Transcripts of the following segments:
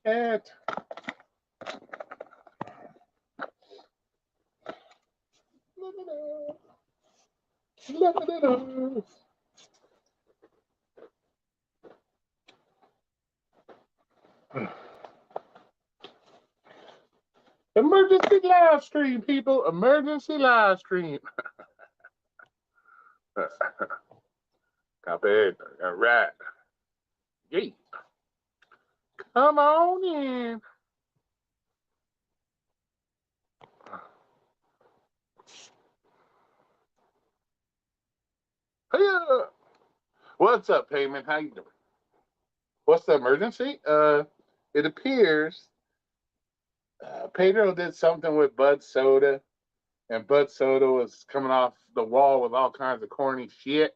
it. Emergency live stream, people. Emergency live stream. Copy. All right. Yay. Come on in. Hey, what's up, Payment? How you doing? What's the emergency? It appears Pedro did something with BUDSODA, and BUDSODA was coming off the wall with all kinds of corny shit.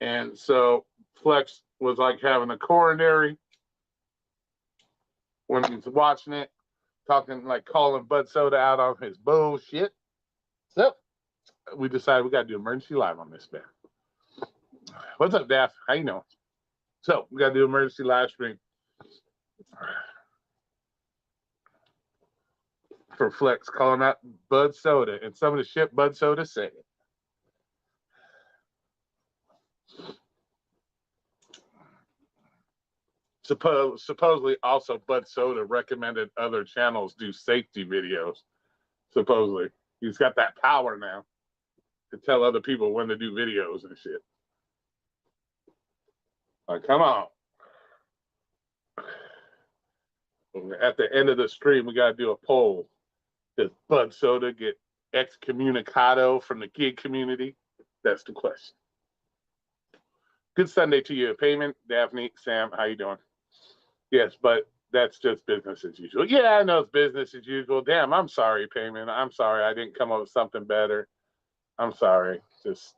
And so Flex was like having a coronary when he was watching it, talking, like calling BUDSODA out on his bullshit. So we decided we got to do emergency live on this, man. What's up, Daff? How you doing? So we got to do emergency live stream for Flex calling out BUDSODA and some of the shit BUDSODA said. Supposedly also BUDSODA recommended other channels do safety videos. Supposedly. He's got that power now to tell other people when to do videos and shit. Like, come on. At the end of the stream, we got to do a poll. Does BUDSODA get excommunicado from the gig community? That's the question. Good Sunday to you, Payment, Daphne, Sam. How you doing? Yes, but that's just business as usual. Yeah, I know it's business as usual. Damn, I'm sorry, Payment. I'm sorry I didn't come up with something better. I'm sorry. Just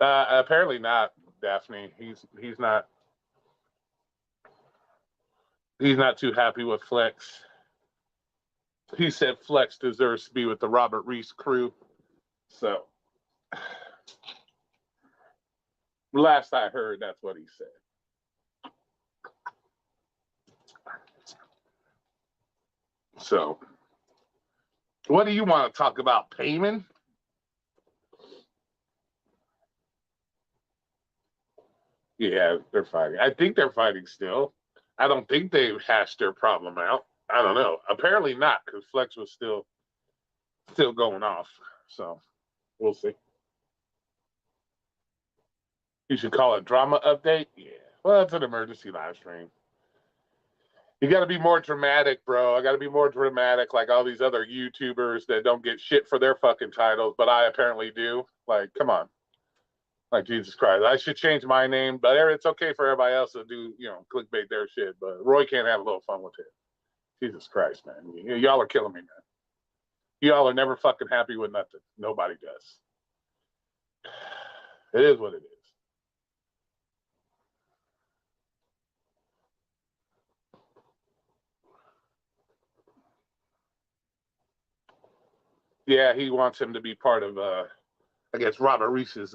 apparently not, Daphne. He's not too happy with Flex. He said Flex deserves to be with the Robert Reese crew. So last I heard, that's what he said. So what do you want to talk about, Payman? Yeah, they're fighting. I think they're fighting still. I don't think they've hashed their problem out. I don't know. Apparently not, because Flex was still going off. So we'll see. You should call it drama update. Yeah. Well, it's an emergency live stream. You got to be more dramatic, bro. I got to be more dramatic, like all these other YouTubers that don't get shit for their fucking titles, but I apparently do. Like, come on. Like, Jesus Christ. I should change my name, but it's okay for everybody else to do, clickbait their shit. But Roy can't have a little fun with it. Jesus Christ, man. Y'all are killing me, man. Y'all are never fucking happy with nothing. Nobody does. It is what it is. Yeah, he wants him to be part of, I guess, Robert Reese's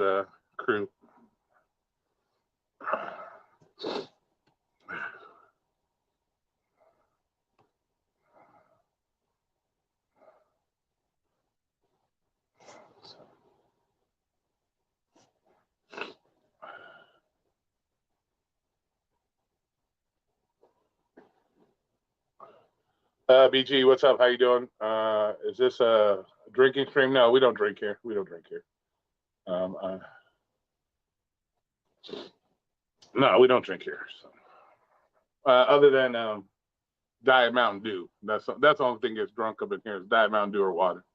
crew. BG, what's up? How you doing? Is this a drinking stream? No, we don't drink here. We don't drink here. No, we don't drink here. So. Other than Diet Mountain Dew. That's the only thing that gets drunk up in here is Diet Mountain Dew or water.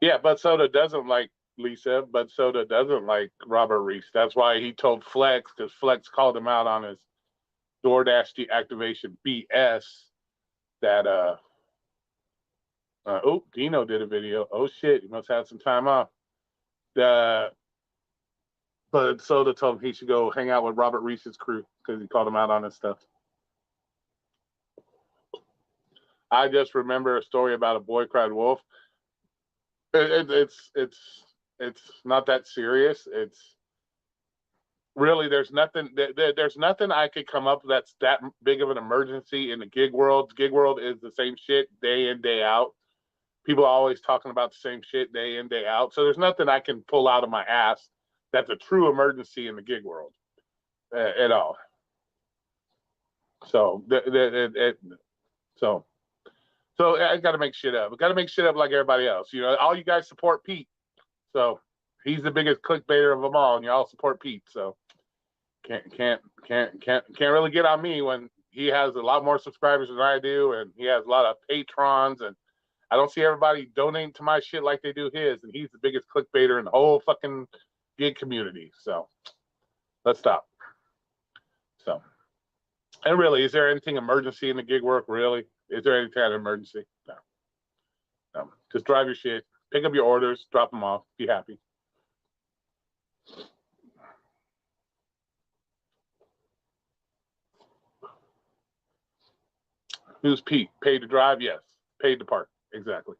Yeah, BUDSODA doesn't like Lisa. BUDSODA doesn't like Robert Reese. That's why he told Flex, because Flex called him out on his DoorDash deactivation BS. That oh, Dino did a video. Oh shit, he must have some time off. BUDSODA told him he should go hang out with Robert Reese's crew because he called him out on his stuff. I just remember a story about a boy cried wolf. It's It's not that serious. It's really, there's nothing I could come up with that's that big of an emergency in the gig world. Gig world is the same shit day in, day out. People are always talking about the same shit day in, day out. So there's nothing I can pull out of my ass that's a true emergency in the gig world at all. So so I got to make shit up. I got to make shit up like everybody else. You know, all you guys support Pete. So he's the biggest clickbaiter of them all, and you all support Pete. So can't really get on me when he has a lot more subscribers than I do, and he has a lot of patrons, and I don't see everybody donating to my shit like they do his, and he's the biggest clickbaiter in the whole fucking gig community. So let's stop. So, and really, is there anything emergency in the gig work? Really? Is there any kind of emergency? No. Just drive your shit, pick up your orders, drop them off, be happy. Who's Pete? Paid to drive? Yes. Paid to park. Exactly.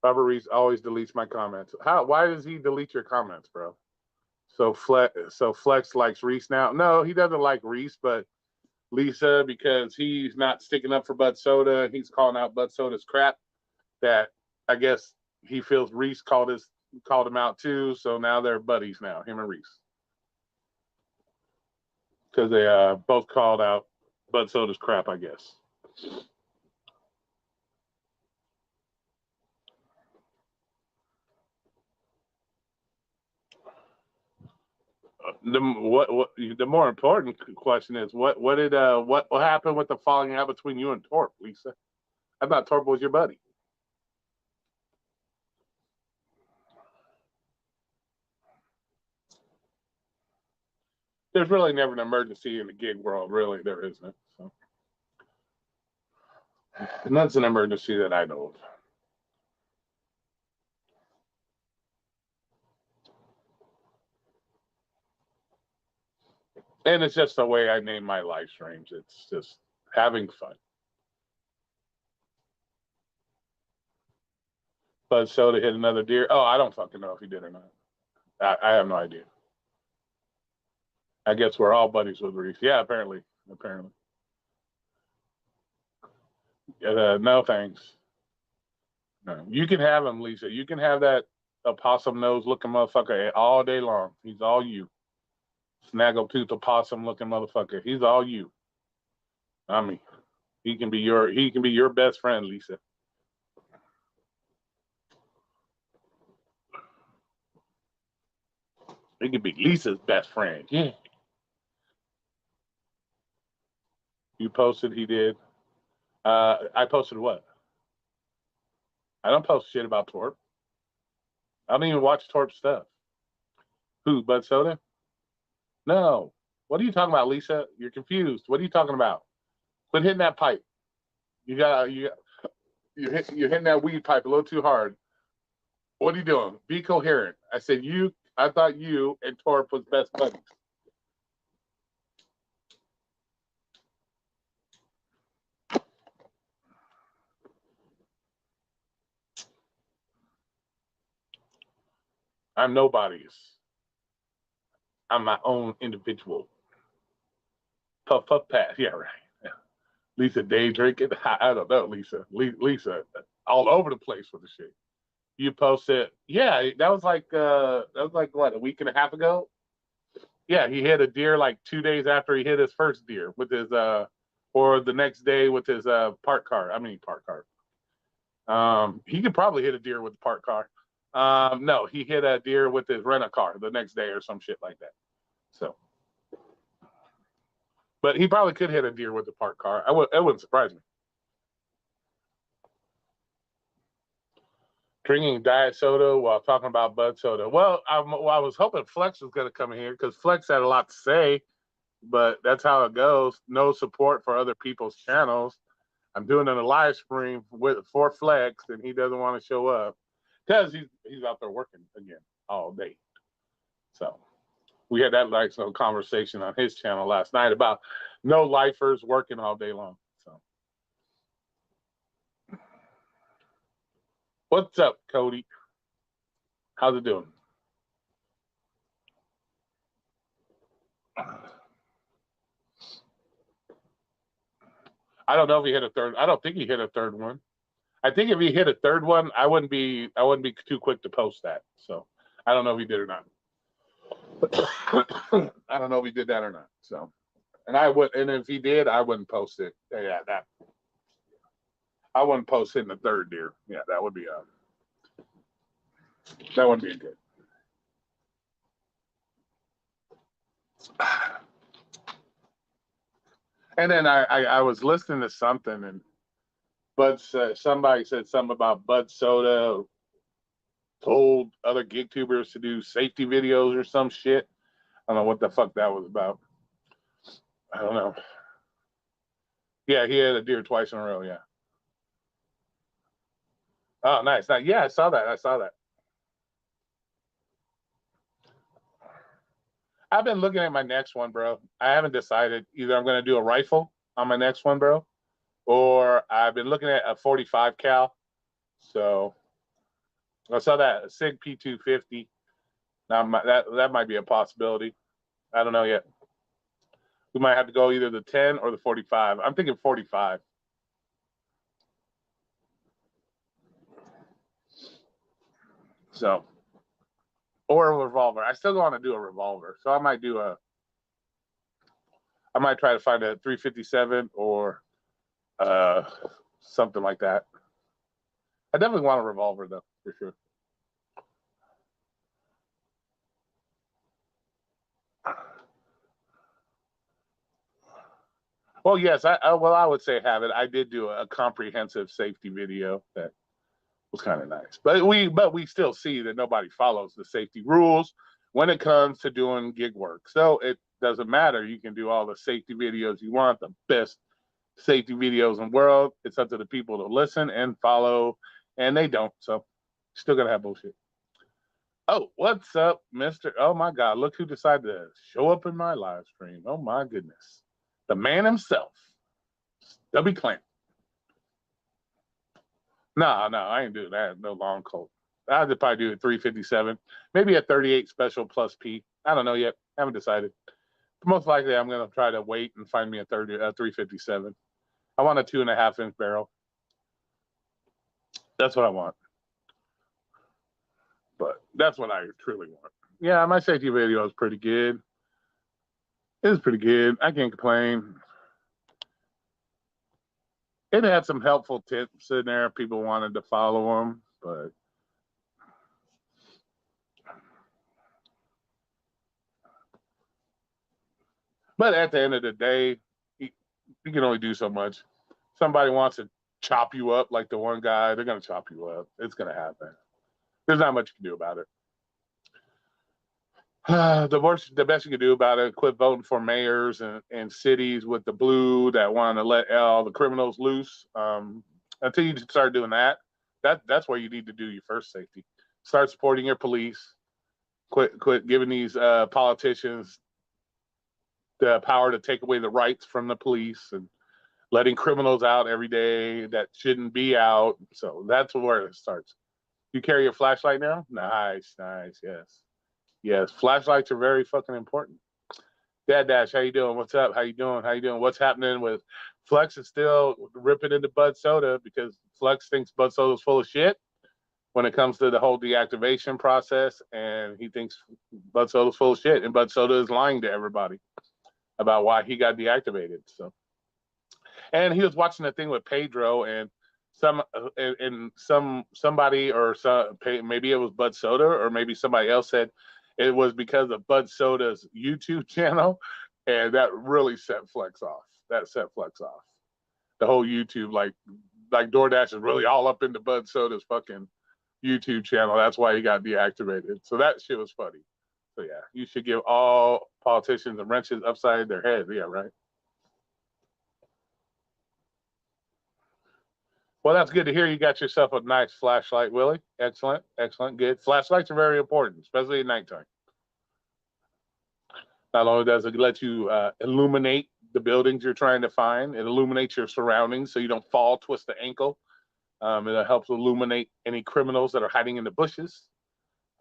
Robert Reese always deletes my comments. How? Why does he delete your comments, bro? So Flex likes Reese now. No, he doesn't like Reese, but Lisa, because he's not sticking up for BUDSODA, he's calling out BUDSODA's crap. That I guess he feels Reese called him out too. So now they're buddies now, him and Reese, because they both called out BUDSODA's crap, I guess. The more important question is what happened with the falling out between you and Torp, Lisa? I thought Torp was your buddy. There's really never an emergency in the gig world. Really, there isn't. So, and that's an emergency that I know of. And it's just the way I name my live streams. It's just having fun. BUDSODA hit another deer. Oh, I don't fucking know if he did or not. I have no idea. I guess we're all buddies with Reese. Yeah, apparently. No thanks. No, you can have him, Lisa. You can have that opossum nose looking motherfucker all day long. He's all you. Snaggletooth opossum looking motherfucker. He's all you. I mean, he can be your best friend, Lisa. He could be Lisa's best friend. Yeah. You posted, he did. I posted what? I don't post shit about Torp. I don't even watch Torp stuff. Who, BUDSODA? No. What are you talking about, Lisa? You're confused. What are you talking about? Quit hitting that pipe. You're hitting that weed pipe a little too hard. What are you doing? Be coherent. I said I thought you and Torp was best buddies. I'm nobody's. I'm my own individual. Puff pass. Yeah, right. Yeah. Lisa day drinking. I don't know, Lisa. Lisa all over the place with the shit. You posted, yeah, that was like what, a week and a half ago? Yeah, he hit a deer like 2 days after he hit his first deer with his or the next day with his park car. He could probably hit a deer with the park car. No, he hit a deer with his rent a car the next day or some shit like that. So, but he probably could hit a deer with the park car. It wouldn't surprise me. Drinking diet soda while talking about BUDSODA. Well, I was hoping Flex was going to come in here because Flex had a lot to say, but that's how it goes. No support for other people's channels. I'm doing a live stream for Flex, and he doesn't want to show up because he's out there working again all day. So we had that nice little conversation on his channel last night about no lifers working all day long. So what's up, Cody? How's it doing? I don't know if he hit a third. I don't think he hit a third one. I think if he hit a third one, I wouldn't be too quick to post that. So I don't know if he did or not. I don't know if he did that or not. So, and if he did, I wouldn't post it. Yeah, I wouldn't post hitting the third deer. Yeah, that wouldn't be good. And then I was listening to something, and somebody said something about BUDSODA told other gig tubers to do safety videos or some shit. I don't know what the fuck that was about. I don't know. Yeah, he had a deer twice in a row. Yeah. Oh, nice. Yeah, I saw that. I've been looking at my next one, bro. I haven't decided. Either I'm going to do a rifle on my next one, bro, or I've been looking at a 45 cal. So I saw that SIG P250. Now that might be a possibility. I don't know yet. We might have to go either the 10 or the 45. I'm thinking 45. So, or a revolver. I still want to do a revolver, so I might try to find a 357 or something like that. I definitely want a revolver though, for sure. Well, yes, I would say have it. I did do a comprehensive safety video that was kind of nice, but we still see that nobody follows the safety rules when it comes to doing gig work. So it doesn't matter. You can do all the safety videos you want, the best safety videos in the world. It's up to the people to listen and follow, and they don't. So still gonna have bullshit. Oh, what's up, Mr.? Oh my God, look who decided to show up in my live stream. Oh my goodness. The man himself, Stubby Clamp. No, I ain't doing that. No long colt. I'd probably do a 357, maybe a 38 special plus P. I don't know yet. Haven't decided. Most likely, I'm gonna try to wait and find me a 357. I want a 2.5-inch barrel. That's what I want. But that's what I truly want. Yeah, my safety video is pretty good. It was pretty good. I can't complain. It had some helpful tips in there. People wanted to follow them, but at the end of the day, you can only do so much. Somebody wants to chop you up like the one guy, they're gonna chop you up. It's gonna happen. There's not much you can do about it. The best you can do about it, quit voting for mayors and cities with the blue that want to let all the criminals loose. Until you start doing that, that's where you need to do your first safety. Start supporting your police. Quit giving these politicians the power to take away the rights from the police and letting criminals out every day that shouldn't be out. So that's where it starts. You carry your flashlight now? Nice, yes. Flashlights are very fucking important. Dad Dash, how you doing? What's up? How you doing? What's happening with Flex? Is still ripping into BUDSODA because Flex thinks BUDSODA is full of shit when it comes to the whole deactivation process, and he thinks BUDSODA is full of shit, and BUDSODA is lying to everybody about why he got deactivated. So, and he was watching the thing with Pedro and somebody or maybe it was BUDSODA or maybe somebody else said it was because of BUDSODA's YouTube channel, and that really set Flex off. The whole YouTube, like DoorDash is really all up into BUDSODA's fucking YouTube channel. That's why he got deactivated. So that shit was funny. So yeah, you should give all politicians the wrenches upside their heads. Yeah, right. Well, that's good to hear. You got yourself a nice flashlight, Willie. Excellent, good. Flashlights are very important, especially at nighttime. Not only does it let you illuminate the buildings you're trying to find, it illuminates your surroundings so you don't fall, twist the ankle. It helps illuminate any criminals that are hiding in the bushes.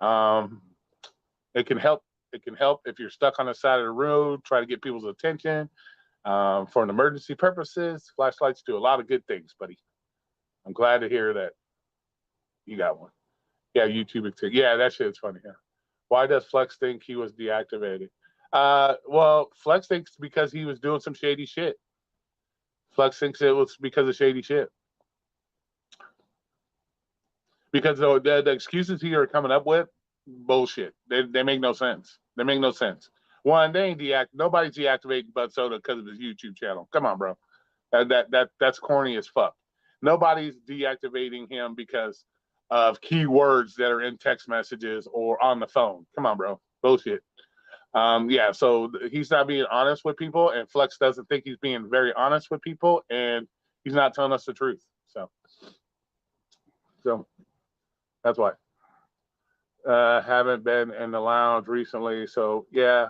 It can help. It can help if you're stuck on the side of the road, try to get people's attention. For an emergency purposes, flashlights do a lot of good things, buddy. I'm glad to hear that you got one. Yeah, YouTube. Yeah, that shit's funny. Yeah. Why does Flex think he was deactivated? Well, Flex thinks because he was doing some shady shit. Flex thinks it was because of shady shit. Because the excuses he are coming up with, bullshit. They make no sense. They make no sense. One, they ain't nobody's deactivating BUDSODA because of his YouTube channel. Come on, bro. That's corny as fuck. Nobody's deactivating him because of keywords that are in text messages or on the phone. Come on, bro. Bullshit. Yeah, so he's not being honest with people, and Flex doesn't think he's being very honest with people, and he's not telling us the truth. So that's why. Haven't been in the lounge recently, so yeah,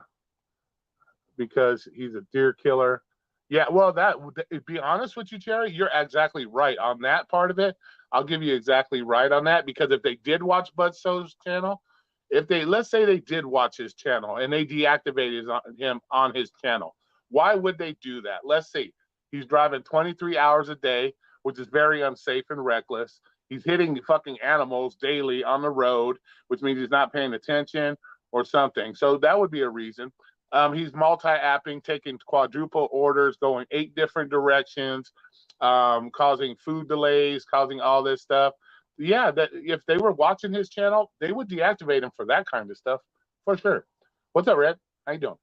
because he's a deer killer. Yeah, well, to be honest with you, Cherry, you're exactly right on that part of it. I'll give you exactly right on that, because if they did watch BUDSODA's channel, let's say they did watch his channel and they deactivated him on his channel, why would they do that? Let's see. He's driving 23 hours a day, which is very unsafe and reckless. He's hitting fucking animals daily on the road, which means he's not paying attention or something. So that would be a reason. He's multi-apping, taking quadruple orders, going 8 different directions, causing food delays, causing all this stuff. Yeah, that if they were watching his channel, they would deactivate him for that kind of stuff, for sure. What's up, Red? How you doing?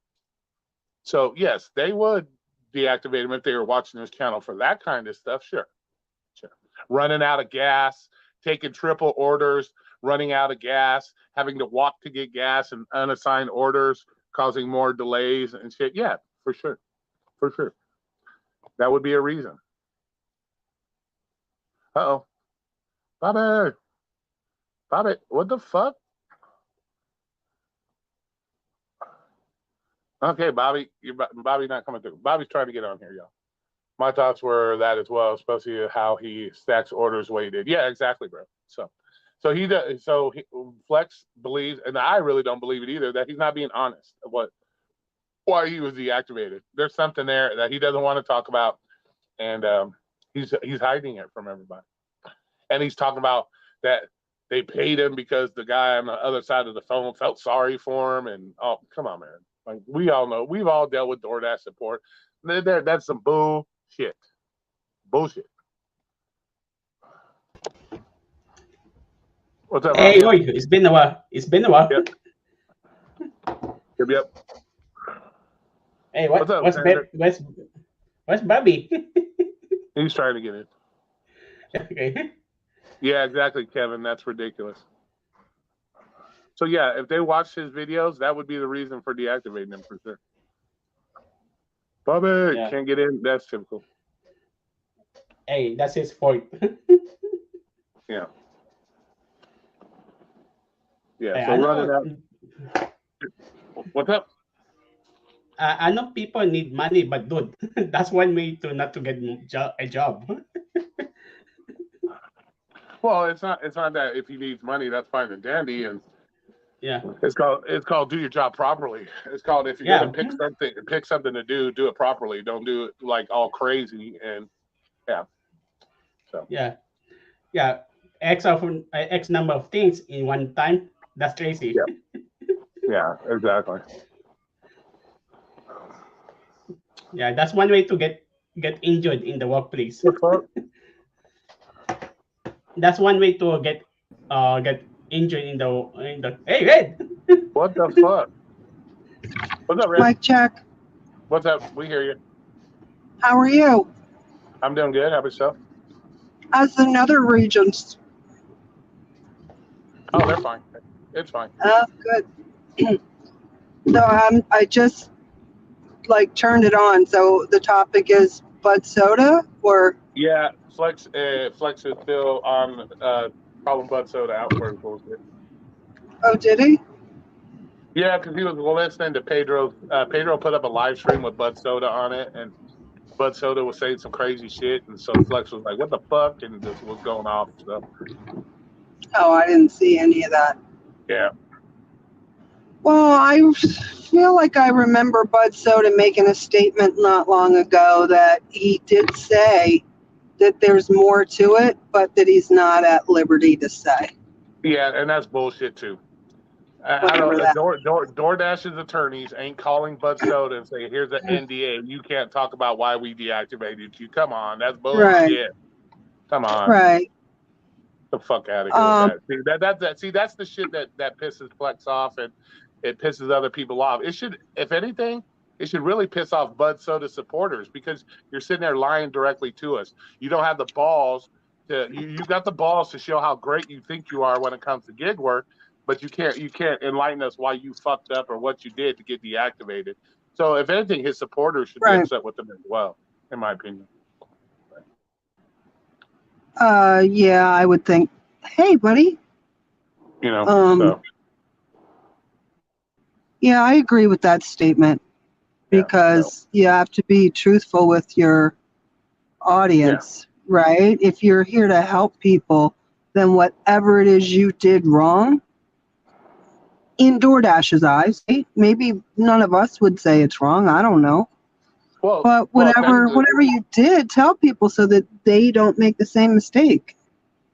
So yes, they would deactivate him if they were watching his channel for that kind of stuff. Sure. Running out of gas, taking triple orders, running out of gas, having to walk to get gas and unassigned orders, causing more delays and shit. Yeah, for sure. For sure. That would be a reason. Uh-oh. Bobby, what the fuck? Okay, Bobby, Bobby not coming through. Bobby's trying to get on here, y'all. My thoughts were that as well, especially how he stacks orders the way he did. Yeah, exactly, bro. So he does. So Flex believes, and I really don't believe it either, that he's not being honest of why he was deactivated. There's something there that he doesn't want to talk about, and he's hiding it from everybody. And he's talking about that they paid him because the guy on the other side of the phone felt sorry for him. And oh, come on, man! Like, we all know, we've all dealt with DoorDash support. That's some bullshit. Bullshit. What's up, Hey, Roy? It's been a while. Yep. Yep. Hey, what's Bobby? He's trying to get in. Okay. Yeah, exactly, Kevin. That's ridiculous. So yeah, if they watched his videos, that would be the reason for deactivating him for sure. Bobby can't get in. That's typical. Hey, that's his fault. Yeah. Yeah. Hey, so running out. What's up? I know people need money, but dude, that's one way to not to get a job. Well, it's not that if he needs money, that's fine and dandy, and yeah, it's called do your job properly. It's called, if you're gonna pick something to do it properly. Don't do it like all crazy. And yeah. So yeah, X number of things in one time. That's crazy. Yeah, exactly. Yeah, that's one way to get injured in the workplace. That's one way to get injured in the. Hey, Red. What the fuck? What's up, Red? Mic check. What's up? We hear you. How are you? I'm doing good. How about yourself? How's the other regions? Oh, they're fine. It's fine. Oh, good. So I just turned it on. So the topic is BUDSODA, or yeah, Flex is still on problem BUDSODA outward bullshit. Oh, did he? Yeah, because he was listening to Pedro. Pedro put up a live stream with BUDSODA on it, and BUDSODA was saying some crazy shit, and so Flex was like, "What the fuck?" and just was going off. So. Oh, I didn't see any of that. Yeah. Well, I feel like I remember BUDSODA making a statement not long ago that he did say that there's more to it, but that he's not at liberty to say. Yeah, and that's bullshit too. I Whatever don't. that. DoorDash's attorneys ain't calling BUDSODA and say, "Here's an NDA. You can't talk about why we deactivated you." Come on, that's bullshit. Right. Come on, Right. the fuck out of here with that. See, that's the shit that pisses Plex off, and it pisses other people off. It should, if anything, it should really piss off BUDSODA supporters because you're sitting there lying directly to us. You don't have the balls you got the balls to show how great you think you are when it comes to gig work, but you can't enlighten us why you fucked up or what you did to get deactivated. So if anything, his supporters should be upset with him as well, in my opinion. Yeah, I would think. Hey, buddy. You know. So. Yeah, I agree with that statement because you have to be truthful with your audience, right? If you're here to help people, then whatever it is you did wrong, in DoorDash's eyes, maybe none of us would say it's wrong. I don't know. But whatever you did, tell people so that they don't make the same mistake.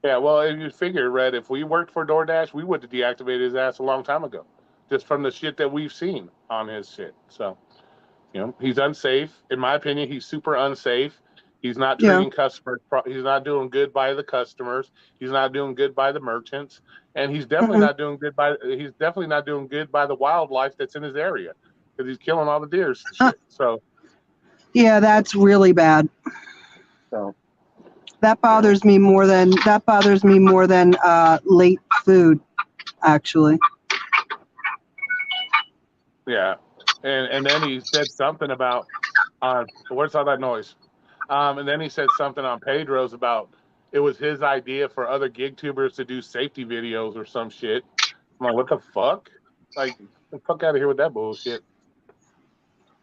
Yeah, well, if you figure, Red, if we worked for DoorDash, we would have deactivated his ass a long time ago, just from the shit that we've seen on his shit. So, you know, he's unsafe. In my opinion, he's super unsafe. He's not treating customers. He's not doing good by the customers. He's not doing good by the merchants, and he's definitely not doing good by. He's definitely not doing good by the wildlife that's in his area because he's killing all the deers and shit. So, yeah, that's really bad. So. That bothers me more than late food, actually. Yeah, and then he said something about where's all that noise? And then he said something on Pedro's about it was his idea for other gig tubers to do safety videos or some shit. I'm like, what the fuck? Like, get the fuck out of here with that bullshit.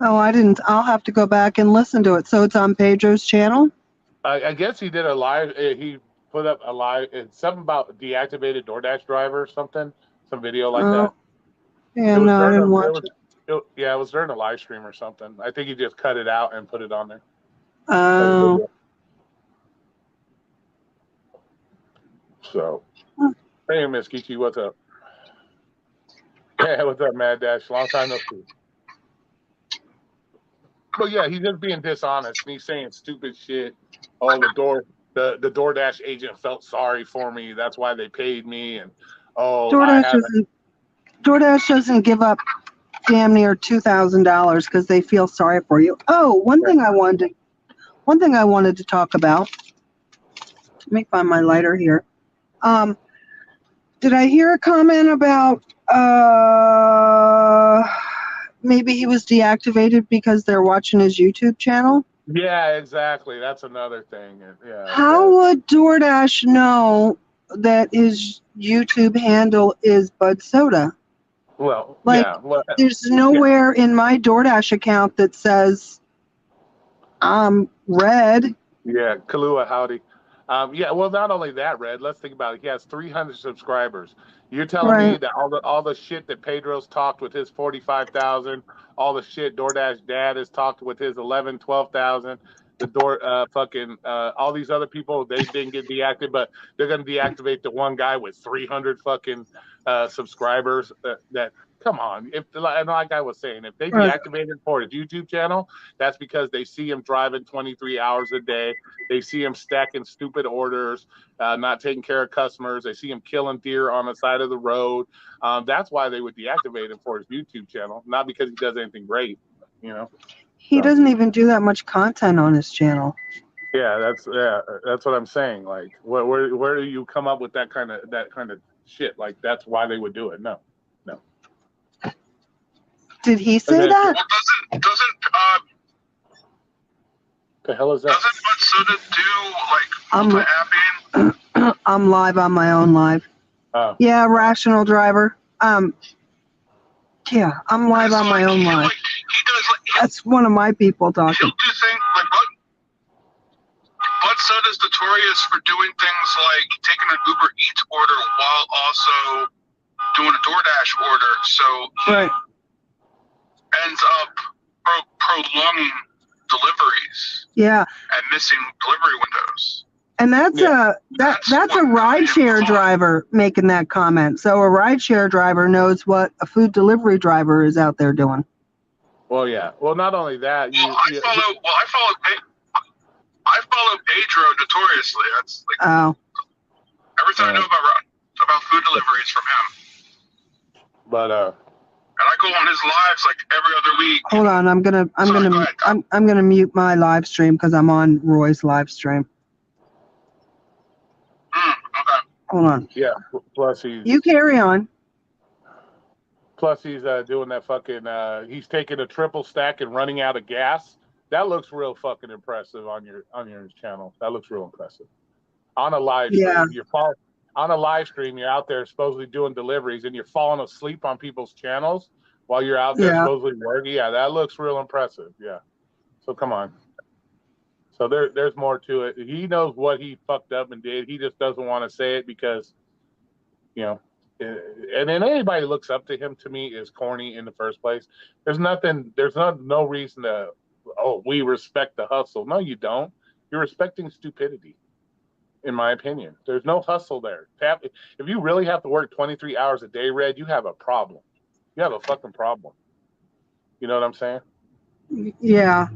Oh, I didn't. I'll have to go back and listen to it. So it's on Pedro's channel? I guess he did a live. He put up a live. It's something about deactivated DoorDash driver or something. Some video like that. Yeah, no, I didn't watch it. Yeah, it was during a live stream or something. I think he just cut it out and put it on there. Oh. So, hey, Miss Kiki, what's up? Yeah, what's up, Mad Dash? Long time no see. But yeah, he's just being dishonest and he's saying stupid shit. Oh, the DoorDash agent felt sorry for me. That's why they paid me. And DoorDash doesn't give up damn near $2,000 because they feel sorry for you. Oh, one thing I wanted to talk about. Let me find my lighter here. Did I hear a comment about maybe he was deactivated because they're watching his YouTube channel? Yeah, exactly. That's another thing. Yeah. How would DoorDash know that his YouTube handle is BUDSODA? Well, there's nowhere in my DoorDash account that says I'm Red. Yeah, Kalua, howdy. Yeah, well, not only that, Red. Let's think about it. He has 300 subscribers. You're telling me that all the shit that Pedro's talked with his 45,000, all the shit DoorDash dad has talked with his 11, 12,000, all these other people, they didn't get deactivated, but they're going to deactivate the one guy with 300 fucking subscribers. Come on, and like I was saying, if they deactivated for his YouTube channel, that's because they see him driving 23 hours a day. They see him stacking stupid orders, not taking care of customers. They see him killing deer on the side of the road. That's why they would deactivate him for his YouTube channel, not because he does anything great, you know. He doesn't even do that much content on his channel. Yeah, that's what I'm saying. Like, where do you come up with that kind of shit? Like, that's why they would do it. No. Did he say that? Well, doesn't the hell is that? Doesn't BUDSODA do like multi-apping? I'm live on my own live. Oh. Yeah, Rational Driver. Yeah, I'm live on my own live. That's one of my people talking. He'll do things like BUDSODA's notorious for doing things like taking an Uber Eats order while also doing a DoorDash order, so he Right. ends up prolonging deliveries Yeah. and missing delivery windows. And that's that's a rideshare driver making that comment. So a rideshare driver knows what a food delivery driver is out there doing. Well, yeah. Well, not only that, I follow Pedro notoriously. That's like Oh. everything I know about food deliveries from him. but And I go on his lives like every other week. Hold on, I'm gonna mute my live stream because I'm on Roy's live stream. Okay. Hold on. yeah. Plus You carry on. he's doing that fucking. He's taking a triple stack and running out of gas. That looks real fucking impressive on your channel. That looks real impressive. On a live stream, on a live stream, you're out there supposedly doing deliveries, and you're falling asleep on people's channels while you're out there supposedly working. Yeah, that looks real impressive. Yeah. So come on. So there's more to it. He knows what he fucked up and did. He just doesn't want to say it because, you know, and then anybody who looks up to him, to me, is corny in the first place. There's no reason to, we respect the hustle. No, you don't. You're respecting stupidity, in my opinion. There's no hustle there. If you really have to work 23 hours a day, Red, you have a problem. You have a fucking problem. You know what I'm saying? Yeah.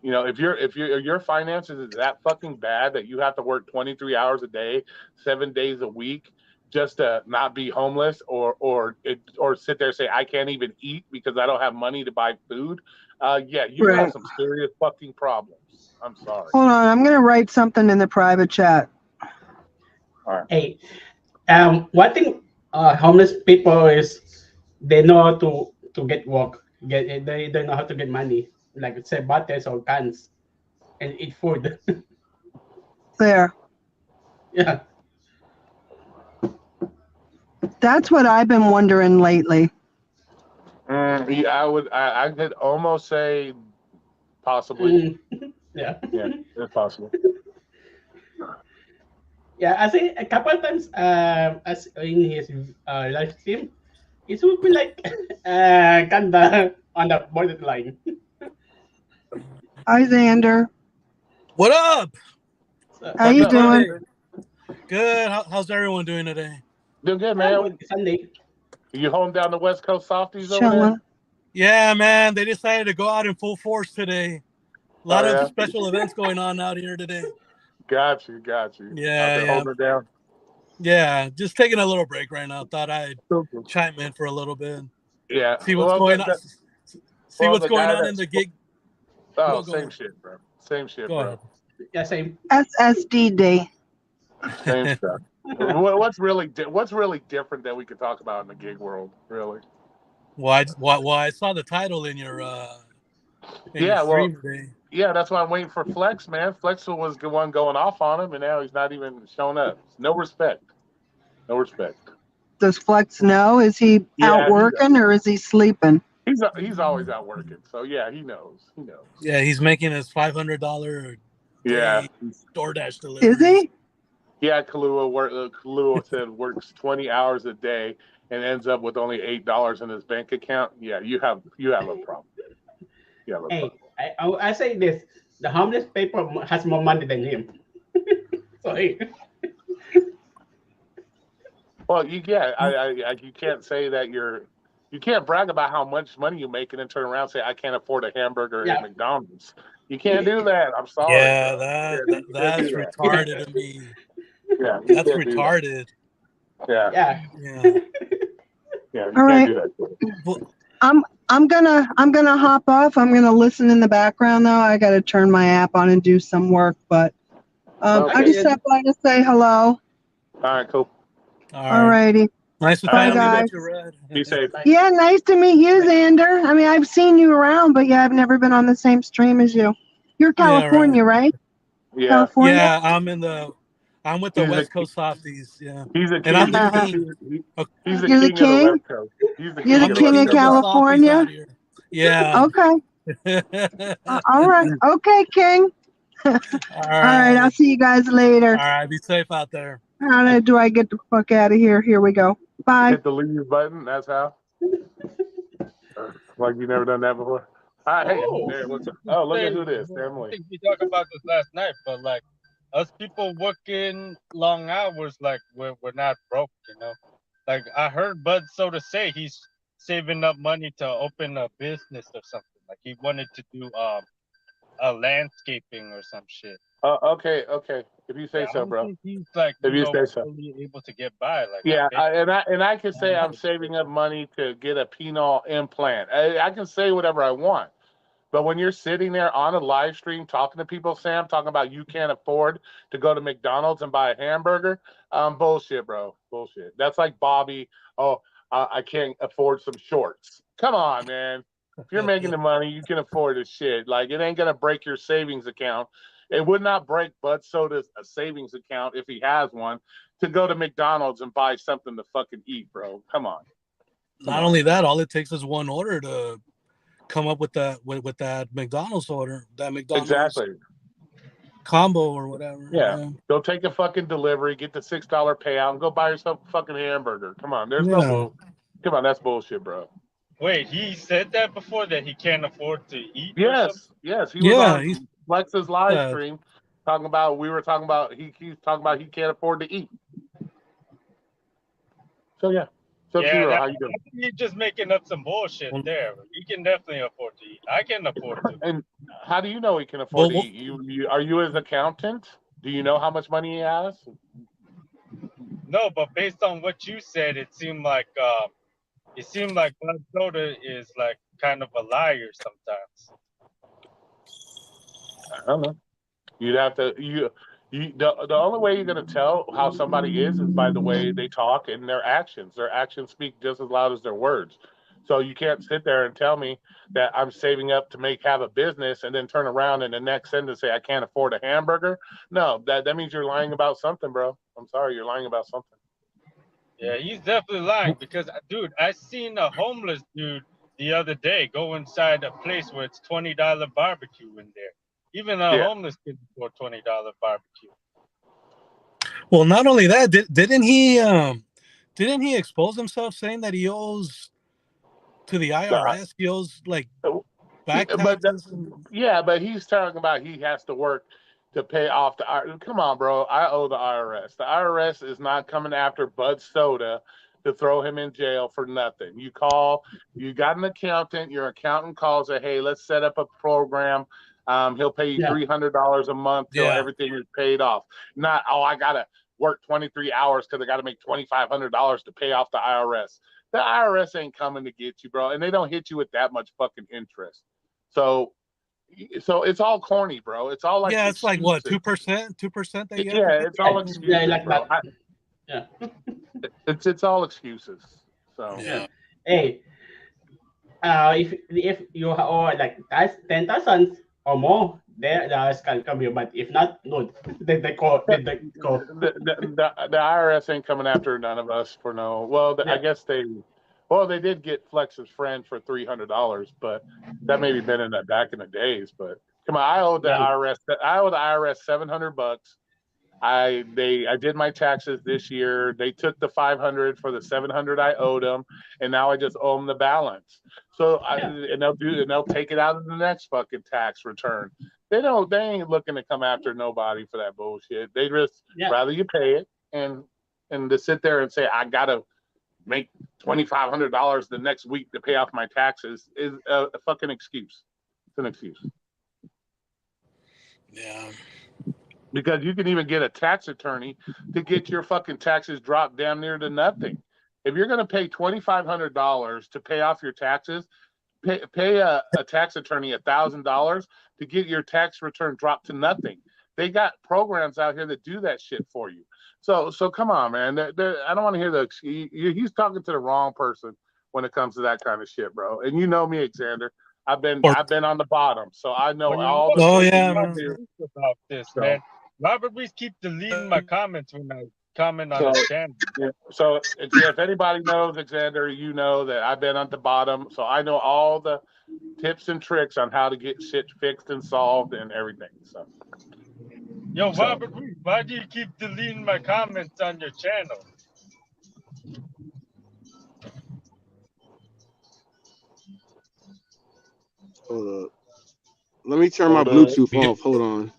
You know, if your finances is that fucking bad that you have to work 23 hours a day, 7 days a week, just to not be homeless or sit there and say I can't even eat because I don't have money to buy food, you have some serious fucking problems. I'm sorry. Hold on, I'm gonna write something in the private chat. All right. Hey, one thing homeless people is they know how to get work. They know how to get money, like say bottles or cans, and eat food. There. Yeah. That's what I've been wondering lately. I could almost say possibly. Yeah. Yeah, it's possible. Yeah, I think a couple of times as in his live stream, it would be like kinda on the borderline. Hi, Xander. What up? How you doing? Good. How's everyone doing today? Doing good, man. Sunday. You holding down the West Coast softies over Chilling. there? Yeah, man. They decided to go out in full force today. A lot of yeah? special events going on out here today. Got you. Yeah, Holding it down. Yeah, just taking a little break right now. Thought I'd chime in for a little bit. Yeah. See what's going on. See what's going on in the gig. Oh, same shit, bro. Same shit, bro. Yeah, same. SSD day. Same stuff. What's really different that we could talk about in the gig world, really? Well, I saw the title in your your stream today. Yeah, that's why I'm waiting for Flex, man. Flex was the one going off on him, and now he's not even showing up. No respect. Does Flex know? Is he out working or is he sleeping? He's always out working. So yeah, he knows. Yeah, he's making his $500 DoorDash delivery. Is he? Yeah, Kahlua said works 20 hours a day and ends up with only $8 in his bank account. Yeah, you have a problem. Hey, I say this: the homeless people has more money than him. So hey. Well, you can't say that you can't brag about how much money you make and then turn around and say I can't afford a hamburger at McDonald's. You can't do that. I'm sorry. Yeah, that's retarded to me. Yeah, that's retarded. Yeah. All right. I'm gonna hop off. I'm gonna listen in the background though. I gotta turn my app on and do some work, but I just stopped by to say hello. All right, cool. All righty. Nice to guys. Be safe. Yeah, nice to meet you, Xander. I mean, I've seen you around, but I've never been on the same stream as you. You're California, right? Yeah. California? Yeah, I'm with the West Coast softies. Yeah. He's a king. And I'm the king. He's the You're king of the West Coast. You're the king of California? Yeah. Okay. All right. Okay, King. All right. I'll see you guys later. All right. Be safe out there. How do I get the fuck out of here? Here we go. Bye. Hit the leave button. That's how. Like you never done that before. Hey, there, what's up? Oh, look at who it is. I Family. think we talked about this last night, but like us people working long hours, like we're not broke, you know. Like I heard BUDSODA say he's saving up money to open a business or something. Like he wanted to do a landscaping or some shit. Okay. If you say I so, don't bro. think he's like If you say so. fully able to get by. Like Yeah, and I can say I'm saving up money to get a penile implant. I can say whatever I want. But when you're sitting there on a live stream talking to people, Sam, talking about you can't afford to go to McDonald's and buy a hamburger, bullshit, bro. Bullshit. That's like Bobby. Oh, I can't afford some shorts. Come on, man. If you're making the money, you can afford this shit. Like, it ain't going to break your savings account. It would not break BUDSODA's savings account, if he has one, to go to McDonald's and buy something to fucking eat, bro. Come on. Not only that, all it takes is one order to come up with that with that McDonald's order, that McDonald's Exactly. combo or whatever. Yeah. Go take a fucking delivery, get the $6 payout, and go buy yourself a fucking hamburger. Come on. Come on, that's bullshit, bro. Wait, he said that before, that he can't afford to eat? Yes. He was on Flex's live stream talking about he's talking about he can't afford to eat. So yeah. Sub-Zero, how you doing? He's just making up some bullshit there. He can definitely afford to eat. I can afford to. And how do you know he can afford to eat? Are you his accountant? Do you know how much money he has? No, but based on what you said, it seemed like BUDSODA is like kind of a liar sometimes. I don't know. You'd have to the only way you're gonna tell how somebody is by the way they talk and their actions. Their actions speak just as loud as their words. So you can't sit there and tell me that I'm saving up to have a business and then turn around in the next sentence say I can't afford a hamburger. No, that means you're lying about something, bro. I'm sorry, you're lying about something. Yeah, he's definitely lying because, dude, I seen a homeless dude the other day go inside a place where it's $20 barbecue in there. Even a homeless can afford $20 barbecue. Well, not only that, didn't he expose himself saying that he owes to the IRS? He owes like back taxes. But he's talking about he has to work to pay off the IRS. Come on, bro. I owe the IRS. The IRS is not coming after BUDSODA to throw him in jail for nothing. You got an accountant, your accountant calls it, hey, let's set up a program. He'll pay you $300 a month till everything is paid off. Not, I got to work 23 hours because I got to make $2,500 to pay off the IRS. The IRS ain't coming to get you, bro. And they don't hit you with that much fucking interest. So it's all corny, bro. It's all like it's like what, 2%? 2% that you have? It's all excuses, bro. It's all excuses. So Hey, if you owe like 10,000 or more, the IRS can come here. But if not, no, they call. The IRS ain't coming after none of us for no. Well, I guess they did get Flex's friend for $300, but that maybe been back in the days. But come on, I owe the IRS $700. I did my taxes this year. They took the $500 for the $700 I owed them, and now I just owe them the balance. So they'll take it out of the next fucking tax return. They ain't looking to come after nobody for that bullshit. They just rather you pay it and to sit there and say I gotta make $2,500 the next week to pay off my taxes is a fucking excuse. It's an excuse. Yeah. Because you can even get a tax attorney to get your fucking taxes dropped damn near to nothing. If you're going to pay $2,500 to pay off your taxes, pay a tax attorney $1,000 to get your tax return dropped to nothing. They got programs out here that do that shit for you. So come on, man. I don't want to hear he's talking to the wrong person when it comes to that kind of shit, bro. And you know me, Xander. I've been on the bottom, so I know all the about this, man. Robert Reese keep deleting my comments when I comment on his channel. Yeah. So if anybody knows Xander, you know that I've been at the bottom, so I know all the tips and tricks on how to get shit fixed and solved and everything. So, Robert Reese, Why do you keep deleting my comments on your channel? Hold up. Let me turn Hold my up. Bluetooth off. Hold on.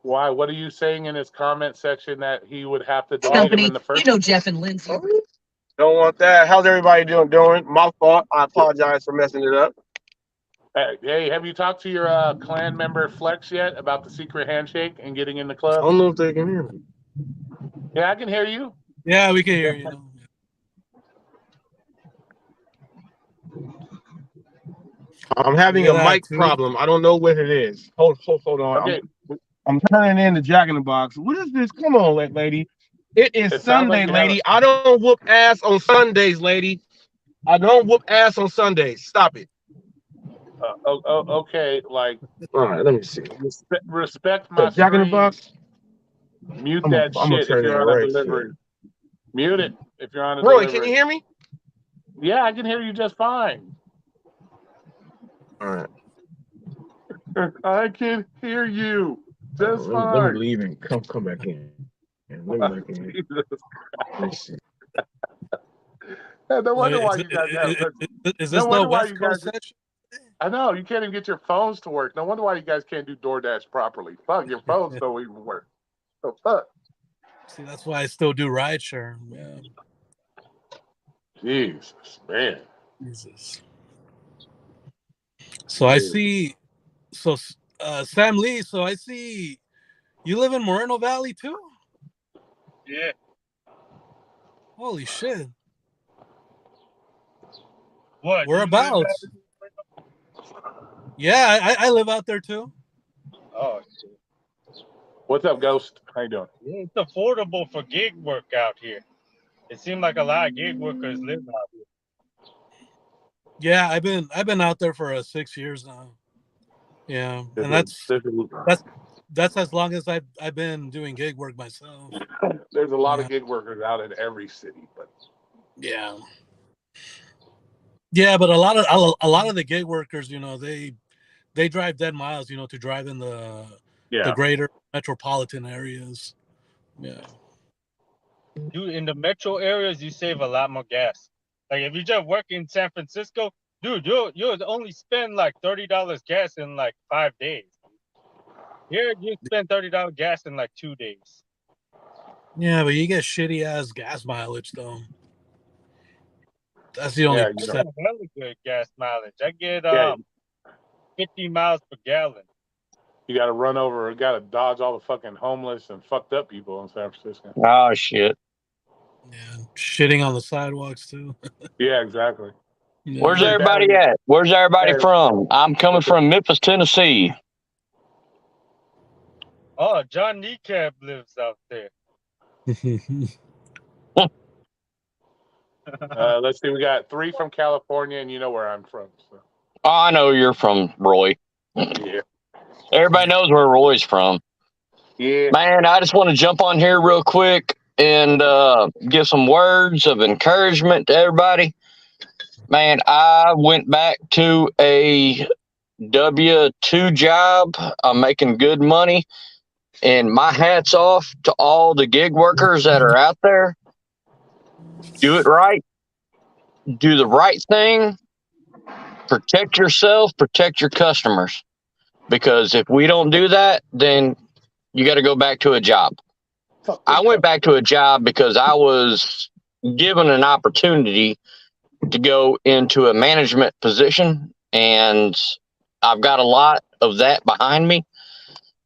Why? What are you saying in his comment section that he would have to delete him in the first? You know Jeff and Lindsay. Don't want that. How's everybody doing? My fault. I apologize for messing it up. Hey, have you talked to your clan member Flex yet about the secret handshake and getting in the I club? don't know if they can hear me. Yeah, I can hear you. Yeah, we can hear you. I'm having a mic problem. I don't know what it is. Hold on. Okay. I'm turning in the Jack in the Box. What is this? Come on, lady. It is Sunday, lady. I don't whoop ass on Sundays, lady. I don't whoop ass on Sundays. Stop it. Okay, like. All right, let me see. Respect my Jack in the Box. Mute that shit if you're on a delivery. Mute it if you're on a delivery. Roy, can you hear me? Yeah, I can hear you just fine. All right. I can hear you just fine. Let me leave and come back in. Let me see. No wonder why you guys have. Is this the West Coast section? I know you can't even get your phones to work. No wonder why you guys can't do DoorDash properly. Fuck, your phones don't even work. So fuck. See, that's why I still do rideshare. Yeah. Jesus, man. Jesus. So I see. So Sam Lee. So I see. You live in Moreno Valley too? Yeah. Holy shit. What? Whereabouts? Yeah, I live out there too. Oh shit. What's up, Ghost? How you doing? Yeah, it's affordable for gig work out here. It seems like a lot of gig workers live out here. Yeah, I've been out there for 6 years now. Yeah, and that's as long as I've been doing gig work myself. There's a lot of gig workers out in every city, but yeah, but a lot of the gig workers, you know, they drive dead miles, you know, to drive in the greater metropolitan areas. Yeah. Dude, in the metro areas, you save a lot more gas. Like if you just work in San Francisco, dude, you'll only spend like $30 gas in like 5 days. Here, you spend $30 gas in like 2 days. Yeah, but you get shitty ass gas mileage though. That's the only. I get really good gas mileage. I get 50 miles per gallon. You got to run over, got to dodge all the fucking homeless and fucked up people in San Francisco. Oh shit. Yeah, shitting on the sidewalks too. Yeah, exactly. Yeah. Where's everybody at? Where's everybody from? I'm coming from Memphis, Tennessee. Oh, John Kneecap lives out there. Let's see. We got 3 from California, and you know where I'm from. So. Oh, I know you're from Roy. Yeah. Everybody knows where Roy's from. Yeah. Man, I just want to jump on here real quick and give some words of encouragement to everybody. Man, I went back to a W-2 job. I'm making good money. And my hat's off to all the gig workers that are out there. Do it right. Do the right thing. Protect yourself. Protect your customers. Because if we don't do that, then you got to go back to a job. I went back to a job because I was given an opportunity to go into a management position, and I've got a lot of that behind me.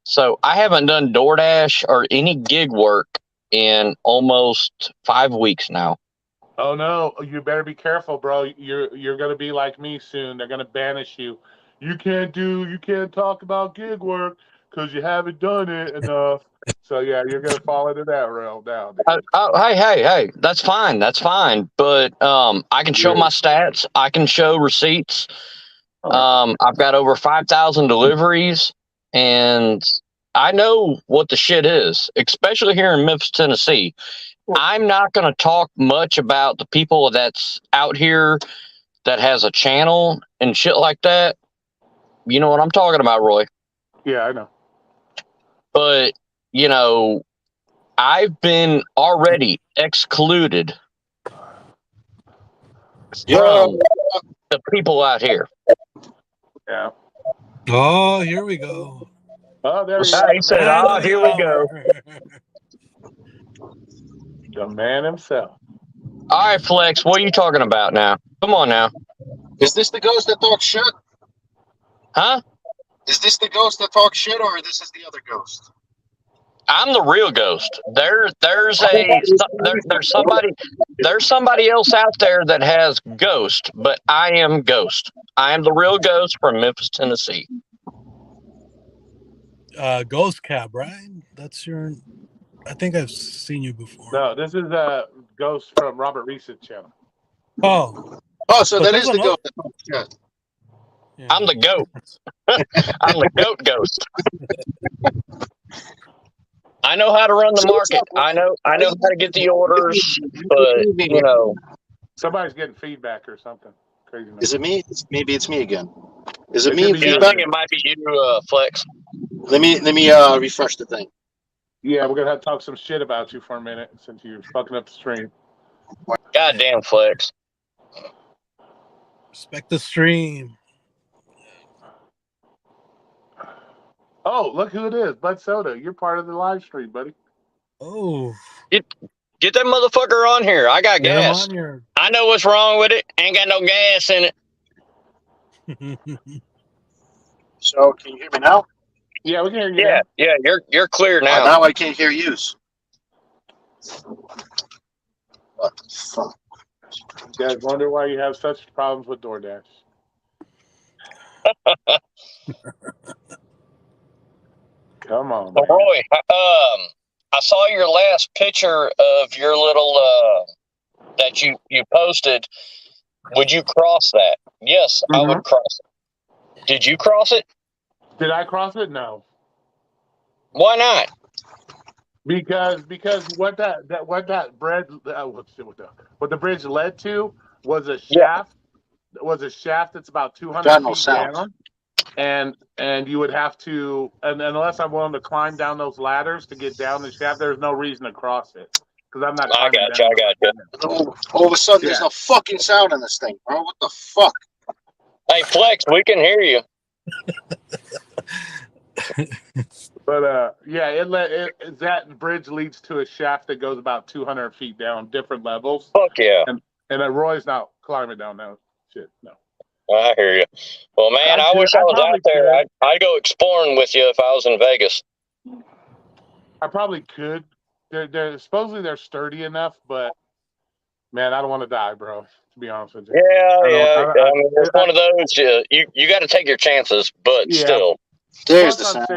So I haven't done DoorDash or any gig work in almost 5 weeks now. Oh no, you better be careful, bro. You're gonna be like me soon. They're gonna banish you. You can't talk about gig work because you haven't done it enough. So yeah, you're gonna fall into that realm now. Hey, that's fine. That's fine. But I can show my stats. I can show receipts. I've got over 5,000 deliveries, and I know what the shit is, especially here in Memphis, Tennessee. I'm not going to talk much about the people that's out here that has a channel and shit like that. You know what I'm talking about, Roy? Yeah, I know. but you know, I've been already excluded from the people out here. Yeah. Oh, here we go. Oh, there he is. He said, Man "Oh, of the here we go." hour. The man himself. All right, Flex, what are you talking about now? Come on now. Is this the ghost that talks shit? Huh? Is this the ghost that talks shit, or this is the other ghost? I'm the real ghost. There's somebody else out there that has ghost, but I am ghost. I am the real ghost from Memphis, Tennessee. Ghost Cab, right? That's your. I think I've seen you before. No, this is a ghost from Robert Reese's channel. Oh, so but that there's is the another- ghost that talks shit. yeah. I'm the goat. I'm the goat ghost. I know how to run the market. I know how to get the orders, but you know, Somebody's getting feedback or something. Crazy. Is it me? Maybe it's me again. Is it It me? could be yeah, I you. think it might be you, Flex. Let me refresh the thing. Yeah, we're gonna have to talk some shit about you for a minute since you're fucking up the stream. Goddamn Flex. Respect the stream. Oh, look who it is, BUDSODA. You're part of the live stream, buddy. Oh, Get that motherfucker on here. I got get him gas. on your. I know what's wrong with it. Ain't got no gas in it. So can you hear me now? Yeah, we can hear you. now. Yeah, you're clear now. Now I can't hear you. What the fuck? You guys wonder why you have such problems with DoorDash. Come on, man. Roy, I saw your last picture of your little that you posted. Would you cross that? Yes, I would cross it. Did you cross it? Did I cross it? No. Why not? Because what that bridge what the bridge led to was a shaft. Was a shaft that's about 200 feet down, and you would have to, and unless I'm willing to climb down those ladders to get down the shaft, there's no reason to cross it because I'm not. I got you. All of a sudden, there's no fucking sound in this thing, bro. What the fuck? Hey, Flex, we can hear you. But that bridge leads to a shaft that goes about 200 feet down, different levels. Fuck yeah. And Roy's not climbing down that shit. No. I hear you. Well, man, I wish I was out there. I'd go exploring with you if I was in Vegas. I probably could. They're supposedly they're sturdy enough, but man, I don't want to die, bro. To be honest with you. Yeah. I mean, it's one of those. You got to take your chances, but still. There's the sound.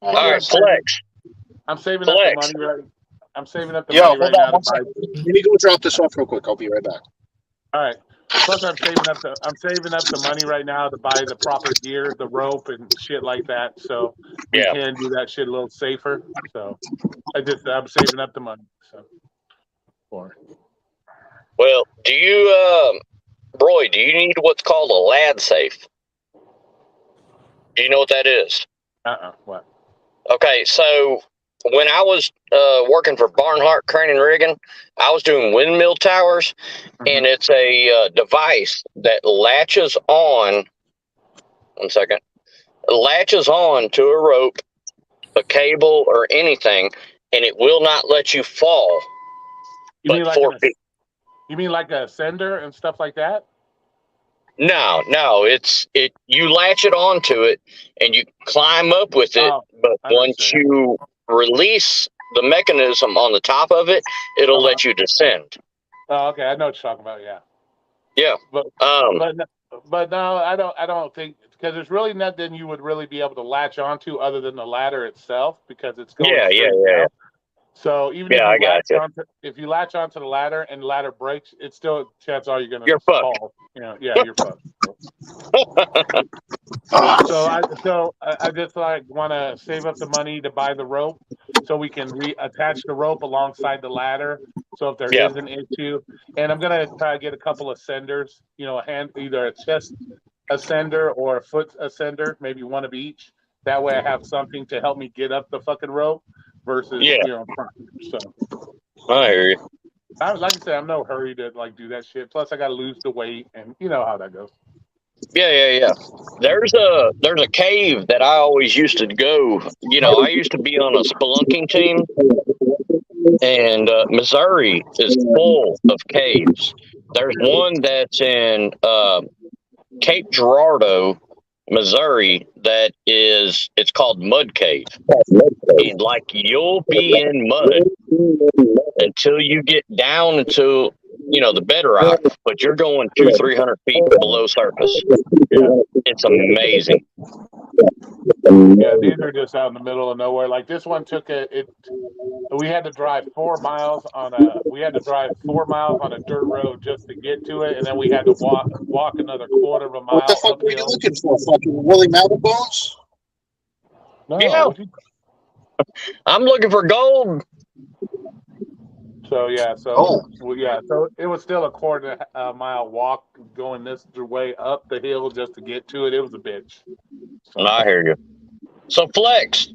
All right, Flex. I'm saving up the money right. I'm saving up the money right now to buy. Let me go drop this off real quick. I'll be right back. All right. Plus, I'm saving up the money right now to buy the proper gear, the rope, and shit like that. So we can do that shit a little safer. So I'm saving up the money. So Well, do you, Roy? Do you need what's called a lad safe? Do you know what that is? What? Okay, so when I was working for Barnhart Crane and Rigging, I was doing windmill towers, and it's a device that latches on. 1 second. Latches on to a rope, a cable, or anything, and it will not let you fall. You mean like 4 feet? You mean like a sender and stuff like that? No, you latch it onto it and you climb up with it, but once you release the mechanism on the top of it, it'll let you descend. Oh, okay. I know what you're talking about. Yeah. Yeah. But no, I don't think, because there's really nothing you would really be able to latch onto other than the ladder itself, because it's going straight down. So even if you latch onto the ladder and the ladder breaks, it's still chance are you're gonna fall. You're fucked. So I just want to save up the money to buy the rope so we can reattach the rope alongside the ladder. So if there is an issue, and I'm gonna try to get a couple of senders, either a chest ascender or a foot ascender, maybe one of each, That way I have something to help me get up the fucking rope versus, Yeah. So I hear you. like I said, I'm no hurry to like do that shit. Plus I gotta lose the weight and you know how that goes. Yeah. There's a cave that I always used to go. I used to be on a spelunking team, and Missouri is full of caves. There's one that's in Cape Girardeau, Missouri, it's called Mud Cave. And like you'll be in mud until you get down into the bedrock, but you're going 200-300 feet below surface. Yeah. It's amazing. Yeah, these are just out in the middle of nowhere. Like this one took we had to drive 4 miles on a dirt road just to get to it, and then we had to walk another quarter of a mile. What the fuck were you looking for? Fucking Willie Malbones? No, Yeah. I'm looking for gold. So it was still a quarter mile walk going this way up the hill just to get to it. It was a bitch. And I hear you. So Flex,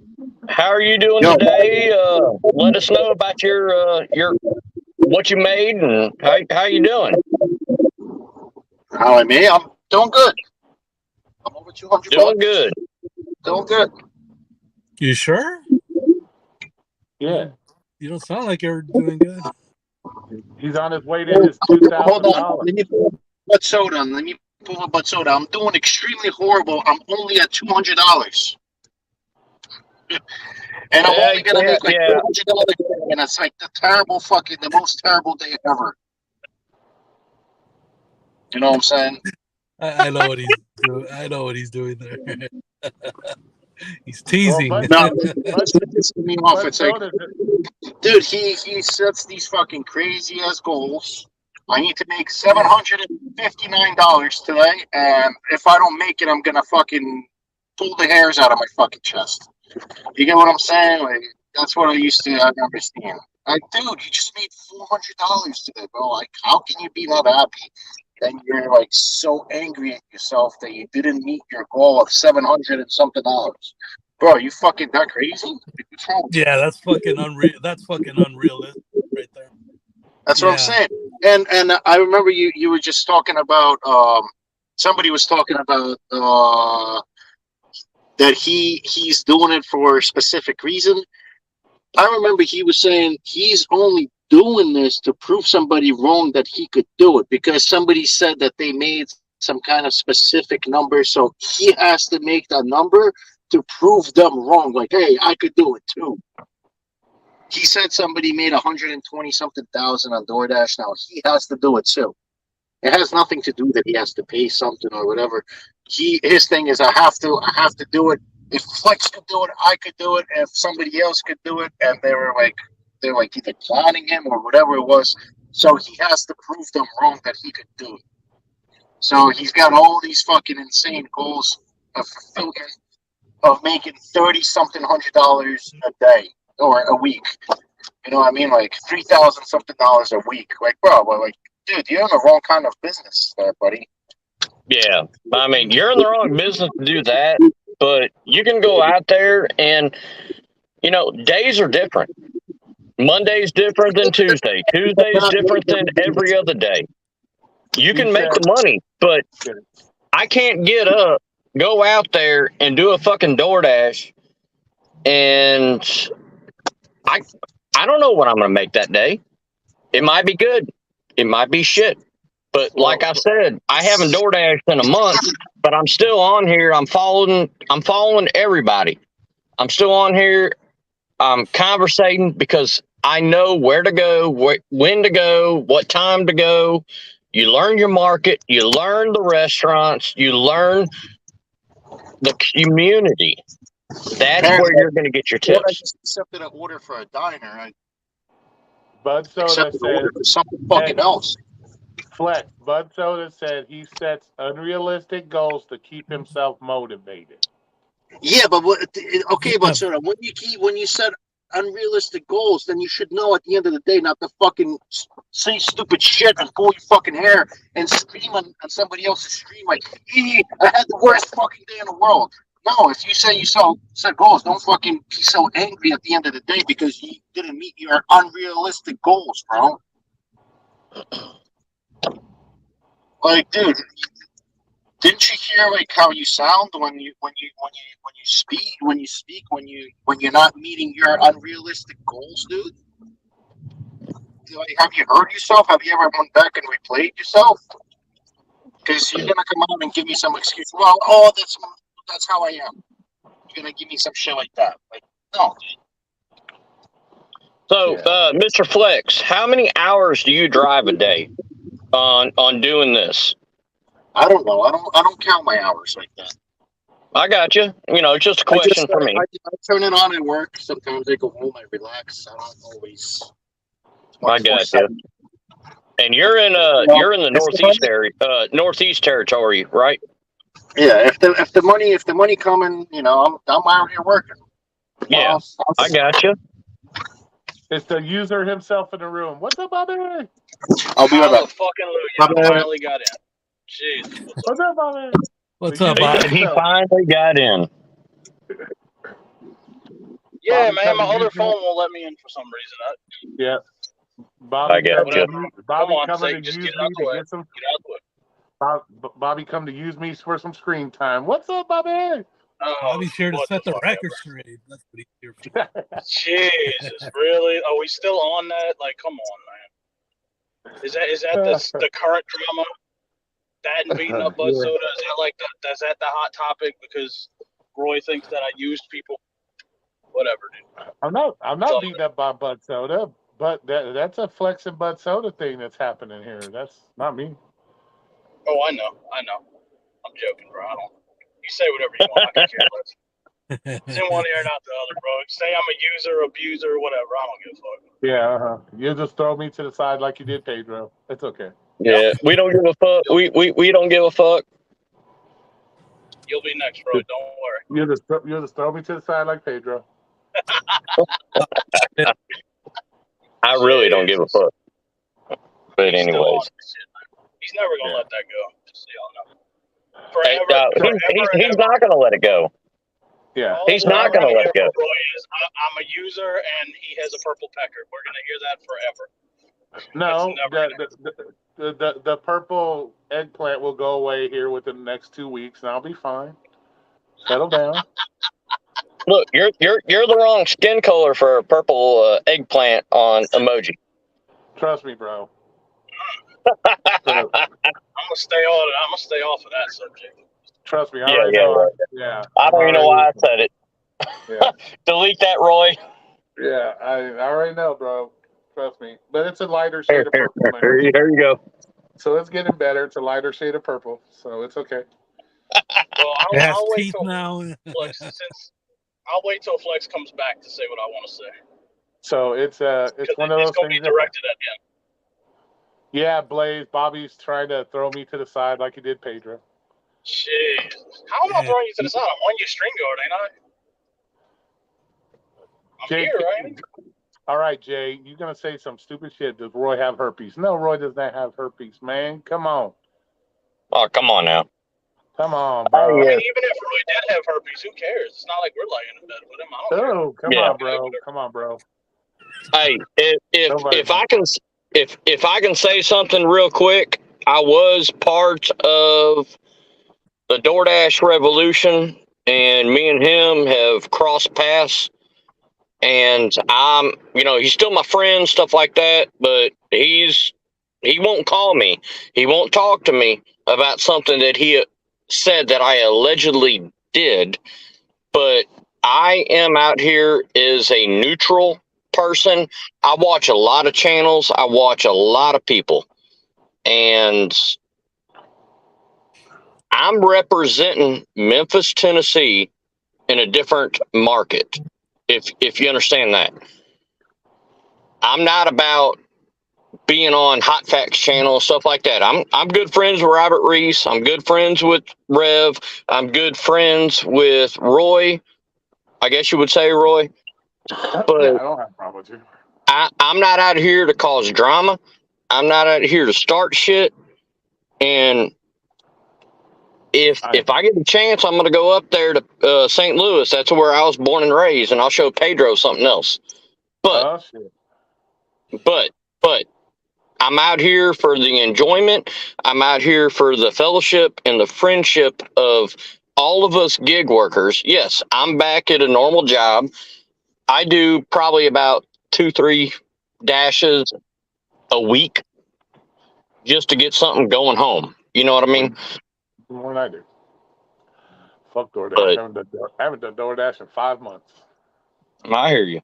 how are you doing today? Let us know about your what you made and how you doing. How I may? I'm doing good. I'm over 200. Doing good. Doing good. You sure? Yeah. You don't sound like you're doing good. He's on his way to his $2,000. Hold on. Let me pull up BUDSODA. I'm doing extremely horrible. I'm only at $200. And I'm only gonna make like $200, and it's like the most terrible day ever. You know what I'm saying? I know what he's doing. I know what he's doing there. He's teasing. Well, No, it's pissing me off. It's like, dude, he sets these fucking crazy ass goals. I need to make $759 today, and if I don't make it, I'm gonna fucking pull the hairs out of my fucking chest. You get what I'm saying? Like, that's what I used to understand. Like, dude, you just made $400 today, bro. Like, how can you be that happy? And you're like so angry at yourself that you didn't meet your goal of $700 and something. Bro, you fucking that crazy? Yeah, that's fucking unreal. That's fucking unrealistic right there. That's what I'm saying. And I remember you were just talking about somebody was talking about that he's doing it for a specific reason. I remember he was saying he's only doing this to prove somebody wrong that he could do it because somebody said that they made some kind of specific number, so he has to make that number to prove them wrong. Like, hey, I could do it too. He said somebody made 120-something thousand on DoorDash. Now he has to do it too. It has nothing to do that he has to pay something or whatever. His thing is I have to do it. If Flex could do it, I could do it. If somebody else could do it, and they were like either clowning him or whatever it was. So he has to prove them wrong that he could do it. So he's got all these fucking insane goals of making $30-something $100 a day or a week. You know what I mean? Like $3,000-something a week. Like, bro, like, dude, you're in the wrong kind of business there, buddy. Yeah, I mean, you're in the wrong business to do that, but you can go out there and, days are different. Monday's different than Tuesday. Tuesday's different than every other day. You can make money, but I can't get up, go out there and do a fucking DoorDash, and I don't know what I'm going to make that day. It might be good. It might be shit. But like I said, I haven't DoorDashed in a month, but I'm still on here. I'm following everybody. I'm still on here. I'm conversating because I know where to go, when to go, what time to go. You learn your market. You learn the restaurants. You learn the community. That's where you're going to get your tips. I just accepted an order for a diner. BUDSODA said for something fucking else. Flex. BUDSODA said he sets unrealistic goals to keep himself motivated. Yeah, but BUDSODA, when you set unrealistic goals, then you should know at the end of the day not to fucking say stupid shit and pull your fucking hair and scream on somebody else's stream like, I had the worst fucking day in the world. No, if you say you set goals, don't fucking be so angry at the end of the day because you didn't meet your unrealistic goals, bro. Like, dude, didn't you hear like how you sound when you're not meeting your unrealistic goals, dude? Like, have you heard yourself? Have you ever went back and replayed yourself? Because you're gonna come out and give me some excuse. Well, that's how I am. You're gonna give me some shit like that. Like, no. So, Mr. Flex, how many hours do you drive a day on doing this? I don't know. I don't count my hours like that. I got you. You know, it's just a question for me. I turn it on at work. Sometimes I go home. I relax. I don't always. I got you. And you're in the northeast area, northeast territory, right? Yeah. If the money coming, you know, I'm out here working. Yeah, I got you. It's the user himself in the room. What's up, Bobby? I'll be right back. Fucking I finally got in. Jeez. What's up, Bobby? What's up, Bobby? He finally got in. Yeah, Bobby, man, my come to other use me. phone won't let me in for some reason. Yeah. I got you. Bobby Come on, coming say, to just use get me out the to way. get some. Get out the way. Bobby come to use me for some screen time. What's up, Bobby? Oh, Bobby's here to what set the fuck record ever. straight. That's what he's here for. Jesus, really? Are we still on that? Like, come on, man. Is that the current drama? That and beating up BUDSODA? Is that like is that the hot topic because Roy thinks that I used people? Whatever, dude. I'm not beating up by BUDSODA, but that's a Flex and BUDSODA thing that's happening here. That's not me. Oh, I know. I'm joking, bro. You say whatever you want. I can care less. It's in one ear, not the other, bro. Say I'm a user, abuser, whatever. I don't give a fuck. Yeah, you just throw me to the side like you did Pedro. It's okay. Yeah, we don't give a fuck. We don't give a fuck. You'll be next, bro. Don't worry. You just throw me to the side like Pedro. I really don't give a fuck. But anyways, he's never gonna let that go. Just so y'all know. Hey, Forever, he's not gonna let it go. Yeah, he's not gonna let it go. I'm a user, and he has a purple pecker. We're gonna hear that forever. No, the purple eggplant will go away here within the next 2 weeks, and I'll be fine. Settle down. Look, you're the wrong skin color for a purple eggplant on emoji. Trust me, bro. I'm gonna stay off of that subject. Trust me, I already know. Yeah. I don't even know why I said it. Yeah. Delete that, Roy. Yeah, I already know, bro. Trust me. But it's a lighter shade of purple. There you go. So it's getting better. It's a lighter shade of purple, so it's okay. Well, I'll wait till now. Flex, I'll wait till Flex comes back to say what I want to say. So it's one of those It's gonna things be directed at him. Yeah, Blaze. Bobby's trying to throw me to the side like he did Pedro. Jeez. How am I throwing you to the side? I'm on your string guard, ain't I? I'm here, ain't I? All right, Jay. You're going to say some stupid shit. Does Roy have herpes? No, Roy does not have herpes, man. Come on. Oh, come on now. Come on, bro. I mean, even if Roy did have herpes, who cares? It's not like we're laying in bed with him. I don't care. Come on, bro. Come on, bro. Hey, if I can say something real quick, I was part of the DoorDash revolution, and me and him have crossed paths. And he's still my friend, stuff like that. But he won't call me. He won't talk to me about something that he said that I allegedly did. But I am out here as a neutral person. I watch a lot of channels. I watch a lot of people. And I'm representing Memphis, Tennessee in a different market. If you understand that. I'm not about being on Hot Facts channel, stuff like that. I'm good friends with Robert Reese. I'm good friends with Rev. I'm good friends with Roy. I guess you would say Roy. But yeah, I don't have a problem with you. I'm not out here to cause drama. I'm not out here to start shit. And if I get a chance, I'm going to go up there to St. Louis. That's where I was born and raised, and I'll show Pedro something else. But but I'm out here for the enjoyment. I'm out here for the fellowship and the friendship of all of us gig workers. Yes, I'm back at a normal job. I do probably about 2-3 dashes a week just to get something going home. You know what I mean? More than I do. Fuck DoorDash. But I haven't done DoorDash in 5 months. I hear you.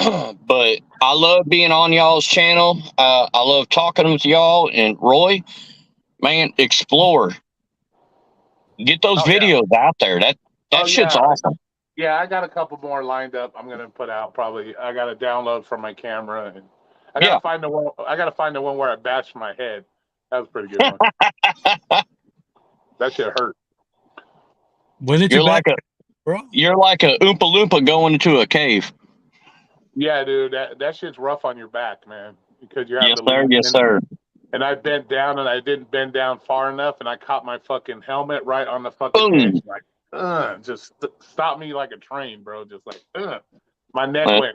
But I love being on y'all's channel. I love talking with y'all. And Roy, man, explore. Get those videos out there. That shit's awesome. Yeah, I got a couple more lined up. I'm gonna put out probably. I got to download from my camera, and I gotta find the one. I gotta find the one where I bashed my head. That was a pretty good one. That shit hurt. When did you bro? You're like a Oompa Loompa going into a cave. Yeah, dude, that shit's rough on your back, man, because you're having to lean in. Yes, sir. And I bent down, and I didn't bend down far enough, and I caught my fucking helmet right on the fucking edge, like, just stopped me like a train, bro. Just like, my neck went.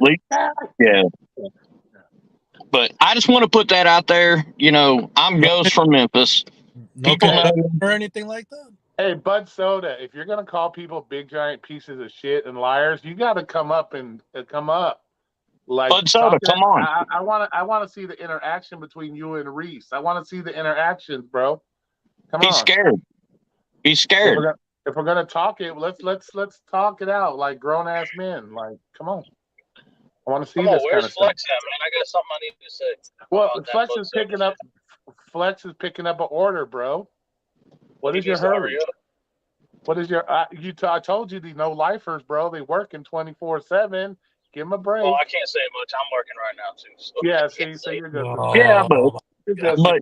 Yeah. But I just want to put that out there. You know, I'm Ghost from Memphis. People know or anything like that. Hey, BUDSODA, if you're gonna call people big giant pieces of shit and liars, you got to come up. Like, BUDSODA, come on. I want to see the interaction between you and Reese. I want to see the interactions, bro. Come on. He's scared. He's scared. If we're gonna talk it, let's talk it out like grown ass men. Like, come on. I want to see this kind of stuff. Flex at, man. I got something I need to say. Well, Flex is picking up. Flex is picking up an order, bro. What is your hurry? What is your? I told you the no lifers, bro. They working 24/7. Give them a break. Well, I can't say much. I'm working right now too. So yeah, see, so you're just but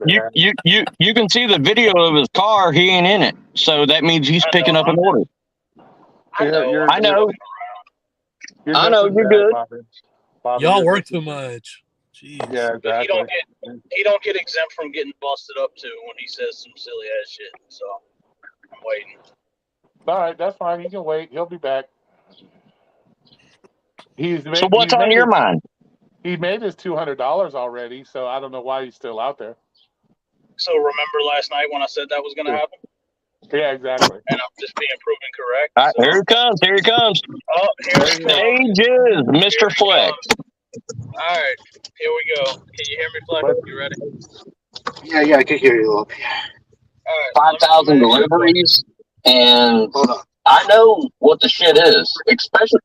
you can see the video of his car. He ain't in it, so that means he's picking up an order. I know. You're good. Bobby, y'all work too much. Jeez. Yeah, exactly. He don't get exempt from getting busted up too when he says some silly ass shit. So I'm waiting. All right, that's fine. He can wait. He'll be back. So what's on your mind? He made his $200 already, so I don't know why he's still out there. So remember last night when I said that was going to happen? Yeah, exactly. And I'm just being proven correct. Here he comes. Here he comes. Oh, here he Stages, Mr. Flex. All right, here we go. Can you hear me, Flex? You ready? Yeah, I can hear you. All right, 5,000 deliveries, and hold on. I know what the shit is, especially.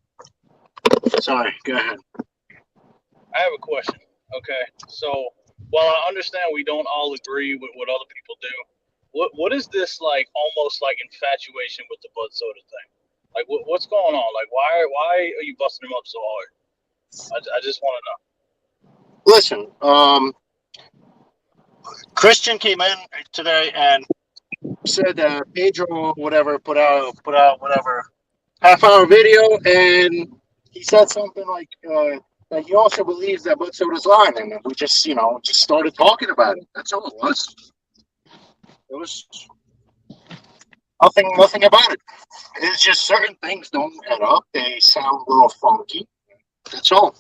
Sorry, go ahead. I have a question. Okay, so while I understand we don't all agree with what other people do, what is this like? Almost like infatuation with the BUDSODA thing. Like, what's going on? Like, why are you busting him up so hard? I just want to know. Listen, Christian came in today and said Pedro whatever put out whatever half-hour video, and he said something like that he also believes that BUDSODA's lying, and we just started talking about it. That's all it was. It was nothing about it. It's just certain things don't add up. They sound a little funky. That's all.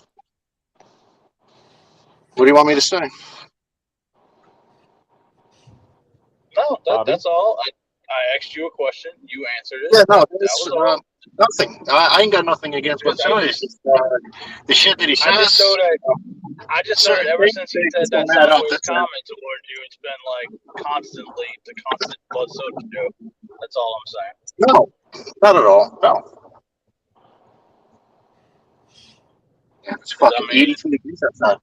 What do you want me to say? No, that's all. I asked you a question. You answered it. Yeah, no, that was all. Nothing. I ain't got nothing against BUDSODA. The shit that he says. I just know that ever since he said that sideways comment towards you, it's been like constantly the constant BUDSODA joke. That's all I'm saying. No, not at all. No. Yeah, it's fucking 82 degrees outside.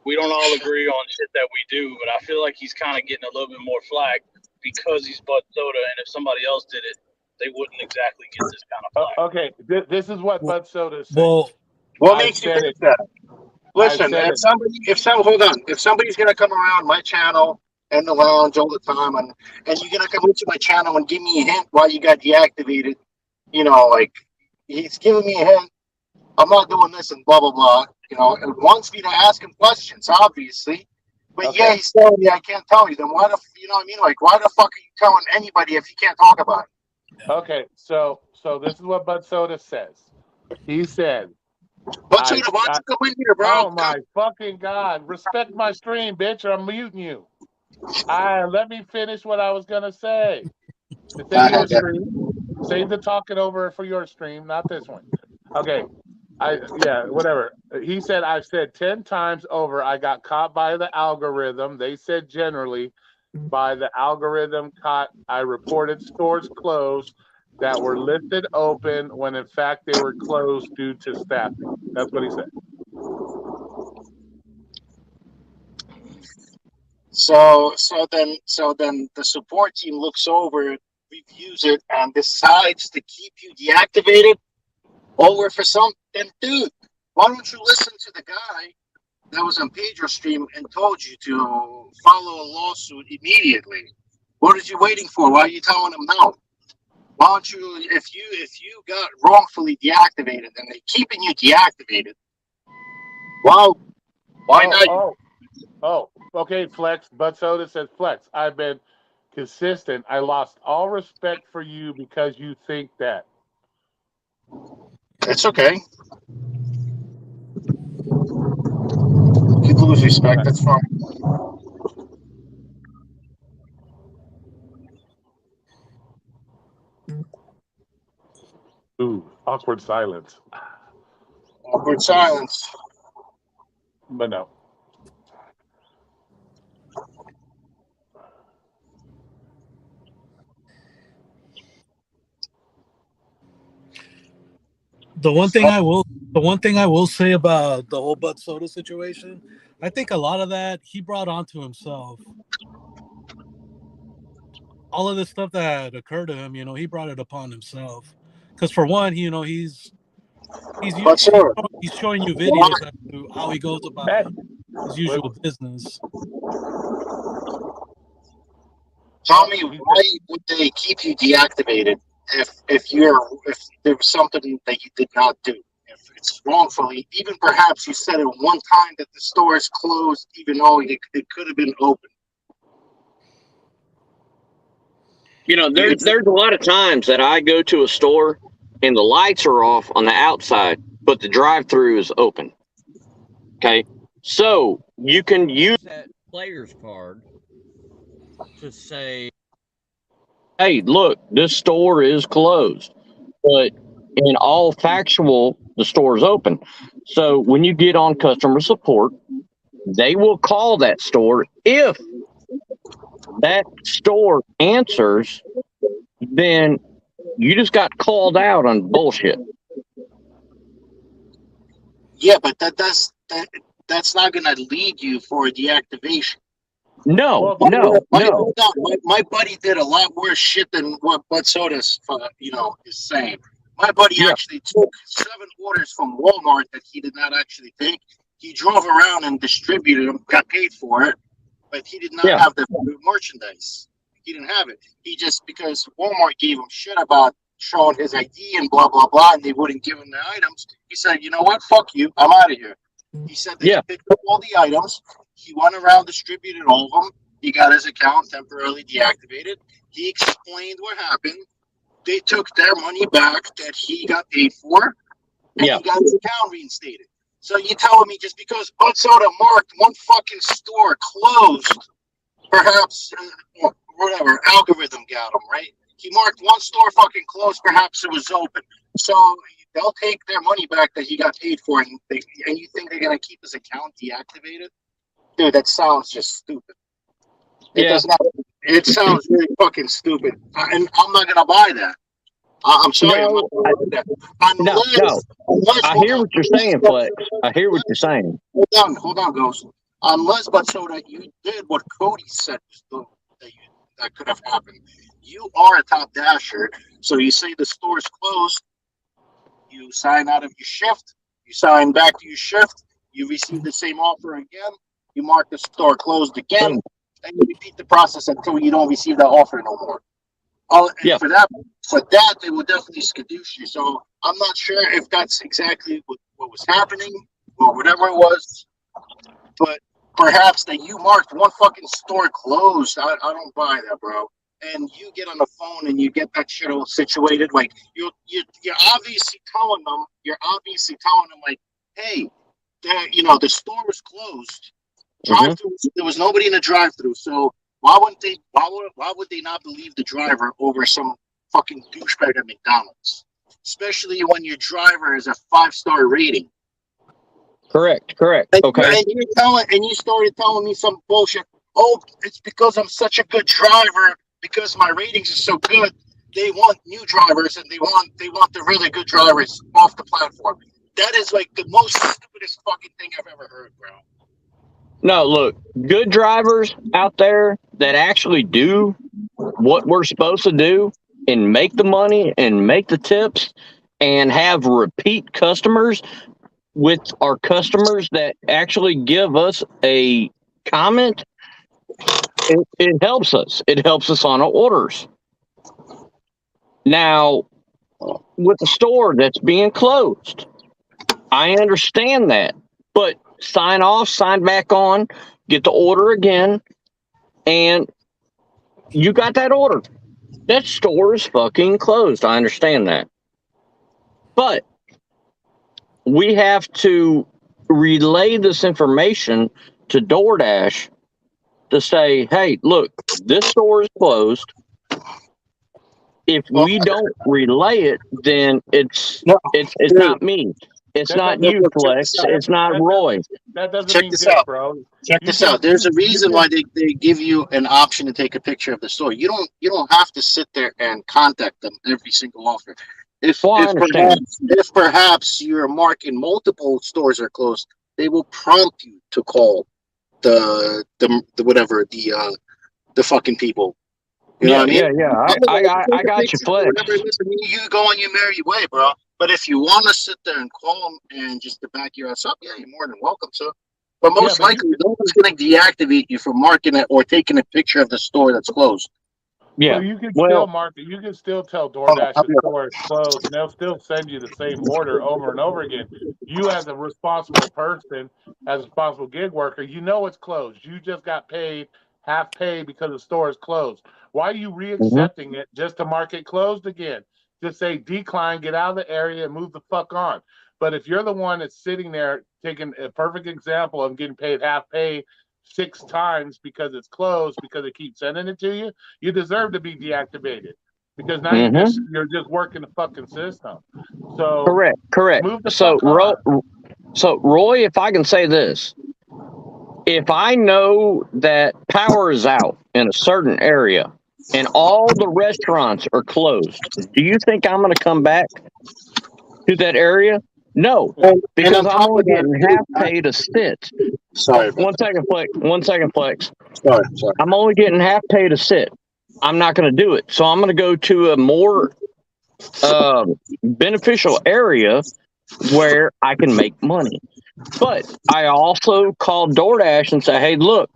We don't all agree on shit that we do, but I feel like he's kind of getting a little bit more flack because he's BUDSODA, and if somebody else did it, they wouldn't exactly get this kind of flack. Okay, this is what BUDSODA said. Well, what makes you think that? Listen, if somebody's gonna come around my channel and the lounge all the time, and you're gonna come into my channel and give me a hint why you got deactivated, like he's giving me a hint. I'm not doing this and blah blah blah. And wants me to ask him questions, obviously, But Okay. yeah, he's telling me I can't tell you. Then why the you know what I mean? Like, why the fuck are you telling anybody if you can't talk about it? Okay, so this is what BUDSODA says. He said, But so why don't you go in here, bro? oh my fucking God. Respect my stream, bitch, or I'm muting you. Let me finish what I was gonna say. This ain't your stream. Save the talking over for your stream, not this one. Okay. Whatever. He said, I've said 10 times over, I got caught by the algorithm. They said generally by the algorithm caught, I reported stores closed that were listed open when in fact they were closed due to staffing. That's what he said. So then the support team looks over, reviews it, and decides to keep you deactivated over for something. Dude, why don't you listen to the guy that was on Pedro's stream and told you to follow a lawsuit immediately? What are you waiting for? Why are you telling him no? Why don't you, if you got wrongfully deactivated and they're keeping you deactivated, why not? Okay, Flex. BUDSODA says, Flex, I've been consistent. I lost all respect for you because you think that. It's okay. You lose respect, that's fine. Ooh, awkward silence. Awkward silence. But no. The one thing I will say about the whole BUDSODA situation, I think a lot of that he brought onto himself. All of this stuff that occurred to him, he brought it upon himself. Because for one, he's showing you videos as to how he goes about his usual business. Tell me, why would they keep you deactivated if there was something that you did not do? If it's wrongfully, even perhaps you said it one time that the store is closed, even though it could have been open. There's a lot of times that I go to a store and the lights are off on the outside, but the drive-through is open. Okay, so you can use that player's card to say, hey, look, this store is closed, but in all factual, the store is open. So when you get on customer support, they will call that store. If that store answers, then you just got called out on bullshit. Yeah, but that's not going to lead you for a deactivation. No. My buddy did a lot worse shit than what BUDSODA is saying. My buddy actually took 7 orders from Walmart that he did not actually take. He drove around and distributed them, got paid for it, but he did not have the merchandise. He didn't have it. He just, because Walmart gave him shit about showing his ID and blah, blah, blah, and they wouldn't give him the items. He said, you know what? Fuck you. I'm out of here. He said that he picked up all the items. He went around, distributed all of them. He got his account temporarily deactivated. He explained what happened. They took their money back that he got paid for, and he got his account reinstated. So you telling me just because BUDSODA marked one fucking store closed, perhaps, whatever, algorithm got him, right? He marked one store fucking closed, perhaps it was open. So they'll take their money back that he got paid for, and you think they're going to keep his account deactivated? Dude, that sounds just stupid. It does not. It sounds really fucking stupid, and I'm not gonna buy that. I'm sorry, I'm not gonna buy that. Unless, I hear what you're saying, Flex. I hear what you're saying. Hold on, Ghost. Unless, BUDSODA, you did what Cody said that could have happened. You are a top dasher, so you say the store is closed. You sign out of your shift. You sign back to your shift. You receive the same offer again. You mark the store closed again, and you repeat the process until you don't receive that offer no more. For that, they will definitely skadoosh you. So I'm not sure if that's exactly what was happening or whatever it was. But perhaps that you marked one fucking store closed. I don't buy that, bro. And you get on the phone and you get that shit all situated. Like you're obviously telling them. You're obviously telling them like, hey, the store was closed. Drive-through. There was nobody in the drive-through. So why wouldn't they? Why would they not believe the driver over some fucking douchebag at McDonald's? Especially when your driver is a 5-star rating. Correct. Okay. And you started telling me some bullshit. Oh, it's because I'm such a good driver. Because my ratings are so good, they want new drivers and they want the really good drivers off the platform. That is like the most stupidest fucking thing I've ever heard, bro. No, look, good drivers out there that actually do what we're supposed to do and make the money and make the tips and have repeat customers with our customers that actually give us a comment. It helps us. It helps us on our orders. Now, with the store that's being closed, I understand that, but sign off, sign back on, get the order again, and you got that order. That store is fucking closed. I understand that. But we have to relay this information to DoorDash to say, hey, look, this store is closed. If we don't relay it, then it's not me. It's not you, Flex. It's not Roy. That doesn't Check mean this dick, out. bro. Check this out. There's a reason why they give you an option to take a picture of the store. You don't have to sit there and contact them every single offer. If perhaps you're marking multiple stores are closed, they will prompt you to call the fucking people. You know what I mean? Yeah. I got you, Flex. You go on your merry way, bro. But if you want to sit there and call them and just to back your ass up, yeah, you're more than welcome to. But most likely, no one's going to deactivate you for marking it or taking a picture of the store that's closed. Yeah. So you can still mark it. You can still tell DoorDash the store is closed, and they'll still send you the same order over and over again. You, as a responsible person, as a responsible gig worker, you know it's closed. You just got paid half pay because the store is closed. Why are you reaccepting it just to mark it closed again? Just say decline, get out of the area, and move the fuck on. But if you're the one that's sitting there taking a perfect example of getting paid half pay 6 times because it's closed, because they keep sending it to you, you deserve to be deactivated. Because now you're just working the fucking system. So correct. Move the fuck on. So Roy, if I can say this, if I know that power is out in a certain area and all the restaurants are closed, do you think I'm going to come back to that area? No, because I'm only getting half pay to sit. Sorry. One second, Flex. Sorry. I'm only getting half pay to sit. I'm not going to do it. So I'm going to go to a more beneficial area where I can make money. But I also call DoorDash and say, hey, look,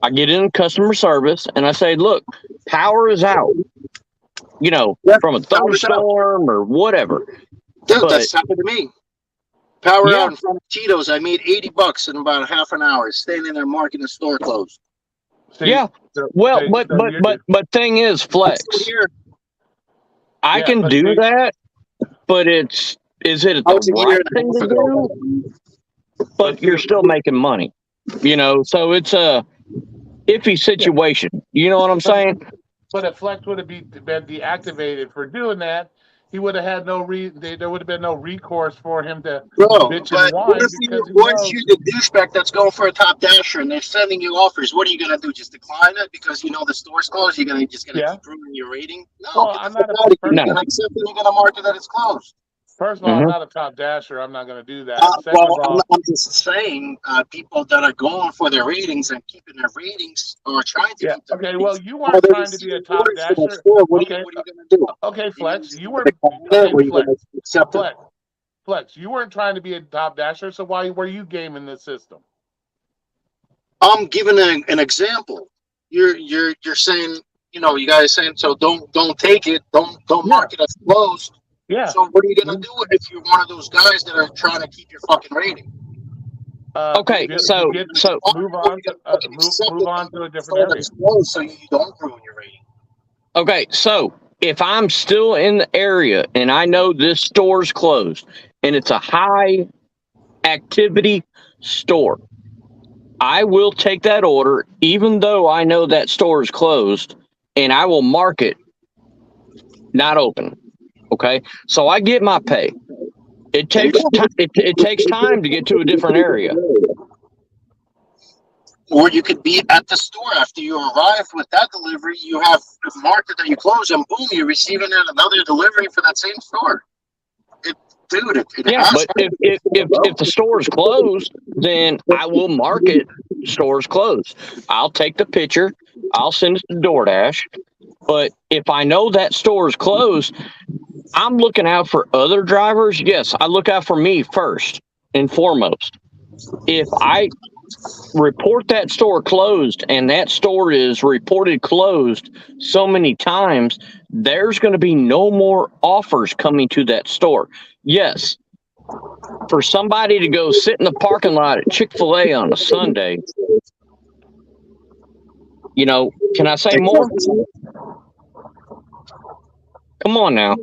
I get in customer service and I say, look, power is out, from a thunderstorm or whatever. Dude, that's happened to me. Power out in front of Cheetos. I made $80 in about half an hour standing there marking the store closed. But thing is, Flex, I can do that, but is it the right thing to do? But you're still making money, so it's a iffy situation. You know what I'm saying? But if Flex would have been deactivated for doing that, he would have had no there would have been no recourse for him to bitch and whine. What if you're the douchebag that's going for a top dasher and they're sending you offers? What are you gonna do? Just decline it because the store's closed? You're gonna keep ruining your rating? No, I'm not you're gonna accept it. You're gonna mark it that it's closed. First of all, I'm not a top dasher. I'm not going to do that. Second of all, I'm just saying, people that are going for their ratings and keeping their ratings or trying to keep their ratings. Well, you weren't trying to be a top dasher. What are you going to do? Okay, Flex, you were Flex, you weren't trying to be a top dasher, so why were you gaming this system? I'm giving an example. You're saying, you guys saying, so don't take it, don't mark it as closed. Yeah. So what are you gonna do if you're one of those guys that are trying to keep your fucking rating? Okay, so move on to a different area. So you don't ruin your rating. okay, so if I'm still in the area and I know this store's closed and it's a high activity store, I will take that order even though I know that store is closed, and I will mark it not open. Okay, so I get my pay. It takes time. It takes time to get to a different area. Or you could be at the store after you arrive with that delivery. You have marked it that you close, and boom, you're receiving another delivery for that same store. Yeah, but if the store is closed, then I will mark it store's closed. I'll take the picture. I'll send it to DoorDash. But if I know that store is closed, I'm looking out for other drivers. Yes, I look out for me first and foremost. If I report that store closed and that store is reported closed so many times, there's going to be no more offers coming to that store. Yes, for somebody to go sit in the parking lot at Chick-fil-A on a Sunday, can I say more? Come on now.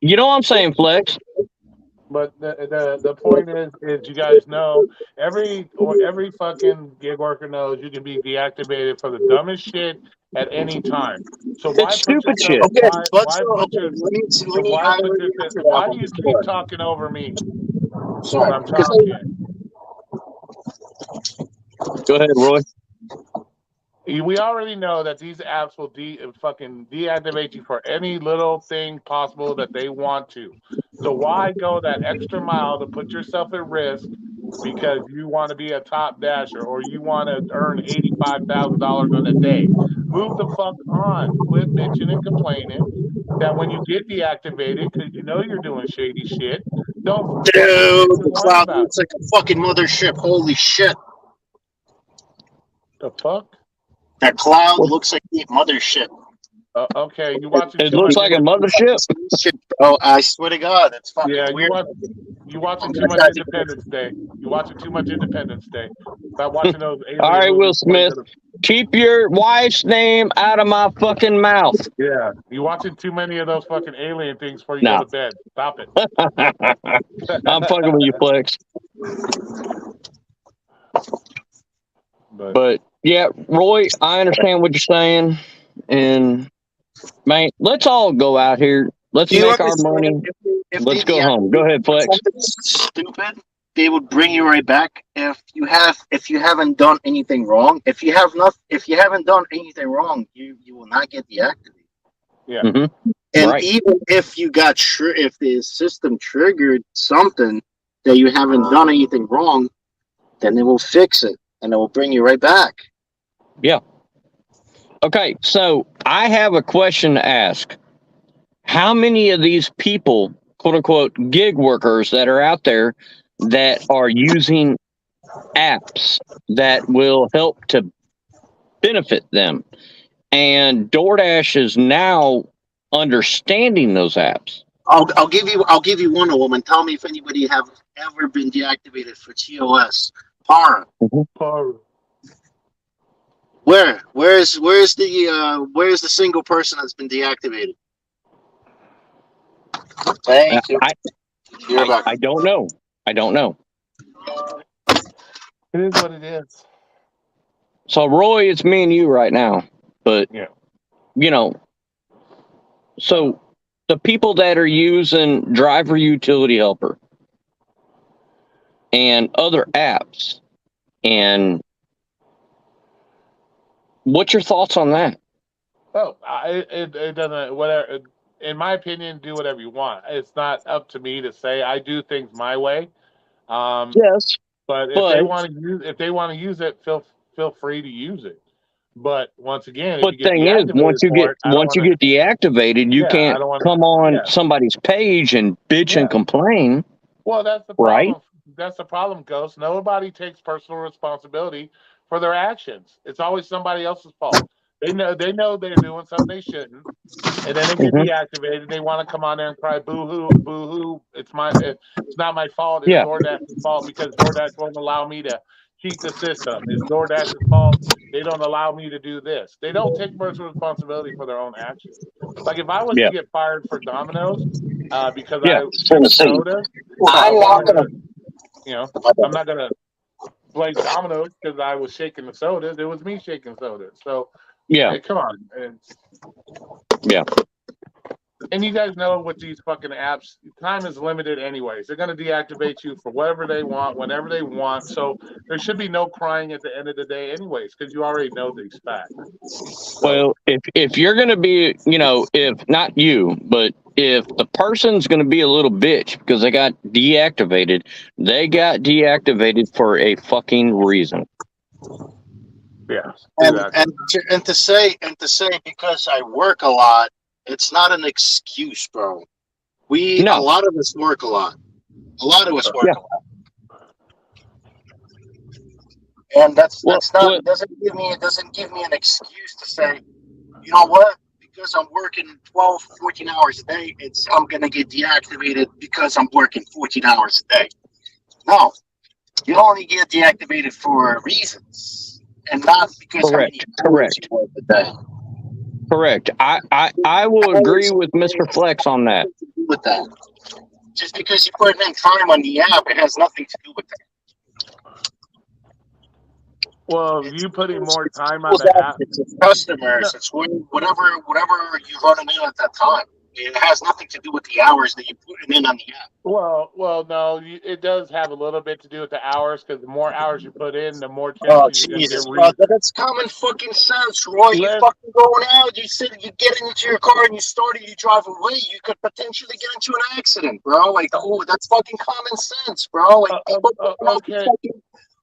You know what I'm saying, Flex? But the point is you guys know every fucking gig worker knows you can be deactivated for the dumbest shit at any time. So why It's put stupid yourself? shit. Why do you keep talking over me when I'm Because talking? Go ahead, Roy. We already know that these apps will fucking deactivate you for any little thing possible that they want to. So why go that extra mile to put yourself at risk because you want to be a top dasher or you want to earn $85,000 in a day? Move the fuck on. Quit bitching and complaining that when you get deactivated because you know you're doing shady shit. Don't dude, bitch and the whine cloud about looks like a fucking mothership. Holy shit. the fuck. That cloud looks like a mothership. Okay, you watching? It looks like a mothership. Oh, I swear to God, that's fucking weird. You watching too much Independence Day. You watching too much Independence Day. Stop watching those alien All right, movies. Will Smith, keep your wife's name out of my fucking mouth. Yeah, you watching too many of those fucking alien things before you go to bed. Stop it. I'm fucking with you, Flex. But yeah, Roy, I understand what you're saying, and man, let's all go out here. Let's make our money. Let's go home. Go ahead, Flex. Stupid. They would bring you right back if you haven't done anything wrong. If you haven't done anything wrong, you will not get deactivated. Yeah. Mm-hmm. And even if you got if the system triggered something that you haven't done anything wrong, then it will fix it and it will bring you right back. Yeah. Okay, so I have a question to ask. How many of these people, quote unquote, gig workers that are out there that are using apps that will help to benefit them? And DoorDash is now understanding those apps. I'll give you one of them and tell me if anybody have ever been deactivated for TOS. Para. Para. Where's the single person that's been deactivated? Thank you. I don't know. I don't know. It is what it is. So Roy, it's me and you right now. But yeah, so the people that are using Driver Utility Helper and other apps, and what's your thoughts on that? Oh, it doesn't. Whatever. In my opinion, do whatever you want. It's not up to me to say. I do things my way. Yes, but if they want to use it, feel free to use it. But once again, but thing is, once you get deactivated, you can't come on somebody's page and bitch and complain. Well, that's the problem. Right? That's the problem, Ghost. Nobody takes personal responsibility for their actions. It's always somebody else's fault. They know they're doing something they shouldn't, and then they get deactivated. They want to come on there and cry, boo hoo, boo hoo. It's not my fault. It's Yeah. DoorDash's fault because DoorDash won't allow me to cheat the system. It's DoorDash's fault. They don't allow me to do this. They don't take personal responsibility for their own actions. Like if I was to get fired for Domino's because I shipped soda, I'm not gonna. I'm not gonna blame Domino's because I was shaking the sodas. It was me shaking sodas. So hey, come on. And you guys know with these fucking apps, time is limited anyways. They're going to deactivate you for whatever they want, whenever they want. So there should be no crying at the end of the day anyways, because you already know these facts. Well, if you're going to be, if not you, but if the person's going to be a little bitch because they got deactivated for a fucking reason. Yeah. And to say because I work a lot, it's not an excuse, bro. A lot of us work a lot. A lot of us work a lot. And it doesn't give me an excuse to say, you know what? Because I'm working 12, 14 hours a day, I'm gonna get deactivated because I'm working 14 hours a day. No. You only get deactivated for reasons and not because how many hours you work a day. Correct. I will agree with Mr. Flex on that. With that. Just because you put in time on the app, it has nothing to do with that. Well, you putting more time on the app. It's customers. It's whatever you're running in at that time. It has nothing to do with the hours that you're putting in on the app. Well, no, it does have a little bit to do with the hours because the more hours you put in, the more chances you're going to get that's common fucking sense, Roy. You're fucking going out. You get into your car and you start it. You drive away. You could potentially get into an accident, bro. Like, that's fucking common sense, bro. Like, people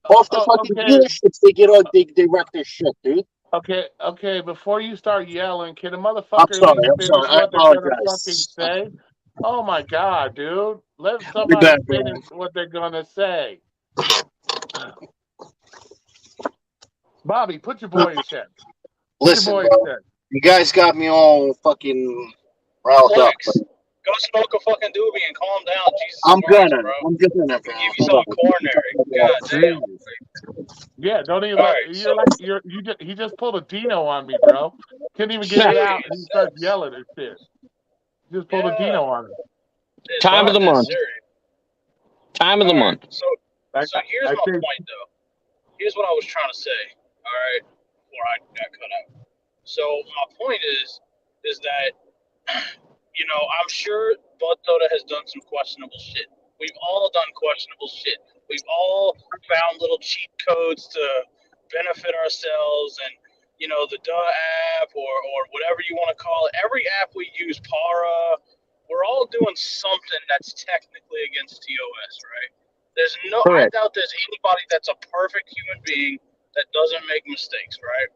off the fucking dealerships, they wreck their shit, dude. Okay. Before you start yelling, can a motherfucker finish what they're gonna fucking say? Oh my god, dude! Let somebody finish what they're gonna say. Bobby, put your boy in check. Listen, you guys got me all fucking riled up. Go smoke a fucking doobie and calm down, Jesus. I'm gonna, give you some coronary. God damn. Yeah, don't even he just pulled a Dino on me, bro. Couldn't even get it out and he starts yelling and shit. He just pulled a Dino on him. Time of the month. Time of the month. So here's my point though. Here's what I was trying to say. All right, before I got cut out. So my point is that I'm sure BUDSODA has done some questionable shit. We've all done questionable shit. We've all found little cheat codes to benefit ourselves, and the DUH app or whatever you want to call it. Every app we use, Para, we're all doing something that's technically against TOS, right? I doubt there's anybody that's a perfect human being that doesn't make mistakes, right?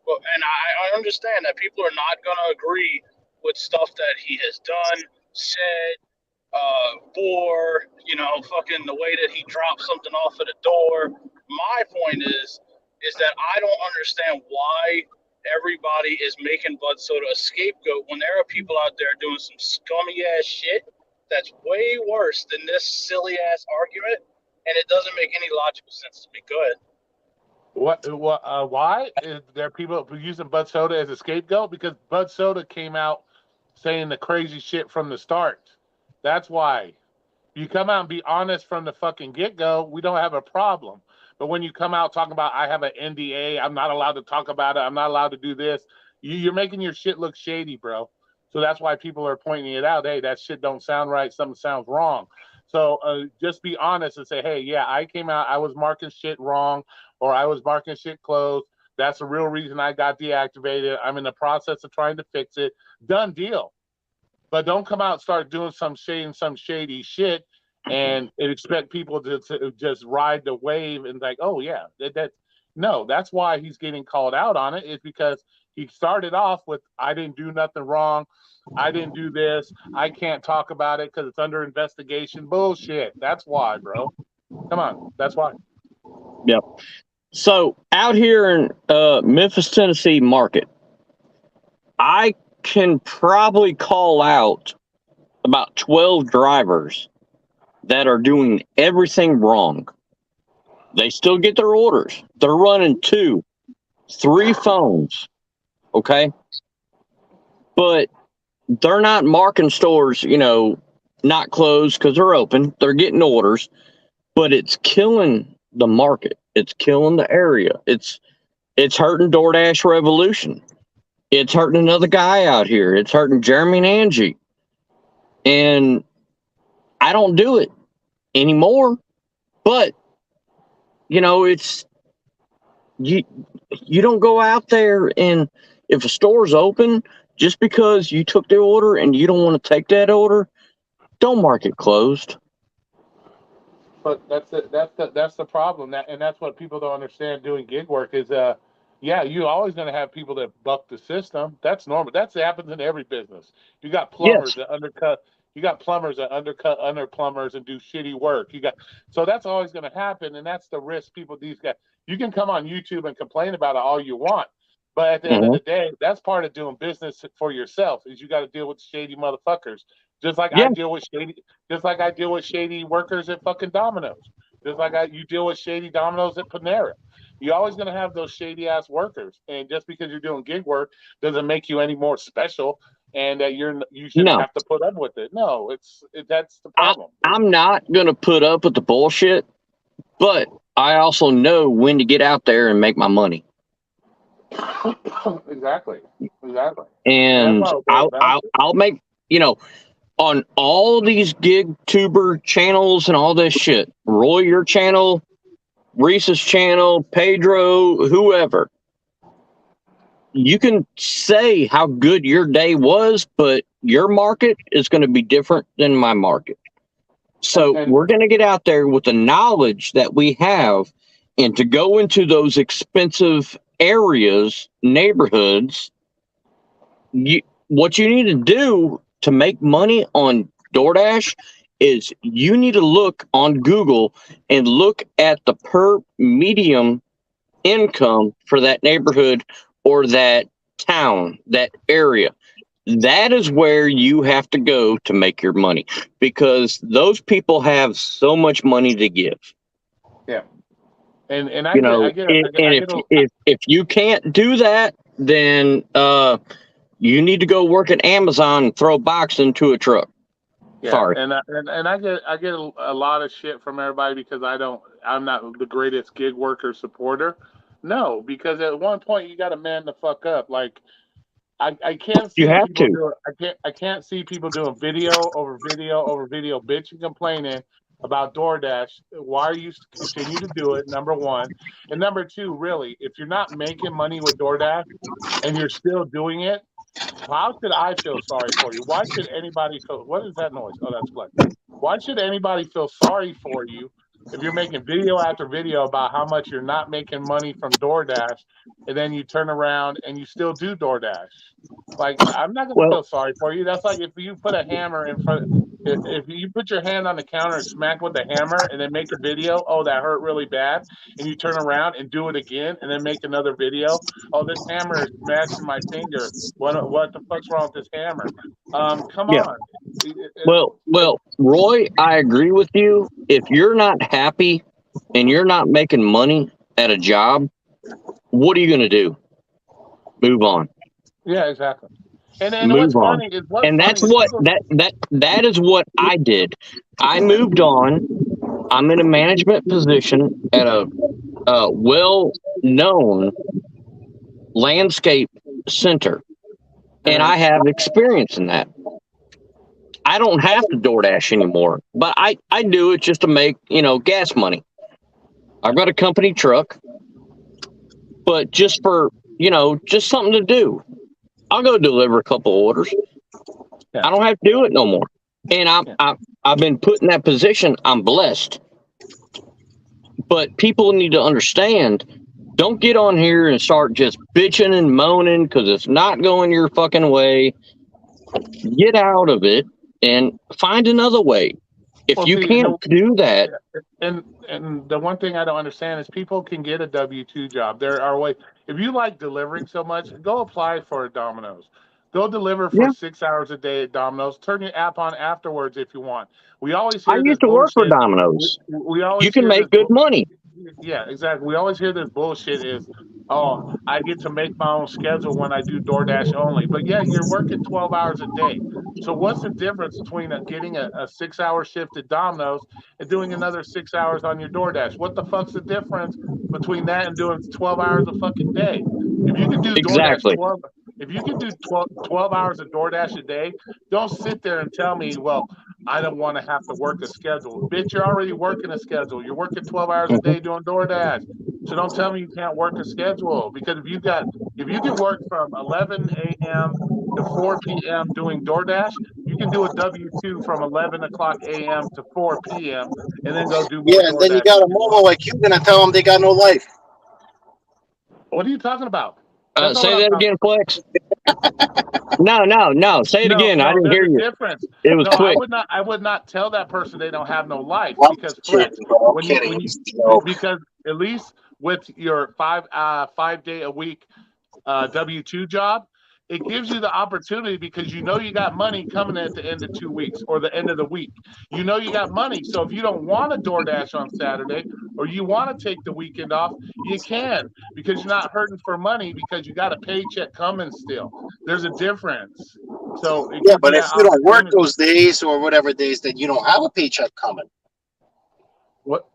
Well, and I understand that people are not going to agree with stuff that he has done, said, or fucking the way that he dropped something off at a door. My point is that I don't understand why everybody is making BUDSODA a scapegoat when there are people out there doing some scummy ass shit that's way worse than this silly ass argument, and it doesn't make any logical sense to me. Go ahead. Why is there people using BUDSODA as a scapegoat? Because BUDSODA came out saying the crazy shit from the start. That's why. You come out and be honest from the fucking get-go, we don't have a problem. But when you come out talking about, I have an NDA, I'm not allowed to talk about it, I'm not allowed to do this, you're making your shit look shady, bro. So that's why people are pointing it out. Hey, that shit don't sound right. Something sounds wrong. So just be honest and say, hey, yeah, I came out, I was marking shit wrong, or I was marking shit closed. That's the real reason I got deactivated. I'm in the process of trying to fix it. Done deal. But don't come out and start doing some shady shit and expect people to just ride the wave and like, oh yeah, no, that's why he's getting called out on it, is because he started off with, I didn't do nothing wrong, I didn't do this, I can't talk about it because it's under investigation. Bullshit. That's why, bro. Come on, that's why. Yep. So out here in Memphis, Tennessee market, I can probably call out about 12 drivers that are doing everything wrong. They still get their orders. They're running 2, 3 phones, okay? But they're not marking stores, not closed because they're open. They're getting orders, but it's killing the market. It's killing the area. It's hurting DoorDash Revolution. It's hurting another guy out here. It's hurting Jeremy and Angie. And I don't do it anymore. But it's you don't go out there, and if a store's open, just because you took the order and you don't want to take that order, don't mark it closed. But that's the problem. And that's what people don't understand doing gig work is you're always going to have people that buck the system. That's normal. That happens in every business. You got plumbers that undercut. You got plumbers that undercut under plumbers and do shitty work. So that's always going to happen, and that's the risk. These guys. You can come on YouTube and complain about it all you want, but at the end of the day, that's part of doing business for yourself. Is you got to deal with shady motherfuckers. Just like I deal with shady workers at fucking Domino's. Just like you deal with shady Domino's at Panera. You're always going to have those shady ass workers, and just because you're doing gig work doesn't make you any more special, and that you shouldn't have to put up with it. No, that's the problem. I'm not going to put up with the bullshit, but I also know when to get out there and make my money. Exactly. And I'll make on all these gig tuber channels and all this shit, Roy, your channel, Reese's channel, Pedro, whoever, you can say how good your day was, but your market is going to be different than my market. So we're going to get out there with the knowledge that we have, and to go into those expensive areas, neighborhoods, what you need to do to make money on DoorDash is you need to look on Google and look at the per medium income for that neighborhood or that town, that area. That is where you have to go to make your money, because those people have so much money to give. Yeah. And if you can't do that, then you need to go work at Amazon and throw box into a truck. Yeah, sorry. And I get a lot of shit from everybody because I'm not the greatest gig worker supporter. No, because at one point you got to man the fuck up. Like I can't see I can't see people doing video over video over video, bitching, complaining about DoorDash. Why are you continue to do it? Number one, and number two, really, if you're not making money with DoorDash and you're still doing it, how should I feel sorry for you? Why should anybody feel? What is that noise? Oh, that's Flex. Why should anybody feel sorry for you if you're making video after video about how much you're not making money from DoorDash, and then you turn around and you still do DoorDash? Like, I'm not going to feel sorry for you. That's like if you put a hammer in front. If you put your hand on the counter and smack with the hammer and then make a video, oh, that hurt really bad, and you turn around and do it again and then make another video, oh, this hammer is smashing my finger. What the fuck's wrong with this hammer? Come on. Well, Roy, I agree with you. If you're not happy and you're not making money at a job, what are you going to do? Move on. Yeah, exactly. And what's funny is that is what I did. I moved on. I'm in a management position at a well-known landscape center, and I have experience in that. I don't have to DoorDash anymore, but I do it just to make gas money. I've got a company truck, but just for just something to do. I'll go deliver a couple orders. Yeah. I don't have to do it no more. And I've been put in that position. I'm blessed. But people need to understand, don't get on here and start just bitching and moaning because it's not going your fucking way. Get out of it and find another way. If you can't do that. And the one thing I don't understand is people can get a W-2 job. There are ways. If you like delivering so much, go apply for a Domino's. Go deliver for 6 hours a day at Domino's. Turn your app on afterwards if you want. We always I hear this used to work for bullshit. Domino's. We You always can hear make this. good money. Yeah, exactly. We always hear this bullshit is, oh, I get to make my own schedule when I do DoorDash only. But yeah, you're working 12 hours a day. So what's the difference between getting a 6-hour shift at Domino's and doing another 6 hours on your DoorDash? What the fuck's the difference between that and doing 12 hours a fucking day? If you can do DoorDash Exactly. 12, if you can do 12 hours of DoorDash a day, don't sit there and tell me, well, I don't want to have to work a schedule. Bitch, you're already working a schedule. You're working 12 hours a day doing DoorDash. So don't tell me you can't work a schedule, because if you can work from 11 a.m. to 4 p.m. doing DoorDash, you can do a W-2 from 11 o'clock a.m. to 4 p.m. and then go do more Yeah, and then you DoorDash got if a you momo want. like you gonna tell them they got no life. What are you talking about? That's not Say what I'm that talking again, Flex. No. Say it again. I No, didn't there's hear a you. difference. It was No, quick. I would not tell that person they don't have no life, I'm because kidding, Flex, bro. I'm when kidding. you because at least with your 5 day a week W-2 job, it gives you the opportunity, because you know you got money coming at the end of 2 weeks or the end of the week. You know you got money. So if you don't want to DoorDash on Saturday, or you want to take the weekend off, you can, because you're not hurting for money, because you got a paycheck coming still. There's a difference. So it Yeah, gives you but if that you don't work opportunity. those days or whatever days, then you don't have a paycheck coming. What?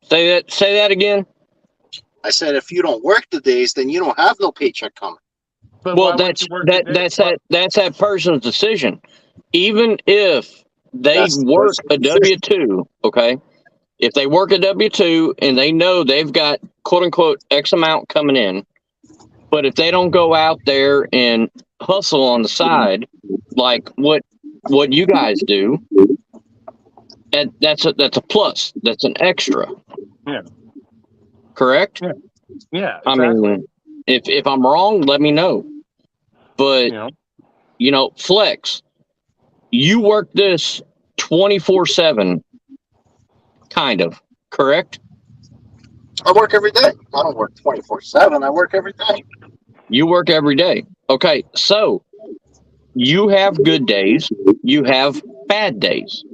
Say that again. I said if you don't work the days, then you don't have no paycheck coming. But Well, why would you work the day? that's that person's decision. Even if they That's the work person's a decision. W-2, okay? If they work a W-2 and they know they've got quote unquote X amount coming in, but if they don't go out there and hustle on the side like what you guys do, that's a plus. That's an extra. Yeah. Correct? Yeah, I exactly. mean, if I'm wrong, let me know. But Flex, you work this 24/7, kind of, correct? I work every day. I don't work 24/7. I work every day. You work every day. Okay, so you have good days, you have bad days,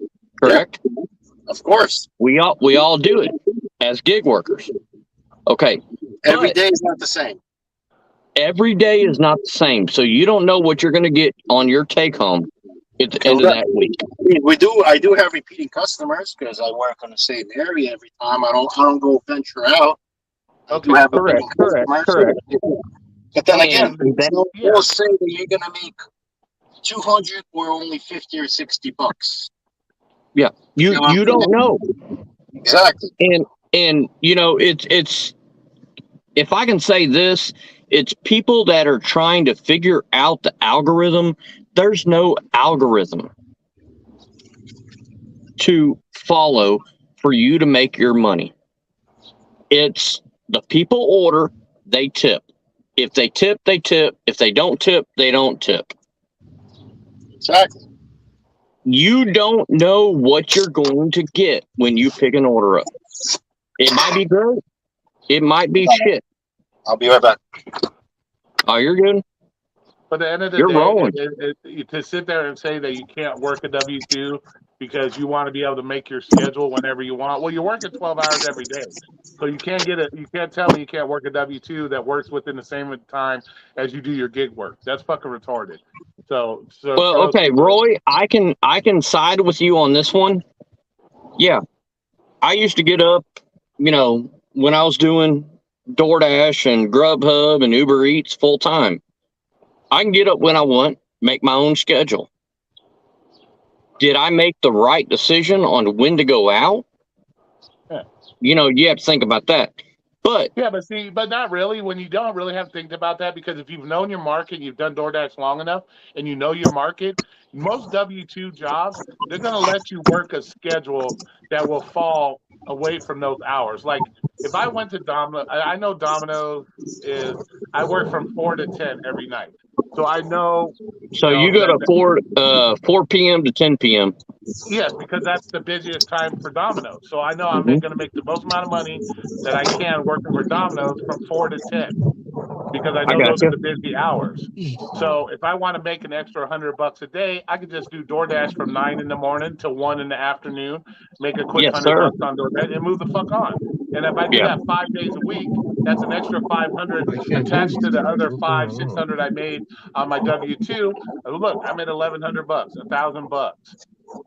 correct? Yeah, of course. We all do it as gig workers. Okay. Every day is not the same. Every day is not the same. So you don't know what you're going to get on your take home at the end of that week. I do have repeating customers because I work on the same area every time. I don't go venture out. Okay, correct. But then again, we'll say that you're gonna make 200 or only 50 or 60 bucks. Yeah, you don't know. Exactly. And it's if I can say this, it's people that are trying to figure out the algorithm. There's no algorithm to follow for you to make your money. It's the people order, they tip. If they tip, they tip. If they don't tip, they don't tip. Exactly. You don't know what you're going to get when you pick an order up. It might be great. It might be shit. I'll be right back. Oh, you're good. But at the end of the You're day, rolling. To sit there and say that you can't work a W-2 because you want to be able to make your schedule whenever you want. Well, you're working 12 hours every day. So you can't tell me you can't work a W-2 that works within the same time as you do your gig work. That's fucking retarded. So well, okay, Roy, I can side with you on this one. Yeah. I used to get up, when I was doing DoorDash and Grubhub and Uber Eats full time. I can get up when I want, make my own schedule. Did I make the right decision on when to go out? Yeah. You have to think about that. But not really, when you don't really have to think about that, because if you've known your market, you've done DoorDash long enough, and you know your market, most W-2 jobs, they're going to let you work a schedule that will fall away from those hours. Like if I went to Domino, I know Domino's is, I work from 4 to 10 every night. So I know. So you go to 4 p.m. to 10 p.m. Yes, because that's the busiest time for Domino's. So I know I'm going to make the most amount of money that I can working for Domino's from 4 to 10. because I I know got those are you. the busy hours. So if I want to make an extra $100 a day, I could just do DoorDash from 9 in the morning to 1 in the afternoon, make a quick Yes, $100 sir. on DoorDash, and move the fuck on. And if I do Yeah. that 5 days a week, that's an extra 500 I can't do attached to these the things. other What's going 500, on? 600 I made on my W-2. Look, I'm at $1,100, $1,000.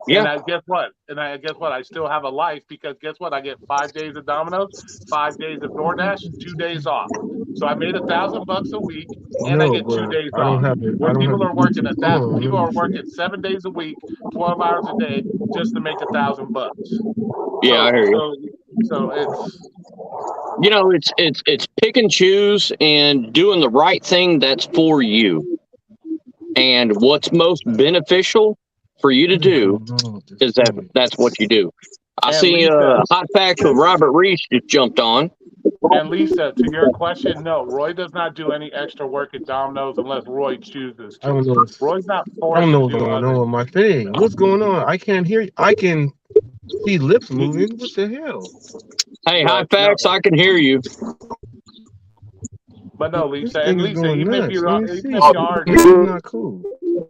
Yeah. And I guess what? I still have a life because guess what? I get 5 days of Domino's, 5 days of DoorDash, 2 days off. So I made $1,000 a week, and I No, get 2 but days I don't off. have it. I Where don't have people the are working Bluetooth at that, on. people Let me are see. working 7 days a week, 12 hours a day, just to make $1,000. Yeah, I hear you. So it's You know, it's pick and choose and doing the right thing that's for you. And what's most beneficial for you to What is do going on with this is thing? that's what you do. I and see Lisa, Hot Facts with Robert Reese just jumped on. to your question, no, Roy does not do any extra work at Domino's unless Roy chooses I don't to. know. Roy's not I don't forced know to what's do going other. on with my thing. What's going on? I can't hear. I can see lips moving. What the hell? Hey, Hot But no, Facts, I can hear you. but no, This Lisa, thing is going even if nuts. you Let are, me see. even if you are This is not cool.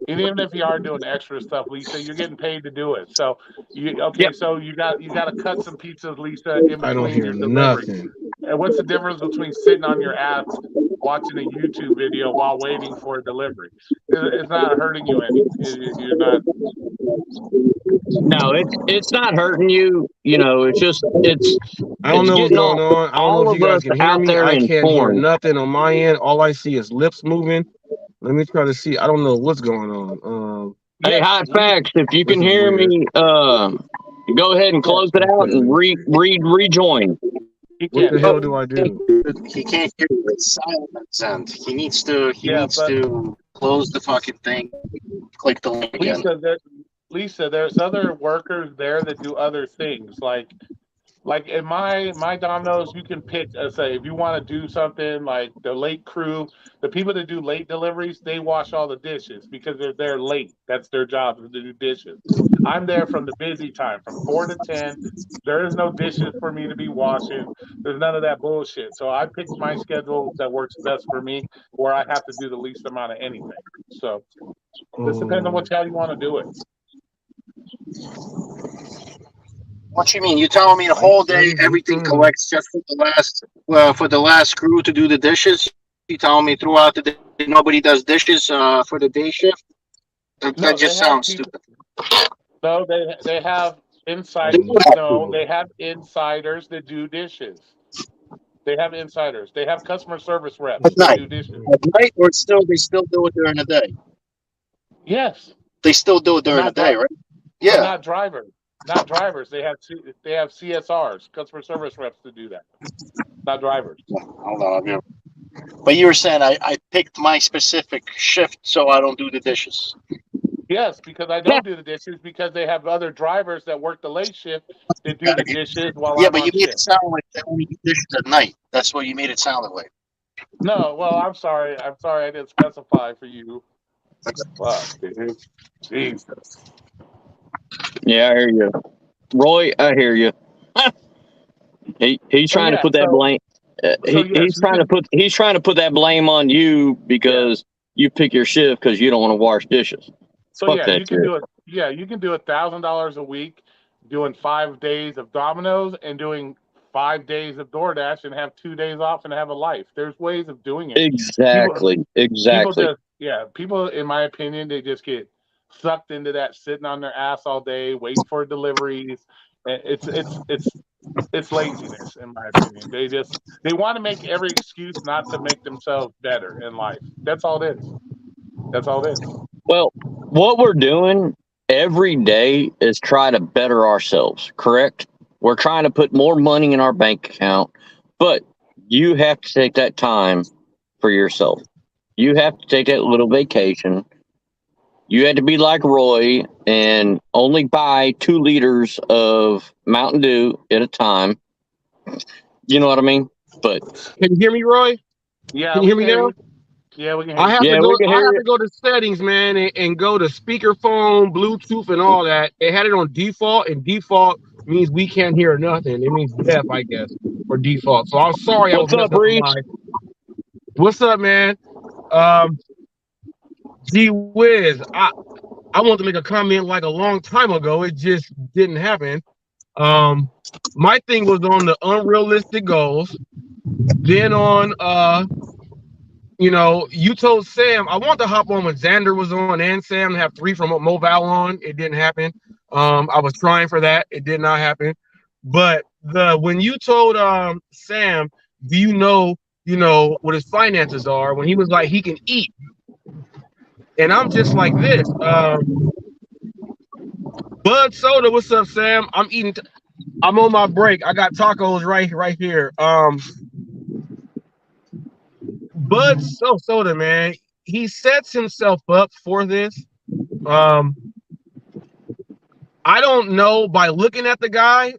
even if you are doing extra stuff, Lisa, you're getting paid to do it. So Yep. so you got to cut some pizzas, Lisa, in I don't between hear your delivery. nothing. And what's the difference between sitting on your ass watching a YouTube video while waiting for a delivery? It's not hurting you any. You're not. No, it's not hurting you. You know, it's I don't know what's getting going on. I don't know all if of you guys us can hear out me. there I can't hear informed. nothing on my end. All I see is lips moving. Let me try to see. I don't know what's going on. Hey, Yes, Hot Facts, if you This can is hear weird. me, go ahead and close it out Okay, let and me see. rejoin. he What can't the hear hell you. do I do? He can't hear you. It's silent. He needs to. He Yeah, needs but to close the fucking thing. Click the link again. Lisa, there's other workers there that do other things. Like in my Domino's, you can pick. Say if you want to do something like the late crew, the people that do late deliveries, they wash all the dishes because they're there late. That's their job is to do dishes. I'm there from the busy time, from 4 to 10. There is no dishes for me to be washing. There's none of that bullshit. So I picked my schedule that works best for me, where I have to do the least amount of anything. So this depends on how you want to do it. What you mean? You telling me the whole day everything collects just for the last crew to do the dishes? You telling me throughout the day nobody does dishes for the day shift? That just sounds stupid. No, they have they have insiders that do dishes. They have insiders. They have customer service reps At that night. do dishes. At night, or they still do it during the day. Yes. They still do it during the day, right? Yeah. But not drivers. Not drivers. They have CSRs, customer service reps, to do that. Not drivers. Hold on. But you were saying I picked my specific shift so I don't do the dishes. Yes, because I don't do the dishes because they have other drivers that work the late shift that do the dishes while I'm but on you made shift. it sound like they only do dishes at night. That's what you made it sound like. No, well, I'm sorry. I didn't specify for you. Fuck, dude. Jesus. Yeah, I hear you, Roy. I hear you. He's trying to put that blame. He's trying to put that blame on you because you pick your shift because you don't want to wash dishes. So Fuck that you can do it. Yeah, you can do $1,000 a week, doing 5 days of Domino's and doing 5 days of DoorDash and have 2 days off and have a life. There's ways of doing it. Exactly. People, in my opinion, they just get sucked into that, sitting on their ass all day, waiting for deliveries. It's laziness, in my opinion. They want to make every excuse not to make themselves better in life. That's all it is. That's all it is. Well, what we're doing every day is try to better ourselves, correct? We're trying to put more money in our bank account, but you have to take that time for yourself. You have to take that little vacation. You had to be like Roy and only buy 2 liters of Mountain Dew at a time. You know what I mean? But can you hear me, Roy? Yeah, can you hear me now? Yeah, we can. I have to go to settings, man, and go to speakerphone, Bluetooth, and all that. It had it on default, and default means we can't hear nothing. It means deaf, I guess, or default. So I'm sorry. What's up, Reese? What's up, man? Gee whiz, I wanted to make a comment like a long time ago. It just didn't happen. My thing was on the unrealistic goals. Then on you told Sam I wanted to hop on when Xander was on and Sam to have 3 from Mobile on. It didn't happen. I was trying for that. It did not happen. But when you told Sam, do you know what his finances are? When he was like he can eat, and I'm just like this. Bud Soda, what's up, Sam? I'm eating. I'm on my break. I got tacos right here. Bud Soda, man, he sets himself up for this. I don't know by looking at the guy.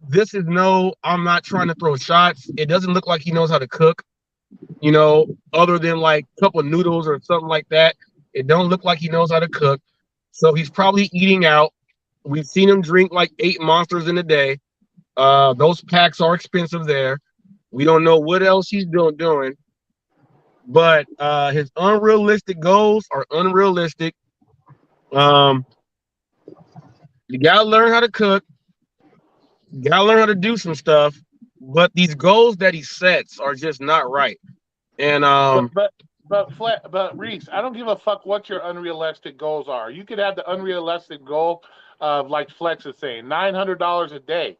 This is no. I'm not trying to throw shots. It doesn't look like he knows how to cook. Other than like a couple of noodles or something like that. It don't look like he knows how to cook. So he's probably eating out. We've seen him drink like 8 Monsters in a day. Those packs are expensive there. We don't know what else he's doing. But his unrealistic goals are unrealistic. You gotta learn how to cook. You gotta learn how to do some stuff. But these goals that he sets are just not right. And But Reese, I don't give a fuck what your unrealistic goals are. You could have the unrealistic goal of, like Flex is saying, $900 a day.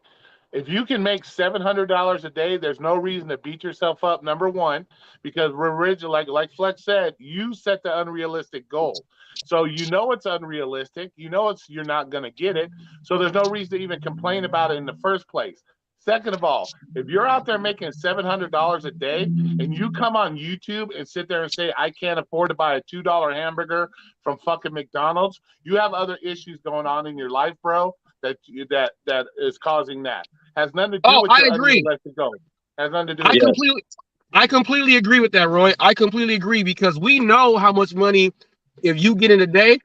If you can make $700 a day, there's no reason to beat yourself up. Number one, because we're original, like Flex said, you set the unrealistic goal. So you know it's unrealistic. You know you're not going to get it. So there's no reason to even complain about it in the first place. Second of all, if you're out there making $700 a day and you come on YouTube and sit there and say, I can't afford to buy a $2 hamburger from fucking McDonald's, you have other issues going on in your life, bro, that is causing that. Has nothing to do with I your agree. unrealistic goal. Has nothing to do with I completely agree with that, Roy. I completely agree because we know how much money, if you get in a day,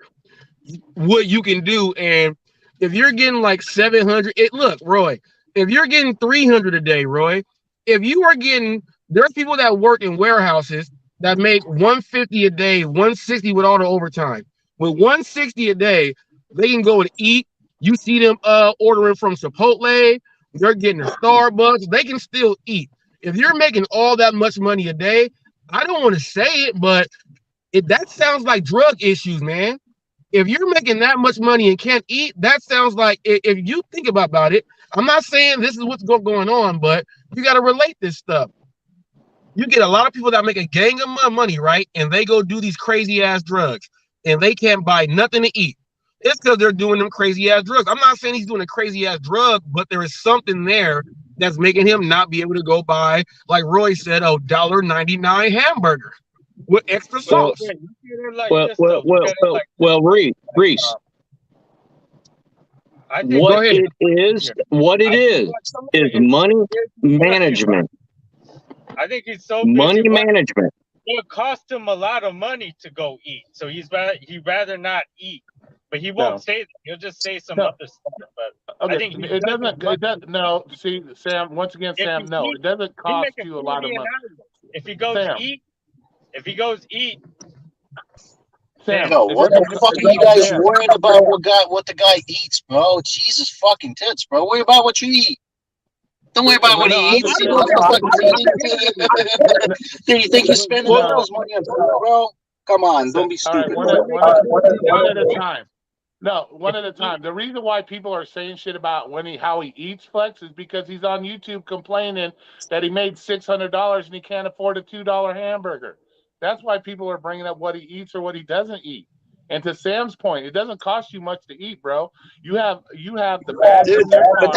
what you can do. And if you're getting like 700, look, Roy, if you're getting 300 a day, Roy, if you are getting, there's people that work in warehouses that make 150 a day, 160 with all the overtime. With 160 a day, they can go and eat. You see them ordering from Chipotle, they're getting a Starbucks, they can still eat. If you're making all that much money a day, I don't want to say it, but that sounds like drug issues, man. If you're making that much money and can't eat, that sounds like, if you think about it, I'm not saying this is what's going on, but you got to relate this stuff. You get a lot of people that make a gang of money, right? And they go do these crazy ass drugs and they can't buy nothing to eat. It's because they're doing them crazy ass drugs. I'm not saying he's doing a crazy ass drug, but there is something there that's making him not be able to go buy, like Roy said, a $1.99 hamburger with extra sauce. Well, Reese. What it is money management. I think he's so money management. It cost him a lot of money to go eat, so he'd rather not eat. But he won't say that. He'll just say some other stuff. But okay. I think it doesn't. No, see, Sam. Once again, Sam. No, it doesn't cost you a lot of money. If he goes eat. Sam, yo, what the fuck are you guys worried about? What the guy eats, bro? Jesus fucking tits, bro. Worry about what you eat. Don't worry about what he eats. You know what the fuck he's eating. Do you think he's spending all those money on food, bro? Come on, don't be stupid. All right, one at a time. No, one at a time. The reason why people are saying shit about how he eats, Flex, is because he's on YouTube complaining that he made $600 and he can't afford a $2 hamburger. That's why people are bringing up what he eats or what he doesn't eat. And to Sam's point, it doesn't cost you much to eat, bro. You have the bad. Dude, but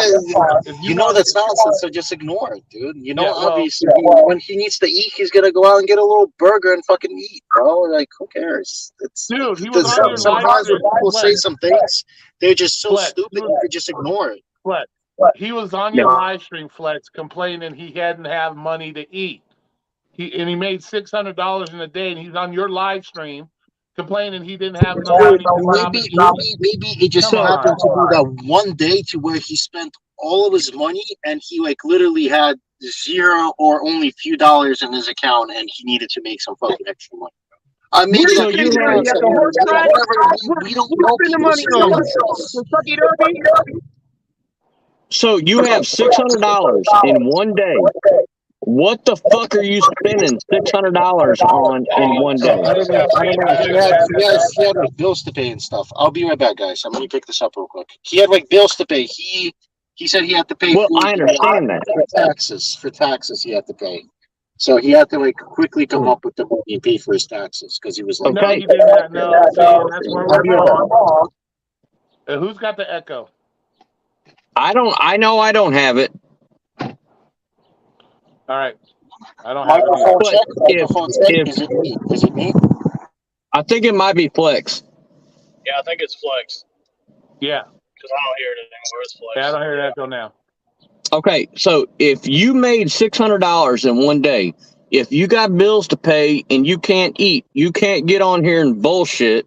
you know that's nonsense, so just ignore it, dude. You know, obviously, when he needs to eat, he's gonna go out and get a little burger and fucking eat, bro. Like, who cares? Dude, he was on your sometimes when people say some things, they're just so stupid you could just ignore it. Flex. He was on your live stream, Flex, complaining he hadn't have money to eat. He made $600 in a day, and he's on your live stream complaining he didn't have no money. Maybe it just happened to be that one day to where he spent all of his money and he like literally had zero or only a few dollars in his account, and he needed to make some fucking extra money. Maybe What are So that you you spending have money at the horse track? we don't What know you spending people's money on? situations. Kentucky Derby? so you have $600 in one day. What the fuck are you spending $600 on in one So day? I don't know. Got I don't weed know. bags. He had like bills to pay and stuff. I'll be right back, guys. I'm gonna pick this up real quick. He had like bills to pay. He said he had to pay Well, I understand that. for taxes. For taxes, he had to pay. So he had to like quickly come up with the money and pay for his taxes because he was like, No, Okay. he did not. No, see, and that's where I'll we're be right back. wrong. Who's got the echo? I know I don't have it. All right, I don't have it either. Microphone But check. if Microphone check. if Is it me? Is it me? I think it might be Flex. Yeah, I think it's Flex Yeah, because I don't hear it anymore. It's Flex. yeah, I don't hear that till now. Okay, so if you made $600 in one day, if you got bills to pay and you can't eat, you can't get on here and bullshit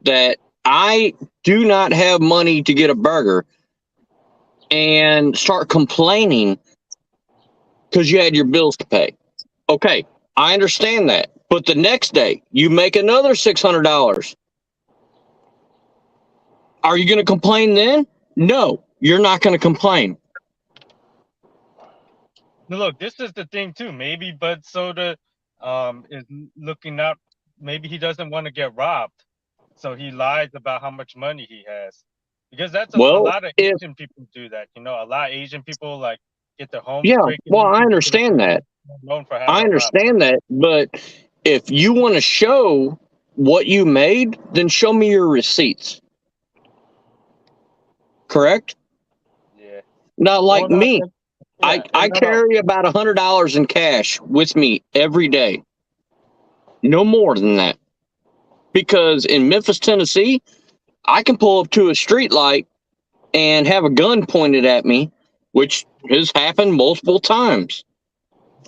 that I do not have money to get a burger and start complaining because you had your bills to pay. Okay, I understand that. But the next day, you make another $600. Are you going to complain then? No, you're not going to complain. Now, look, this is the thing too. Maybe BUDSODA is looking out. Maybe he doesn't want to get robbed, so he lies about how much money he has. Because that's a Well, lot of if Asian people do that. You know, a lot of Asian people like get their homes yeah, breaking well, I into because understand that. they're known for I having a lot of understand that, but if you want to show what you made, then show me your receipts. Correct? yeah. Not like Well, no, me. yeah, I no. carry about $100 in cash with me every day. No more than that. Because in Memphis, Tennessee, I can pull up to a street light and have a gun pointed at me, which has happened multiple times.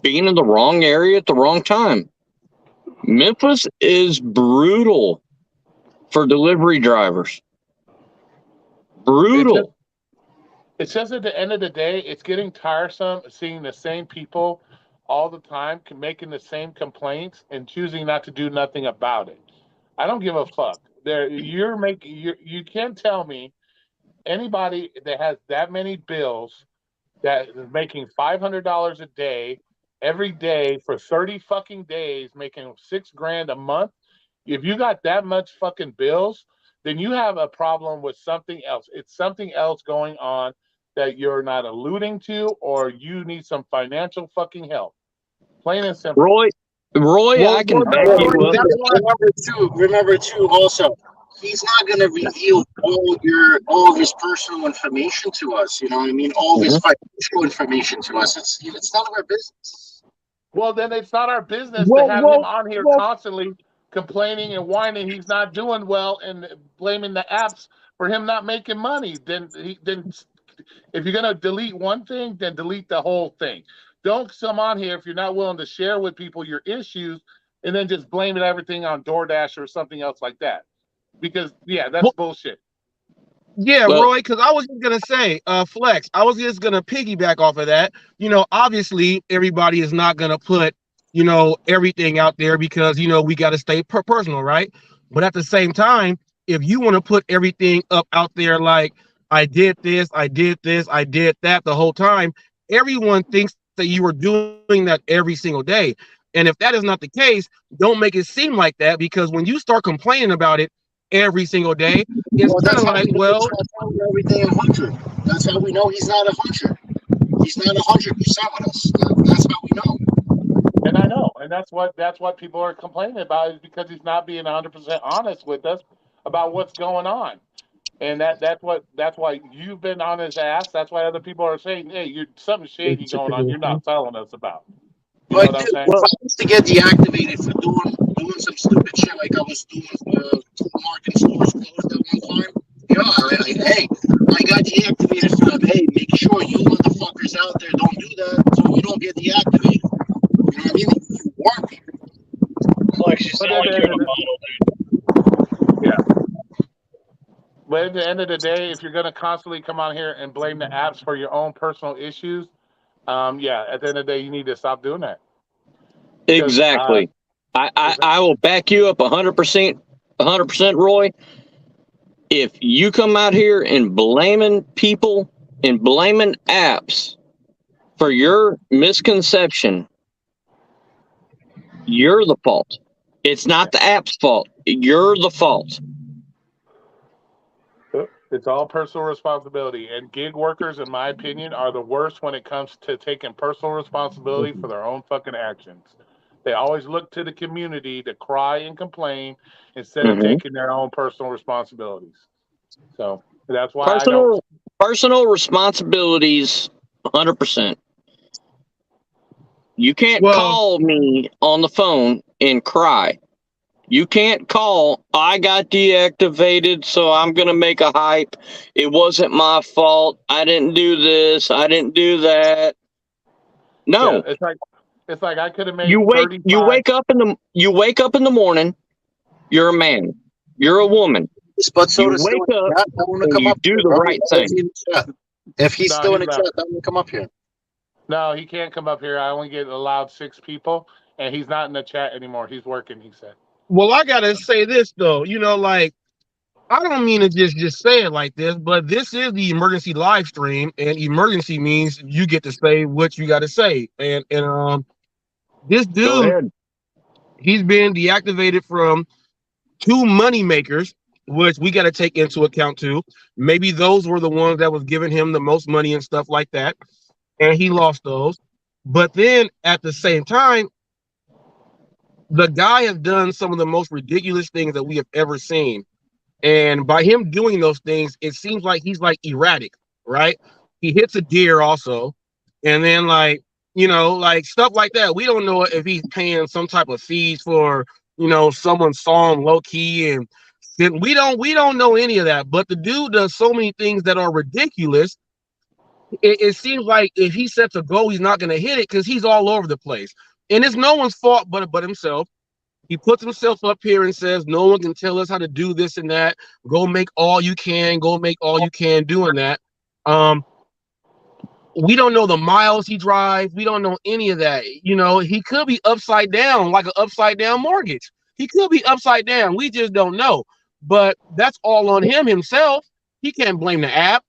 Being in the wrong area at the wrong time. Memphis is brutal for delivery drivers. Brutal. It's just at the end of the day, it's getting tiresome seeing the same people all the time making the same complaints and choosing not to do nothing about it. I don't give a fuck. You can't tell me anybody that has that many bills that is making $500 a day every day for 30 fucking days, making $6,000 a month. If you got that much fucking bills, then you have a problem with something else. It's something else going on that you're not alluding to, or you need some financial fucking help. Plain and simple. Roy, Well, I can well, back that's you up. that's why. Remember too. Also, he's not going to reveal all of his personal information to us. You know what I mean? All of his financial information to us. It's none of our business. Well, then it's not our business Well, to have well, him on here well, constantly complaining and whining he's not doing well and blaming the apps for him not making money. Then if you're gonna delete one thing, then delete the whole thing. Don't come on here if you're not willing to share with people your issues and then just blame everything on DoorDash or something else like that. Because that's well, bullshit. yeah, Well, Roy, because I was just gonna say, Flex. I was just gonna piggyback off of that. Obviously, everybody is not gonna put, everything out there because we got to stay personal, right? But at the same time, if you want to put everything up out there, like I did this, I did this, I did that the whole time, everyone thinks that you are doing that every single day. And if that is not the case, don't make it seem like that, because when you start complaining about it every single day, it's kind of like, well, everything 100. That's how we know he's not 100. He's not 100% with us. That's how we know. And I know, and that's what people are complaining about, is because he's not being 100% honest with us about what's going on. And that's why you've been on his ass. That's why other people are saying, "Hey, you're something shady going on. You're not telling us about." You know what I'm saying? If I used to get deactivated for doing some stupid shit like I was doing marking stores closed at one time, hey, I got deactivated for that. Hey, make sure you motherfuckers out there don't do that so you don't get deactivated. You know what I mean? You warn people. Flex, you sound like you're in a bottle, dude. Yeah. But at the end of the day, if you're going to constantly come on here and blame the apps for your own personal issues, yeah, at the end of the day, you need to stop doing that. Because, Exactly. I will back you up 100%, Roy. If you come out here and blaming people and blaming apps for your misconception, you're the fault. It's not the app's fault. You're the fault. It's all personal responsibility. And gig workers, in my opinion, are the worst when it comes to taking personal responsibility for their own fucking actions. They always look to the community to cry and complain instead of taking their own personal responsibilities. So that's why I don't. Personal responsibilities, 100%. You can't call me on the phone and cry. You can't call, I got deactivated, so I'm going to make a hype. It wasn't my fault. I didn't do this. I didn't do that. No. Yeah, it's like I could have made You wake 35. you wake up in the morning, you're a man. You're a woman. You wake up and you do the right thing. If he's still in the chat, I'm gonna come up here. No, he can't come up here. I only get allowed 6 people, and he's not in the chat anymore. He's working, he said. Well, I gotta say this though, like, I don't mean to just say it like this, but this is the emergency live stream, and emergency means you get to say what you got to say. And this dude, he's been deactivated from 2 money makers, which we got to take into account too. Maybe those were the ones that was giving him the most money and stuff like that, and he lost those. But then at the same time, the guy has done some of the most ridiculous things that we have ever seen. And by him doing those things, it seems like he's like erratic, right? He hits a deer also. And then like stuff like that. We don't know if he's paying some type of fees for, someone saw him low key, and then we don't know any of that. But the dude does so many things that are ridiculous. It seems like if he sets a goal, he's not going to hit it because he's all over the place. And it's no one's fault but himself. He puts himself up here and says, no one can tell us how to do this and that. Go make all you can. Go make all you can doing that. We don't know the miles he drives. We don't know any of that. He could be upside down, like an upside down mortgage. He could be upside down. We just don't know. But that's all on him himself. He can't blame the app.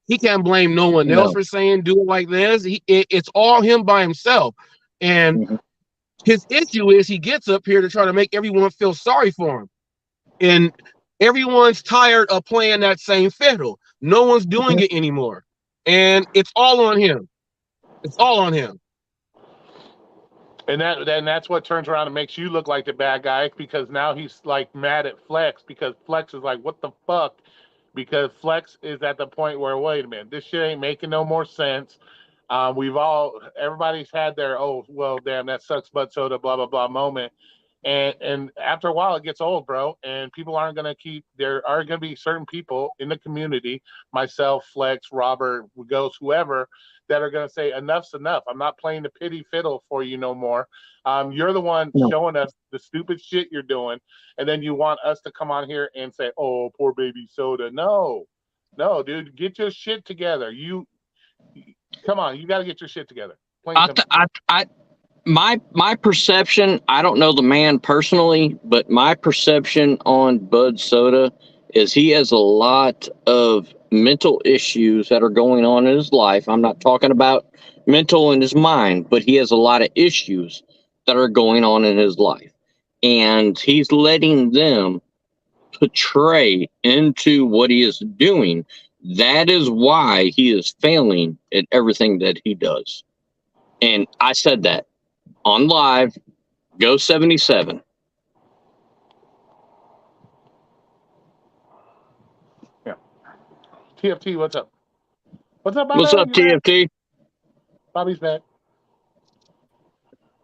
He can't blame no one else for saying do it like this. It's all him by himself. And his issue is he gets up here to try to make everyone feel sorry for him. And everyone's tired of playing that same fiddle. No one's doing it anymore. And it's all on him. It's all on him. And that's what turns around and makes you look like the bad guy, because now he's like mad at Flex, because Flex is like, what the fuck? Because Flex is at the point where, wait a minute, this shit ain't making no more sense. Everybody's had their, oh, well, damn, that sucks, BUDSODA, blah, blah, blah moment. And after a while, it gets old, bro. And people aren't going to there are going to be certain people in the community, myself, Flex, Robert, Ghost, whoever, that are going to say, enough's enough. I'm not playing the pity fiddle for you no more. You're the one showing us the stupid shit you're doing. And then you want us to come on here and say, oh, poor baby soda. No, dude, get your shit together. Come on, you got to get your shit together. My perception, I don't know the man personally, but my perception on BUDSODA is he has a lot of mental issues that are going on in his life. I'm not talking about mental in his mind, but he has a lot of issues that are going on in his life. And he's letting them portray into what he is doing. That is why he is failing at everything that he does. And I said that on live, go 77. Yeah. TFT, what's up? What's up, Bobby? What's up, TFT? Bobby's back.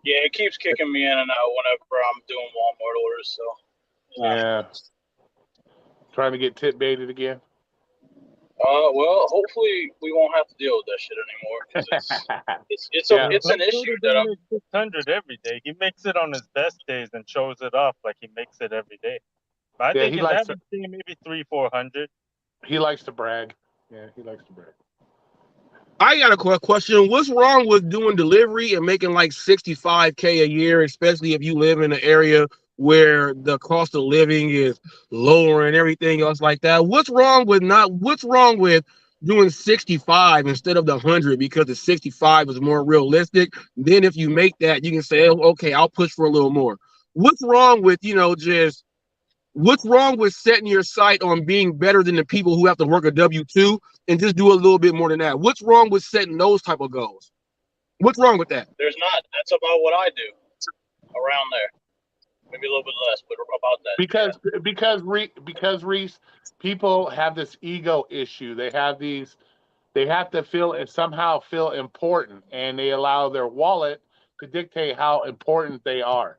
Yeah, it keeps kicking me in and out whenever I'm doing Walmart orders. So yeah. Trying to get tip baited again. Well, hopefully we won't have to deal with that shit anymore. It's an issue that I'm 600 every day. He makes it on his best days and shows it off like he makes it every day. But I think his average day maybe 300-400. He likes to brag. Yeah, he likes to brag. I got a question. What's wrong with doing delivery and making like $65K a year, especially if you live in an area where the cost of living is lower and everything else like that? What's wrong with doing 65 instead of the 100 because the 65 is more realistic? Then if you make that, you can say, oh, okay, I'll push for a little more. What's wrong with, what's wrong with setting your sight on being better than the people who have to work a W-2 and just do a little bit more than that? What's wrong with setting those type of goals? What's wrong with that? There's not. That's about what I do around there. Maybe a little bit less, but about that. Because Reese, people have this ego issue. They have to somehow feel important, and they allow their wallet to dictate how important they are.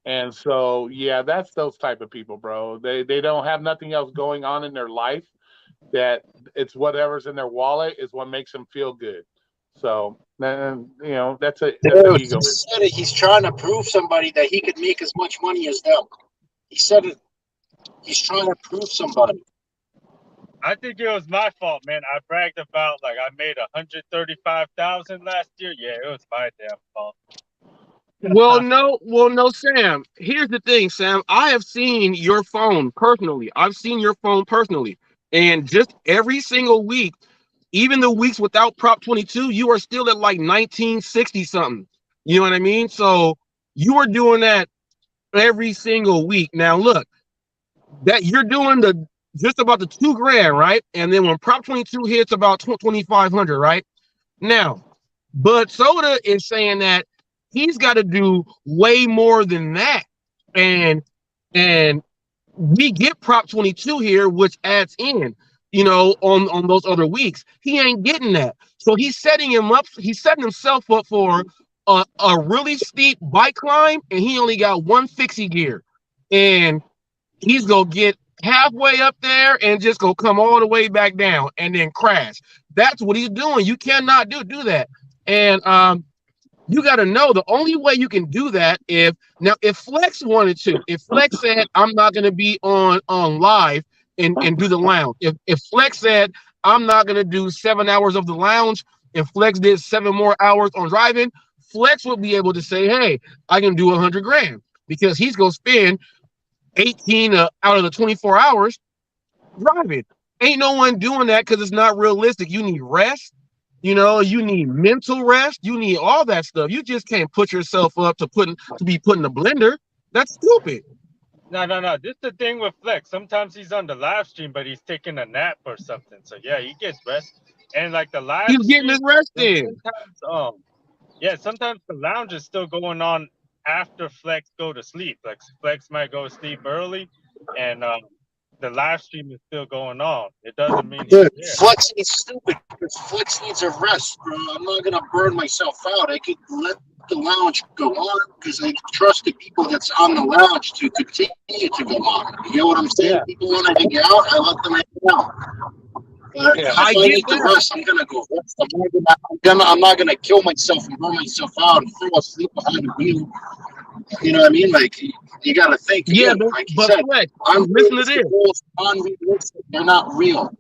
And so, yeah, that's those type of people, bro. They don't have nothing else going on in their life. That it's whatever's in their wallet is what makes them feel good. So, that's an ego. He said it. He's trying to prove somebody that he could make as much money as them. He said it. He's trying to prove somebody. I think it was my fault, man. I bragged about like I made $135,000 last year. Yeah, it was my damn fault. Well, no, Sam. Here's the thing, Sam. I have seen your phone personally. And just every single week, even the weeks without Prop 22, you are still at like 1960 something. You know what I mean? So you are doing that every single week. Now look, that you're doing just about the $2,000, right? And then when Prop 22 hits, about 2,500, right? Now, BUDSODA is saying that he's got to do way more than that, and we get Prop 22 here, which adds in, on those other weeks. He ain't getting that, so he's setting himself up for a really steep bike climb, and he only got one fixie gear, and he's gonna get halfway up there and just go come all the way back down and then crash. That's what he's doing. You cannot do that, and you got to know the only way you can do that if Flex wanted to. If Flex said, I'm not going to be on live and do the lounge. If Flex said, I'm not going to do 7 hours of the lounge, and Flex did 7 more hours on driving, Flex would be able to say, hey, I can do $100,000 because he's going to spend 18 out of the 24 hours driving. Ain't no one doing that because it's not realistic. You need rest. You need mental rest. You need all that stuff. You just can't put yourself up to be put in the blender. That's stupid. No. This is the thing with Flex. Sometimes he's on the live stream, but he's taking a nap or something. So yeah, he gets rest. And like the live he's getting his rest in. Sometimes the lounge is still going on after Flex go to sleep. Like Flex might go to sleep early, and the live stream is still going on. It doesn't mean Flex is stupid because Flex needs a rest, bro. I'm not gonna burn myself out. I could let the lounge go on because I trust the people that's on the lounge to continue to go on. You know what I'm saying? Yeah. People want to hang out, I let them hang out. If I need to rest, I'm gonna go rest. I'm not gonna kill myself and burn myself out and fall asleep behind the wheel. You know what I mean? Like you gotta think. Yeah, again, but Flex, listen to this. Unrealistic. They're not real.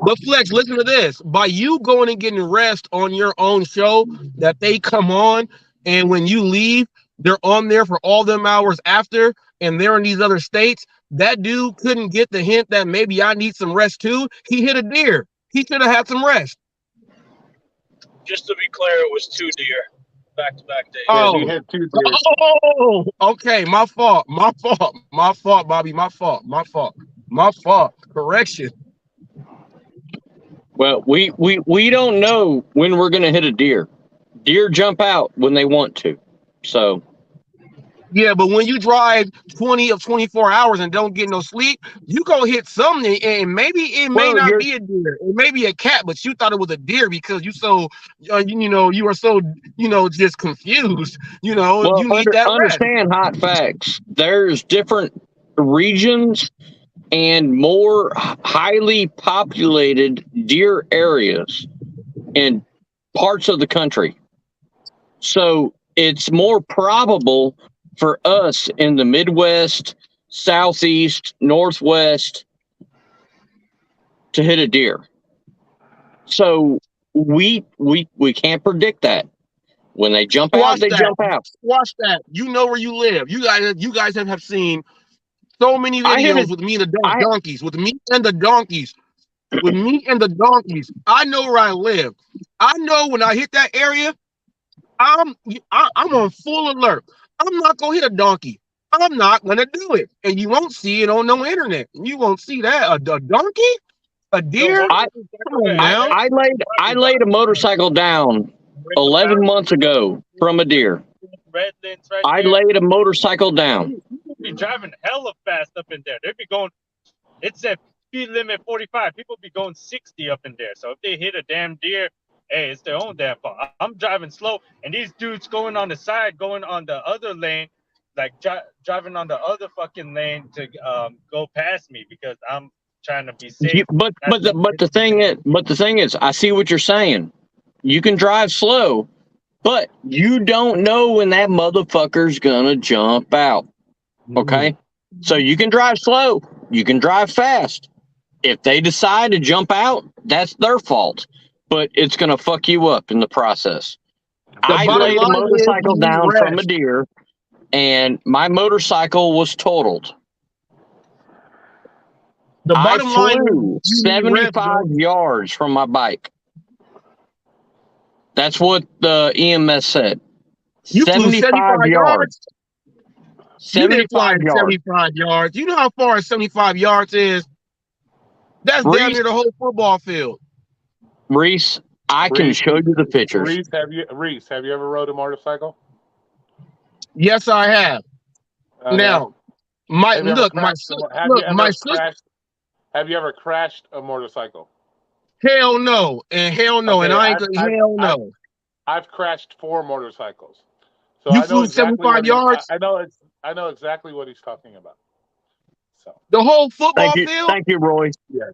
But Flex, listen to this. By you going and getting rest on your own show that they come on, and when you leave, they're on there for all them hours after, and they're in these other states. That dude couldn't get the hint that maybe I need some rest too. He hit a deer. He should have had some rest. Just to be clear, it was 2 deer. Back-to-back days. Oh, he hit 2 deer. Oh, okay. My fault, Bobby. My fault. Correction. Well, we don't know when we're going to hit a deer. Deer jump out when they want to. So. Yeah, but when you drive 20 of 24 hours and don't get no sleep, you go hit something, and maybe it may not be a deer. It may be a cat, but you thought it was a deer because you were so just confused. You need that understand rest. Hot facts. There's different regions and more highly populated deer areas in parts of the country. So it's more probable for us in the Midwest, Southeast, Northwest to hit a deer. So we can't predict that. When they jump out, they jump out. Watch that. You know where you live. You guys have seen so many videos with me and the donkeys. With me and the donkeys. With me and the donkeys. I know where I live. I know when I hit that area, I'm on full alert. I'm not gonna hit a donkey. I'm not gonna do it. And you won't see it on no internet. You won't see that. A donkey? A deer? I laid a motorcycle down 11 months ago from a deer. I laid a motorcycle down. People be driving hella fast up in there. They be going. It said speed limit 45. People be going 60 up in there. So if they hit a damn deer, hey, it's their own damn fault. I'm driving slow, and these dudes going on the side, going on the other lane, like driving on the other fucking lane to go past me because I'm trying to be safe. But the thing is, I see what you're saying. You can drive slow, but you don't know when that motherfucker's gonna jump out. Okay? So you can drive slow, you can drive fast. If they decide to jump out, that's their fault. But it's gonna fuck you up in the process. I laid a motorcycle down from a deer, and my motorcycle was totaled. I flew 75 yards from my bike. That's what the EMS said. You flew 75 yards. 75 yards. 75 yards. You know how far 75 yards is? That's damn near the whole football field. Reese, I can show you the pictures. Reese, have you ever rode a motorcycle? Yes, I have. Now, my sister. Have you ever crashed a motorcycle? Hell no, and hell no, and hell no. I've crashed 4 motorcycles. So you flew 75 yards. I know exactly what he's talking about. So the whole football field. Thank you, Roy. Yes.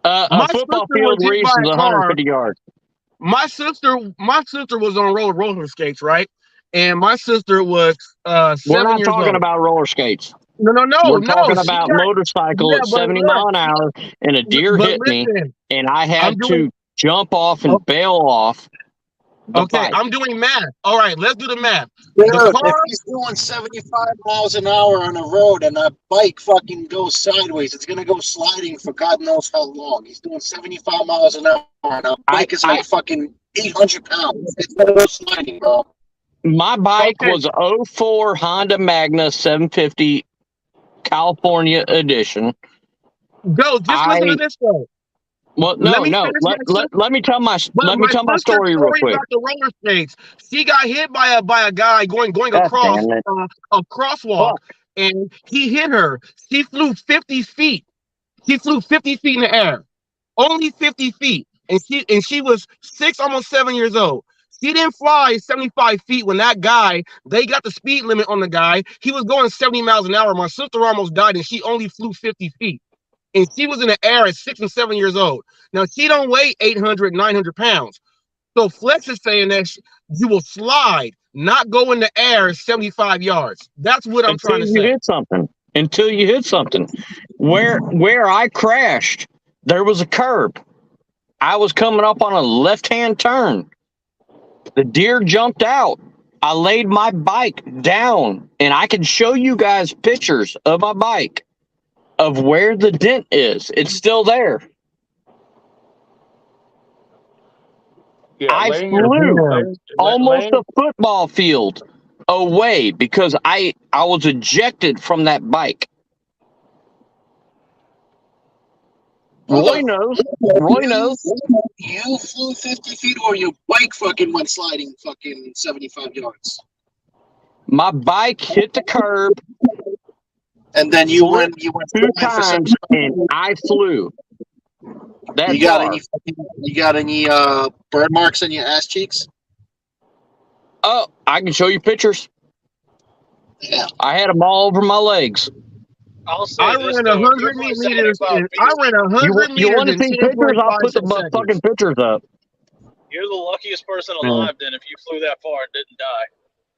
A football field Reese is 150 yards. My sister was on roller skates, right? And my sister was 7 years old. We're not talking about roller skates. No. We're talking about motorcycle at 70 miles an hour, and a deer hit me, and I had to jump off and bail off. Okay, bike. I'm doing math. All right, let's do the math. Dude, if he's doing 75 miles an hour on a road and a bike fucking goes sideways, it's going to go sliding for God knows how long. He's doing 75 miles an hour and a bike is like fucking 800 pounds. It's going to go sliding, bro. My bike was a 04 Honda Magna 750 California edition. Go, just listen to this though. Well, no. Let me tell my story real quick. About the roller skates. She got hit by a guy going across a crosswalk, and he hit her. She flew 50 feet. She flew 50 feet in the air, only 50 feet, and she was 6, almost 7 years old. She didn't fly 75 feet when that guy, they got the speed limit on the guy. He was going 70 miles an hour. My sister almost died, and she only flew 50 feet. And she was in the air at 6 and 7 years old. Now, she don't weigh 800, 900 pounds. So Flex is saying that you will slide, not go in the air 75 yards. That's what I'm trying to say. Until you hit something. Where I crashed, there was a curb. I was coming up on a left-hand turn. The deer jumped out. I laid my bike down, and I can show you guys pictures of my bike of where the dent is. It's still there. Yeah, I flew almost a football field away because I was ejected from that bike. Roy knows. You flew 50 feet or your bike fucking went sliding fucking 75 yards? My bike hit the curb. And then you went 2 times and I flew. You got any burn marks on your ass cheeks? Oh, I can show you pictures. Yeah. I had them all over my legs. I ran 100 meters. I ran 100 meters. You want to see pictures? I'll put the fucking pictures up. You're the luckiest person alive then if you flew that far and didn't die.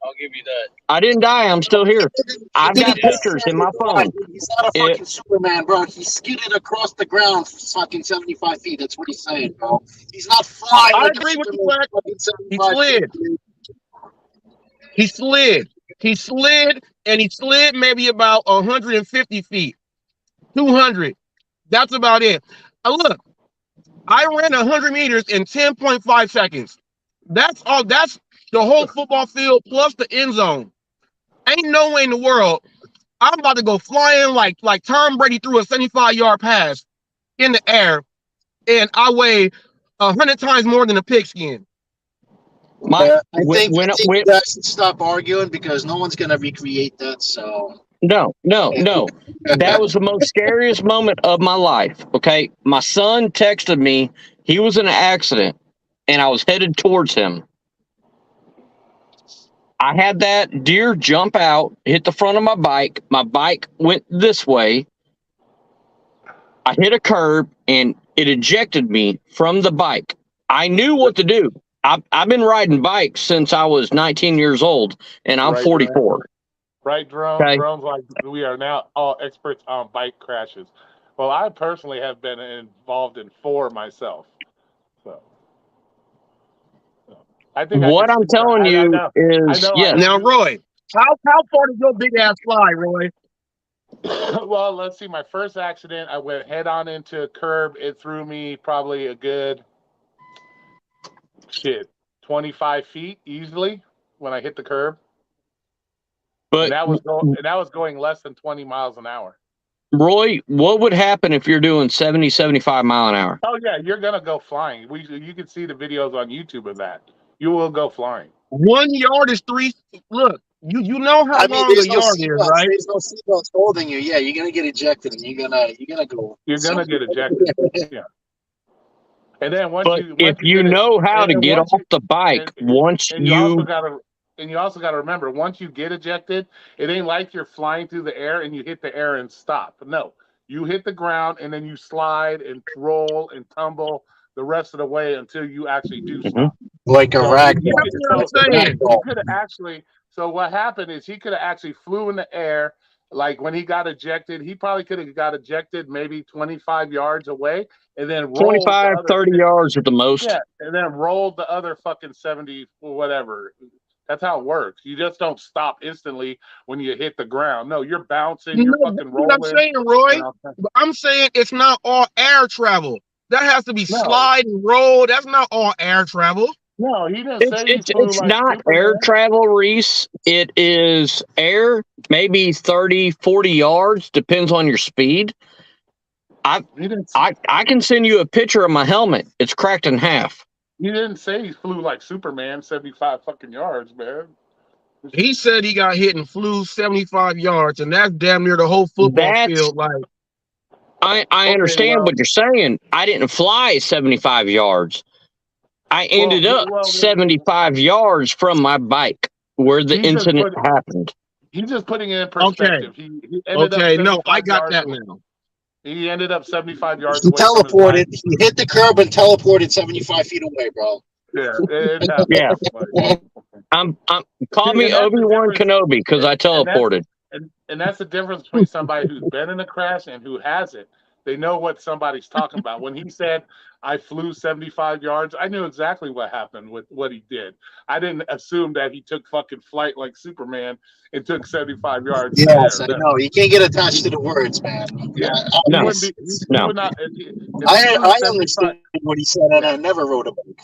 I'll give you that. I didn't die. I'm still here. I've got pictures in my phone. He's not a fucking Superman, bro. He skidded across the ground fucking 75 feet. That's what he's saying, bro. He's not flying. I Like agree with you, Superman, Black. fucking He 75 slid. feet. He slid. He slid, and he slid maybe about 150 feet, 200. That's about it. Look, I ran 100 meters in 10.5 seconds. That's all. That's the whole football field plus the end zone. Ain't no way in the world I'm about to go flying like Tom Brady threw a 75-yard pass in the air, and I weigh 100 times more than a pigskin. I think you guys should stop arguing because no one's gonna recreate that. So No. That was the most scariest moment of my life. Okay. My son texted me. He was in an accident and I was headed towards him. I had that deer jump out, hit the front of my bike. My bike went this way. I hit a curb and it ejected me from the bike. I knew what to do. I've been riding bikes since I was 19 years old, and I'm 44. Right, Jerome? Okay. Jerome's like, we are now all experts on bike crashes. Well, I personally have been involved in 4 myself. So I think what I'm telling you is, yes. Now, Roy, how far did your big ass fly, Roy? Well, let's see. My first accident, I went head on into a curb. It threw me probably a good 25 feet easily when I hit the curb. But and that was going less than 20 miles an hour. Roy, what would happen if you're doing 70, 75 mile an hour? Oh yeah, you're gonna go flying. You can see the videos on YouTube of that. You will go flying. 1 yard is 3. Look, you know how long a yard is, right? There's no seatbelts holding you. Yeah, you're gonna get ejected, and you're gonna go. You're gonna get ejected. Yeah. And then once if you know how to get off the bike, you also got to remember, once you get ejected, it ain't like you're flying through the air and you hit the air and stop. No, you hit the ground and then you slide and roll and tumble the rest of the way until you actually do stop. Like a rag. So what happened is he could have actually flew in the air. Like when he got ejected, he probably could have got ejected maybe 25 yards away and then rolled 25, 30 yards at the most. Yeah, and then rolled the other fucking 70 or whatever. That's how it works. You just don't stop instantly when you hit the ground. No, you're bouncing, you're fucking rolling. I'm saying, Roy, I'm saying it's not all air travel. That has to be slide and roll. That's not all air travel. No, he didn't say it's not air travel, Reese. It is air, maybe 30, 40 yards, depends on your speed. I can send you a picture of my helmet. It's cracked in half. He didn't say he flew like Superman, 75 fucking yards, man. He said he got hit and flew 75 yards, and that's damn near the whole football field. Like, I understand what you're saying. I didn't fly 75 yards. I ended up 75 yards from my bike where the incident happened. He's just putting it in perspective. Okay. He ended up no, I got that now. He ended up 75 yards He away. Teleported. He hit the curb and teleported 75 feet away, bro. Yeah, it happened. Yeah. Call me Obi-Wan Kenobi because I teleported. And that's the difference between somebody who's been in a crash and who hasn't. They know what somebody's talking about. When he said, I flew 75 yards, I knew exactly what happened with what he did. I didn't assume that he took fucking flight like Superman and took 75 yards. Yes, I know. You can't get attached to the words, man. Yeah. No. I understand what he said, and I never wrote a book.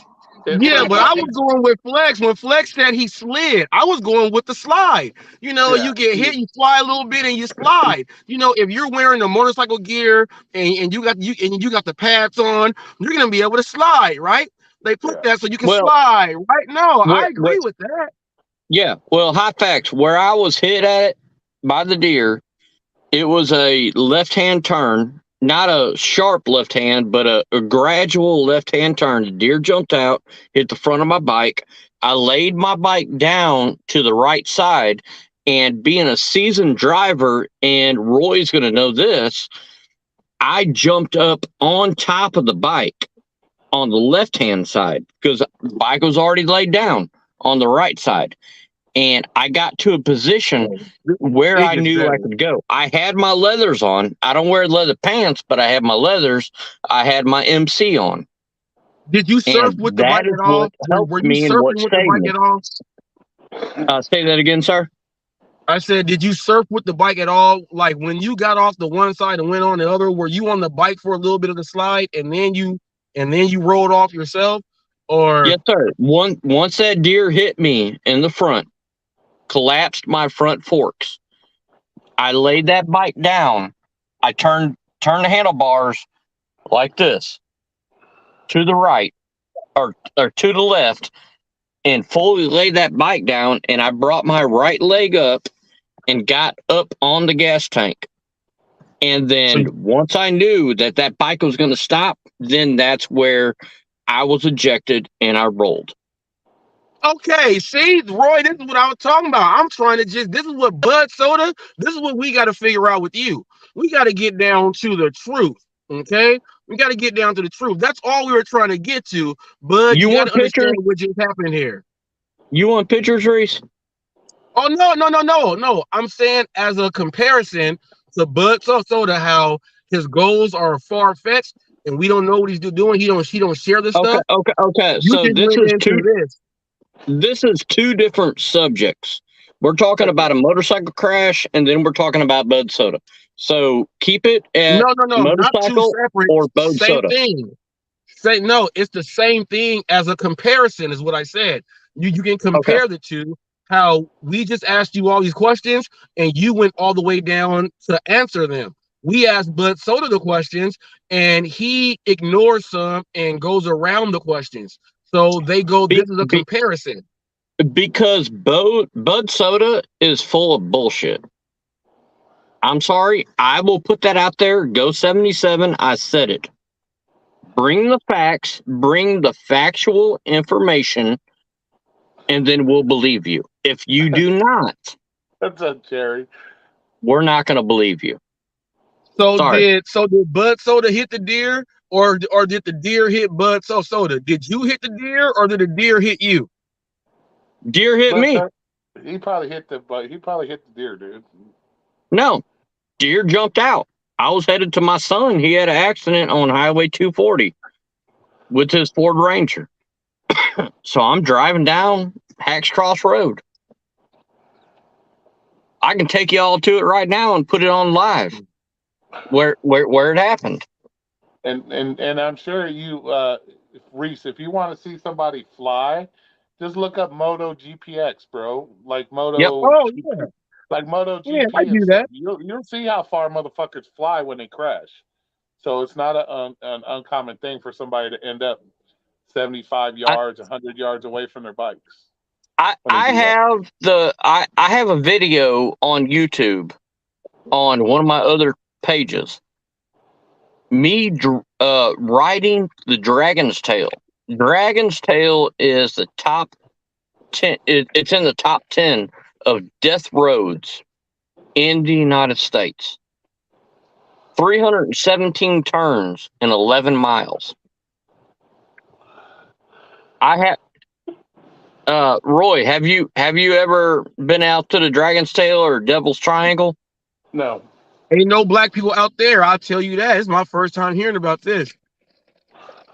Yeah, but I was going with Flex. When Flex said he slid, I was going with the slide. You know, you get hit, you fly a little bit, and you slide. You know, if you're wearing the motorcycle gear and you got the pads on, you're gonna be able to slide, right? They put that so you can slide, right? No, I agree with that. Yeah, well, high facts. Where I was hit at by the deer, it was a left-hand turn. Not a sharp left hand, but a gradual left-hand turn. The deer jumped out, hit the front of my bike. I laid my bike down to the right side, and being a seasoned driver, and Roy's going to know this, I jumped up on top of the bike on the left-hand side because the bike was already laid down on the right side. and I got to a position where I knew I could go. I had my leathers on. I don't wear leather pants, but I had my leathers. I had my MC on. Did you surf And with the bike that is at all? what helped Were you me and what surfing with the saved bike me. at all? Say that again, sir. I said, did you surf with the bike at all? Like when you got off the one side and went on the other, were you on the bike for a little bit of the slide and then you rolled off yourself? Or Yes, sir. Once that deer hit me in the front, collapsed my front forks, I laid that bike down. I turned the handlebars like this to the right or to the left and fully laid that bike down, and I brought my right leg up and got up on the gas tank. And then once I knew that bike was going to stop, then that's where I was ejected and I rolled. okay, see, Roy, this is what I was talking about. I'm trying to this is what BUDSODA, this is what we got to figure out with you. We got to get down to the truth, okay? We got to get down to the truth. That's all we were trying to get to, but you got to understand what just happened here. You want pictures, Reese? Oh, no. I'm saying as a comparison to BUDSODA, how his goals are far-fetched and we don't know what he's doing. He don't share this stuff. Okay. You So this is two different subjects. We're talking about a motorcycle crash, and then we're talking about BUDSODA. So keep it at motorcycle or BUDSODA. Same thing. No, it's the same thing as a comparison, is what I said. You can compare the two. How we just asked you all these questions, and you went all the way down to answer them. We asked BUDSODA the questions, and he ignores some and goes around the questions. So they go, this is a comparison. Because BUDSODA is full of bullshit. I'm sorry. I will put that out there. Go 77. I said it. Bring the facts, bring the factual information, and then we'll believe you. If you do not, that's a Jerry. We're not going to believe you. So did BUDSODA hit the deer, or did the deer hit BUDSODA? Did you hit the deer, or did the deer hit you? Deer hit me. He probably hit the deer, dude. No, deer jumped out. I was headed to my son. He had an accident on Highway 240 with his Ford Ranger. So I'm driving down Hacks Cross Road. I can take you all to it right now and put it on live where it happened. And I'm sure you, Reese, if you want to see somebody fly, just look up Moto GPX, bro. Like Moto. Yep. Oh, yeah. Like Moto GP. Yeah, I do that. You'll see how far motherfuckers fly when they crash. So it's not an uncommon thing for somebody to end up 75 yards, 100 yards away from their bikes. I have a video on YouTube on one of my other pages. Me riding the Dragon's Tail. Dragon's Tail is the top 10. It's in the top 10 of death roads in the United States. 317 turns and 11 miles. I have. Roy, have you ever been out to the Dragon's Tail or Devil's Triangle? No. Ain't no black people out there. I'll tell you that. It's my first time hearing about this.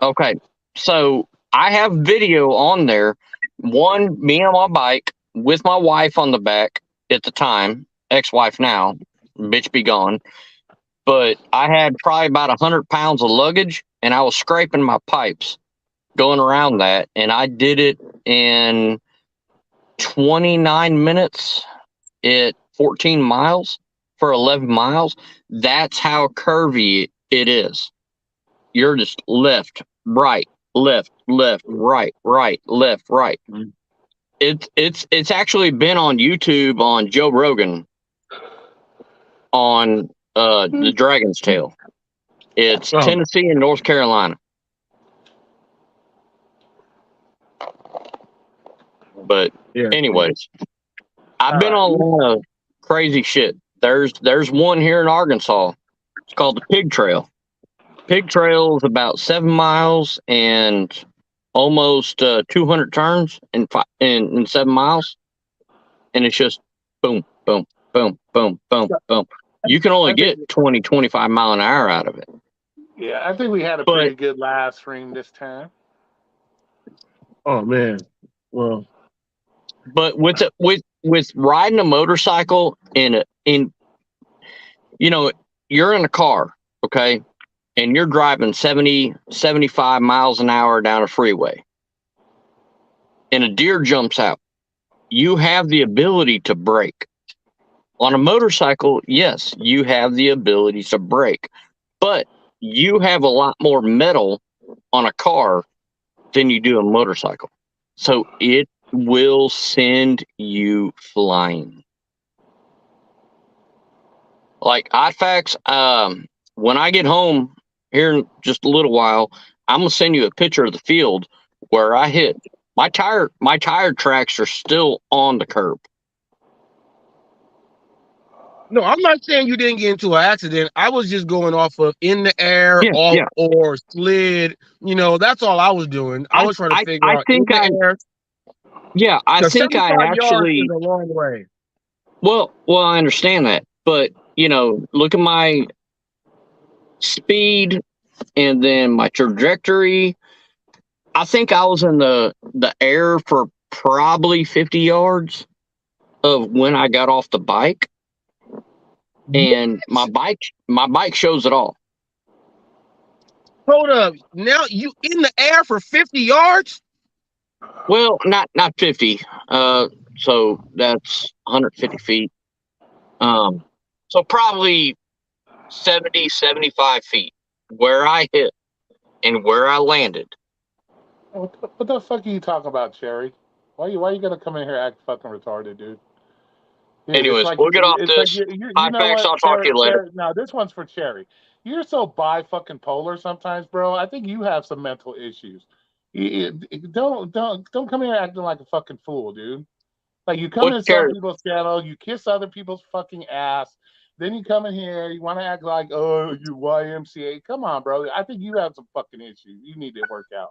Okay, so I have video on there. One, me on my bike with my wife on the back at the time, ex-wife now, bitch be gone. But I had probably about 100 pounds of luggage, and I was scraping my pipes going around that, and I did it in 29 minutes at 14 miles for 11 miles. That's how curvy it is. You're just left, right, left, right, left, right. It's actually been on YouTube on Joe Rogan on the Dragon's Tail. It's Tennessee and North Carolina. But anyways, I've been on a lot of crazy shit. There's one here in Arkansas. It's called the Pig Trail. Pig Trail is about 7 miles and almost 200 turns in 7 miles. and it's just boom, boom, boom, boom, boom, boom. You can only get 20, 25 mile an hour out of it. Yeah, I think we had a But- pretty good live stream this time. Oh man, well, But with riding a motorcycle in you know, you're in a car, okay, and you're driving 70, 75 miles an hour down a freeway, and a deer jumps out. You have the ability to brake. On a motorcycle, yes, you have the ability to brake, but you have a lot more metal on a car than you do a motorcycle. So it will send you flying. Like IFAX, when I get home here in just a little while, I'm gonna send you a picture of the field where I hit. My tire tracks are still on the curb. no, I'm not saying you didn't get into an accident. I was just going off of in the air, or slid. You know, that's all I was doing. I was trying to figure out in the air. Yeah, I think I 75 actually. yards is a long way. Well, I understand that, but you know, look at my speed and then my trajectory. I think I was in the air for probably 50 yards of when I got off the bike, and my bike shows it all. Hold up, now you in the air for 50 yards? Well, not 50. So that's 150 feet. So probably 70, 75 feet where I hit and where I landed. What the fuck are you talking about, Cherry? Why you gonna come in here and act fucking retarded, dude? Anyways, we'll get off this. I'll talk to you later. No, this one's for Cherry. You're so fucking polar sometimes, bro. I think you have some mental issues. Don't come here acting like a fucking fool, dude. Like you come in some people's channel, you kiss other people's fucking ass, then you come in here, you want to act like, oh, you YMCA. Come on, bro. I think you have some fucking issues. You need to work out.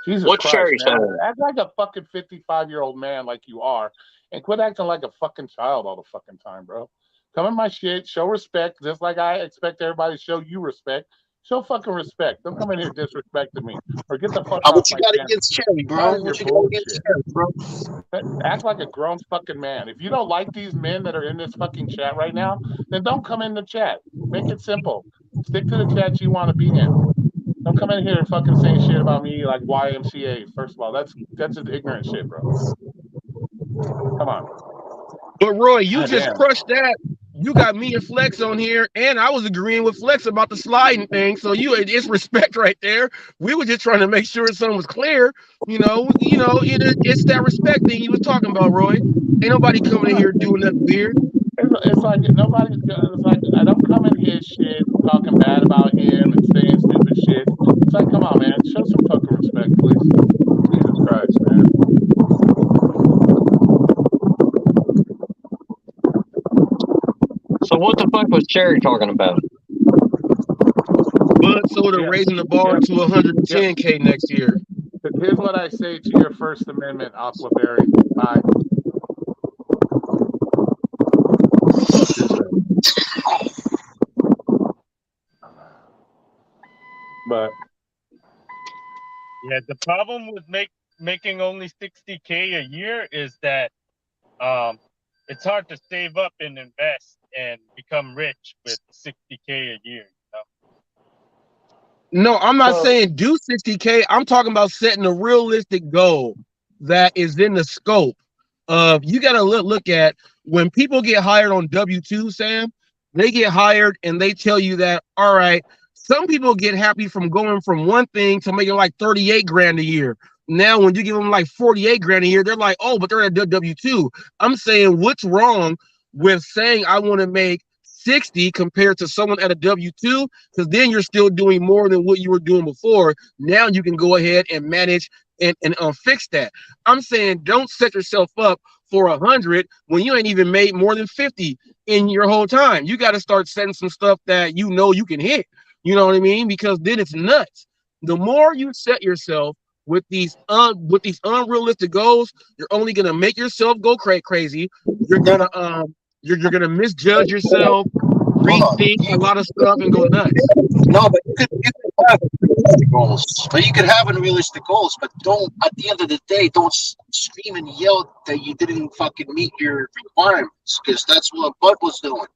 Jesus Christ, man. Act like a fucking 55-year-old man like you are, and quit acting like a fucking child all the fucking time, bro. Come in my shit, show respect, just like I expect everybody to show you respect. Show fucking respect. Don't come in here disrespecting me, or get the fuck off what you my got channel. against Cherry, bro? What you got against Cherry, bro? Act like a grown fucking man. If you don't like these men that are in this fucking chat right now, then don't come in the chat. Make it simple. Stick to the chat you want to be in. Don't come in here and fucking saying shit about me like YMCA. First of all, that's just ignorant shit, bro. Come on. But Roy, you just crushed that. You got me and Flex on here, and I was agreeing with Flex about the sliding thing. So it's respect right there. We were just trying to make sure something was clear. It's that respect thing you was talking about, Roy. Ain't nobody coming in here doing nothing weird. It's like nobody's. It's like I don't come in here shit talking bad about him and saying stupid shit. It's like, come on, man, show some fucking respect, please. Jesus Christ, man. So what the fuck was Cherry talking about? BUDSODA raising the bar to 110K next year. Here's what I say to your First Amendment, Aquaberry. Bye. But yeah, the problem with making only 60K a year is that it's hard to save up and invest and become rich with 60K a year. No, I'm not saying do 60K. I'm talking about setting a realistic goal that is in the scope of, you got to look at when people get hired on W-2, Sam, they get hired and they tell you that, all right, some people get happy from going from one thing to making like 38 grand a year. Now, when you give them like 48 grand a year, they're like, oh, but they're at W-2. I'm saying, what's wrong with saying I want to make 60 compared to someone at a W-2? Because then you're still doing more than what you were doing before. Now you can go ahead and manage and fix that. I'm saying, don't set yourself up for 100 when you ain't even made more than 50 in your whole time. You got to start setting some stuff that you know you can hit. You know what I mean? Because then it's nuts. The more you set yourself with these unrealistic goals, you're only gonna make yourself go crazy. You're gonna you're gonna misjudge yourself, rethink a lot of stuff, and go nuts. No, but you could have unrealistic goals. But you could have unrealistic goals, but don't, at the end of the day, don't scream and yell that you didn't fucking meet your requirements, because that's what Bud was doing.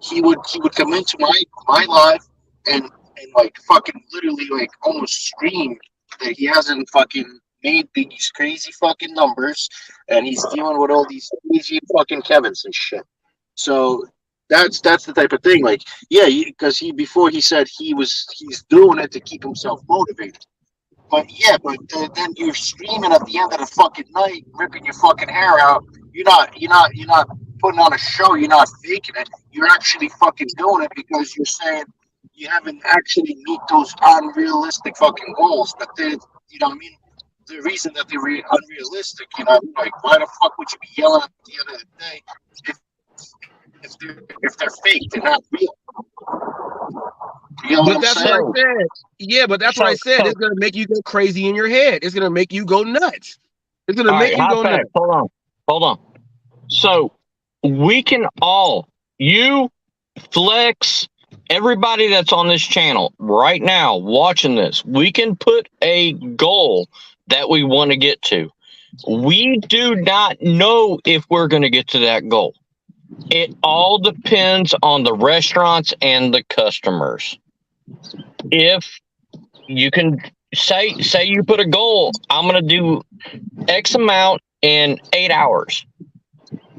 He would come into my live and like fucking literally like almost scream that he hasn't fucking made these crazy fucking numbers, and he's dealing with all these crazy fucking Kevins and shit. So that's the type of thing. Like, yeah, because before he said he's doing it to keep himself motivated. But yeah, but then you're screaming at the end of the fucking night, ripping your fucking hair out. You're not putting on a show. You're not faking it. You're actually fucking doing it because you're saying you haven't actually meet those unrealistic fucking goals. But then, you know what I mean? The reason that they're unrealistic, you know, like why the fuck would you be yelling at the end of the day if they're fake, they're not real. You know But that's what I said. Yeah, but that's what I said. It's gonna make you go crazy in your head. It's gonna make you go nuts. It's gonna make you go nuts. Hold on. So we can all, you, Flex, everybody that's on this channel right now watching this, we can put a goal that we want to get to. We do not know if we're going to get to that goal. It all depends on the restaurants and the customers. If you can say you put a goal, I'm going to do X amount in 8 hours.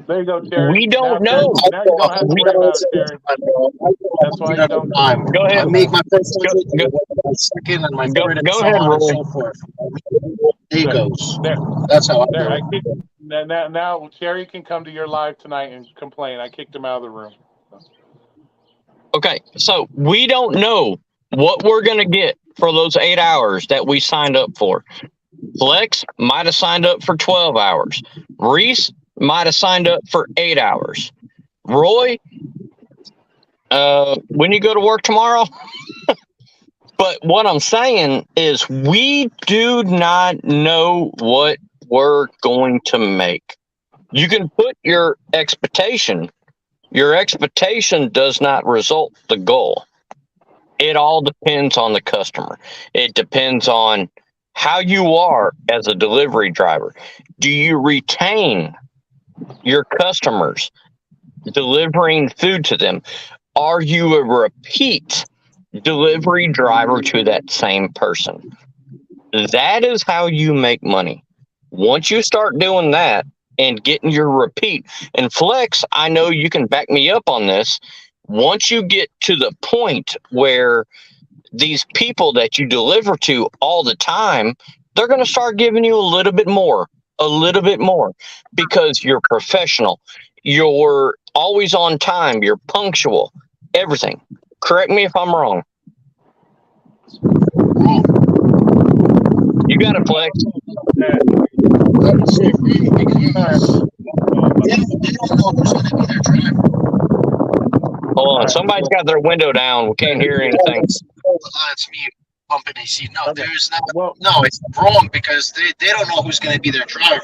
There you go, Terry. We don't know. Now you don't have to worry about it, Terry. That's why you don't. Go ahead. I make my first my second and my third, and so on and so forth. It goes. That's how I do it. Now Terry can come to your live tonight and complain. I kicked him out of the room. Okay, so we don't know what we're going to get for those 8 hours that we signed up for. Flex might have signed up for 12 hours. Reese might have signed up for 8 hours. Roy, when you go to work tomorrow? But what I'm saying is we do not know what we're going to make. You can put your expectation. Your expectation does not result the goal. It all depends on the customer. It depends on how you are as a delivery driver. Do you retain your customers delivering food to them? Are you a repeat delivery driver to that same person? That is how you make money. Once you start doing that and getting your repeat, and Flex, I know you can back me up on this. Once you get to the point where these people that you deliver to all the time, they're going to start giving you a little bit more, because you're professional. You're always on time. You're punctual. Everything. Correct me if I'm wrong. You got it, Flex. Hold on. Somebody's got their window down. We can't hear anything. It's me bumping AC. No, there's not. No, it's wrong because they don't know who's going to be their driver.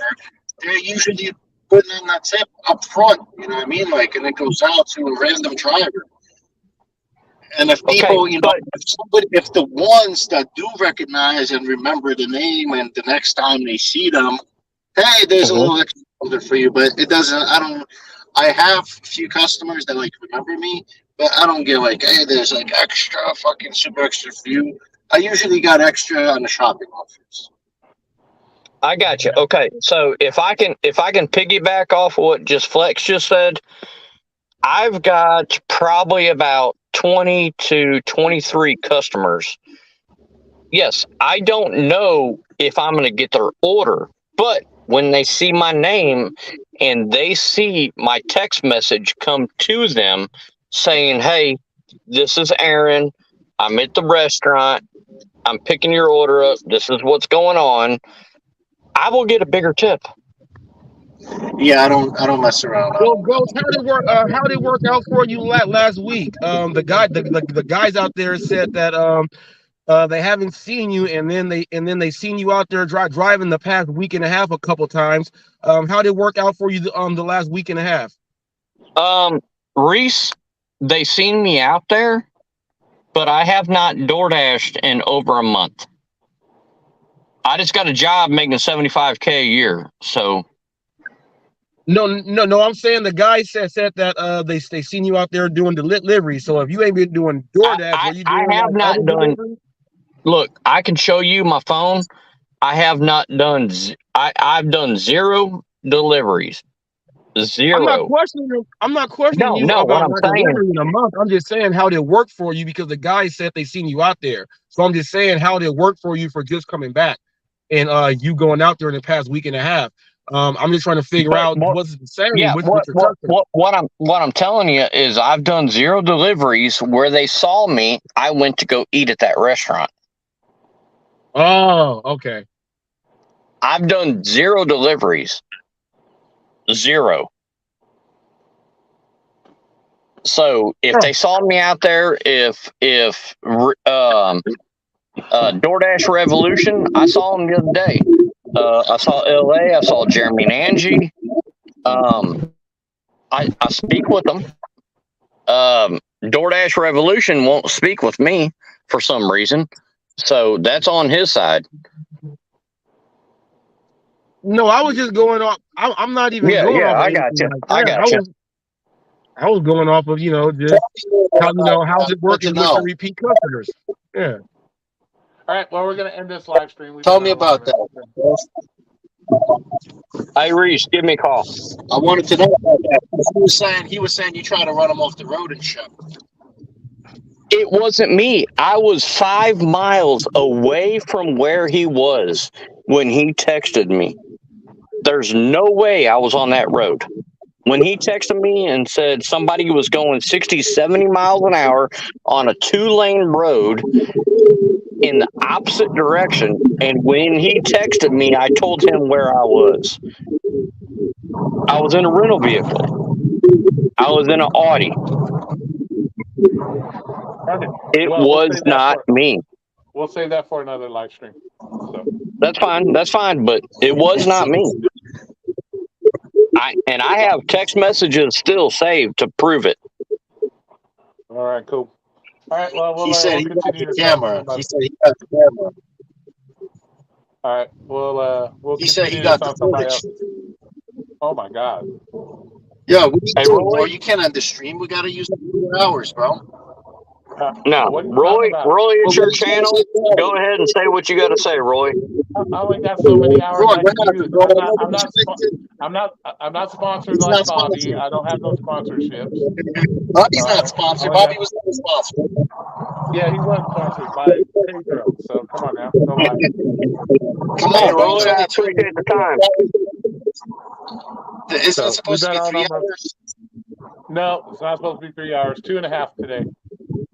They're usually putting in that tip up front. You know what I mean? Like, and it goes out to a random driver. And if people, if the ones that do recognize and remember the name, and the next time they see them, hey, there's a little extra for you. But it doesn't. I have a few customers that like remember me, but I don't get like, hey, there's like extra fucking super extra for you. I usually got extra on the shopping offers. I got you. Okay, so if I can piggyback off what just Flex just said, I've got probably about 20 to 23 customers. Yes, I don't know if I'm going to get their order, but when they see my name and they see my text message come to them saying, hey, this is Aaron, I'm at the restaurant, I'm picking your order up, this is what's going on, I will get a bigger tip. Yeah, I don't mess around. Well, Ghost, how did it work out for you last week? The guys out there said that They haven't seen you, and then they seen you out there driving the past week and a half a couple times. How did it work out for you the last week and a half? Reese, they seen me out there, but I have not DoorDashed in over a month. I just got a job making $75K a year, so. No. I'm saying the guy said that they seen you out there doing delivery. So if you ain't been doing DoorDash, what you doing? I have not done. Look, I can show you my phone. I have not done. I've done 0 deliveries. 0. I'm not questioning you about what I'm saying, delivery in a month. I'm just saying how did it work for you, because the guy said they seen you out there. So I'm just saying how did it work for you for just coming back and you going out there in the past week and a half. I'm just trying to figure out what's the same. Yeah, what I'm telling you is I've done 0 deliveries where they saw me. I went to go eat at that restaurant. Oh, okay. I've done 0 deliveries. 0. So if they saw me out there, if DoorDash Revolution, I saw them the other day. I saw LA. I saw Jeremy and Angie. I speak with them. DoorDash Revolution won't speak with me for some reason, so that's on his side. No, I was just going off. I'm not even going off. I got you. I got you. I was going off of just how's it working with the repeat customers. Yeah. All right. Well, we're gonna end this live stream. Tell me about that. Hey Reese, give me a call. I wanted to know about that. He was saying you try to run him off the road and shit. It wasn't me. I was 5 miles away from where he was when he texted me. There's no way I was on that road. When he texted me and said somebody was going 60, 70 miles an hour on a 2-lane road in the opposite direction, and when he texted me, I told him where I was. I was in a rental vehicle. I was in an Audi. It was not me. We'll save that for another live stream. So. That's fine, but it was not me. I have text messages still saved to prove it. All right, cool. All right, well, he said he got the camera. He said he got the camera. All right, we'll. He said he got the footage. Oh my God. Yeah, what are you doing, bro? You can't end the stream. We gotta use the hours, bro. No, Roy, it's your channel. Go ahead and say what you got to say, Roy. I only got so many hours. I'm not sponsored like Bobby. I don't have no sponsorships. Bobby's not sponsored. Bobby was never sponsored. Yeah, he was sponsored by Pedro. So come on now, don't lie. Come on, Roy. I appreciate the time. Is it supposed to be 3 hours? No, it's not supposed to be 3 hours. 2.5 today.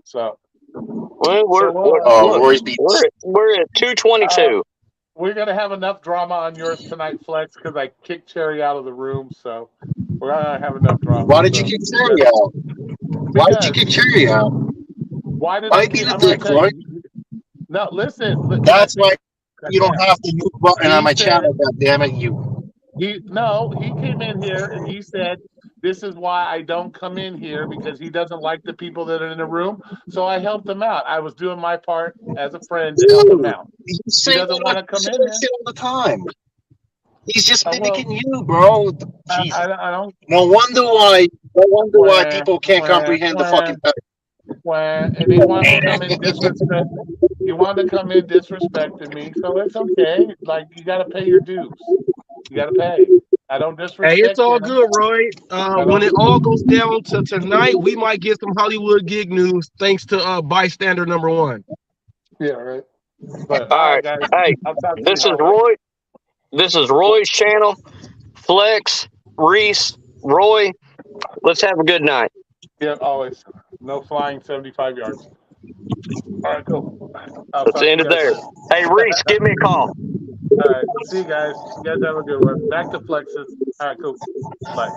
So, well, we're at 2:22. We're gonna have enough drama on yours tonight, Flex, because I kicked Cherry out of the room. So we're gonna have enough drama. Why did you kick Cherry out? Why did you kick Cherry out? Why did I be the dick, Roy? No, listen. That's why you don't have to mute button on my channel. God damn it, you. He came in here and he said, "This is why I don't come in here, because he doesn't like the people that are in the room." So I helped him out. I was doing my part as a friend to help him out. He doesn't want to come in here all the time. He's just mimicking you, bro. Jesus. I don't. No wonder why people can't comprehend the fucking. And he wanted to come in disrespect. He wanted to come in disrespecting me, so it's okay. Like, you got to pay your dues. You got to pay. I don't disrespect. Hey, it's all good, Roy. When it all goes down to tonight, we might get some Hollywood gig news thanks to bystander number 1. Yeah, right. But, all right, guys. Hey, this is Roy. This is Roy's channel. Flex, Reese, Roy. Let's have a good night. Yeah, always. No flying 75 yards. All right, cool. Let's end it there. Hey, Reese, give me a call. All right. See you guys. You guys have a good one. Back to Flexes. All right, cool. Bye.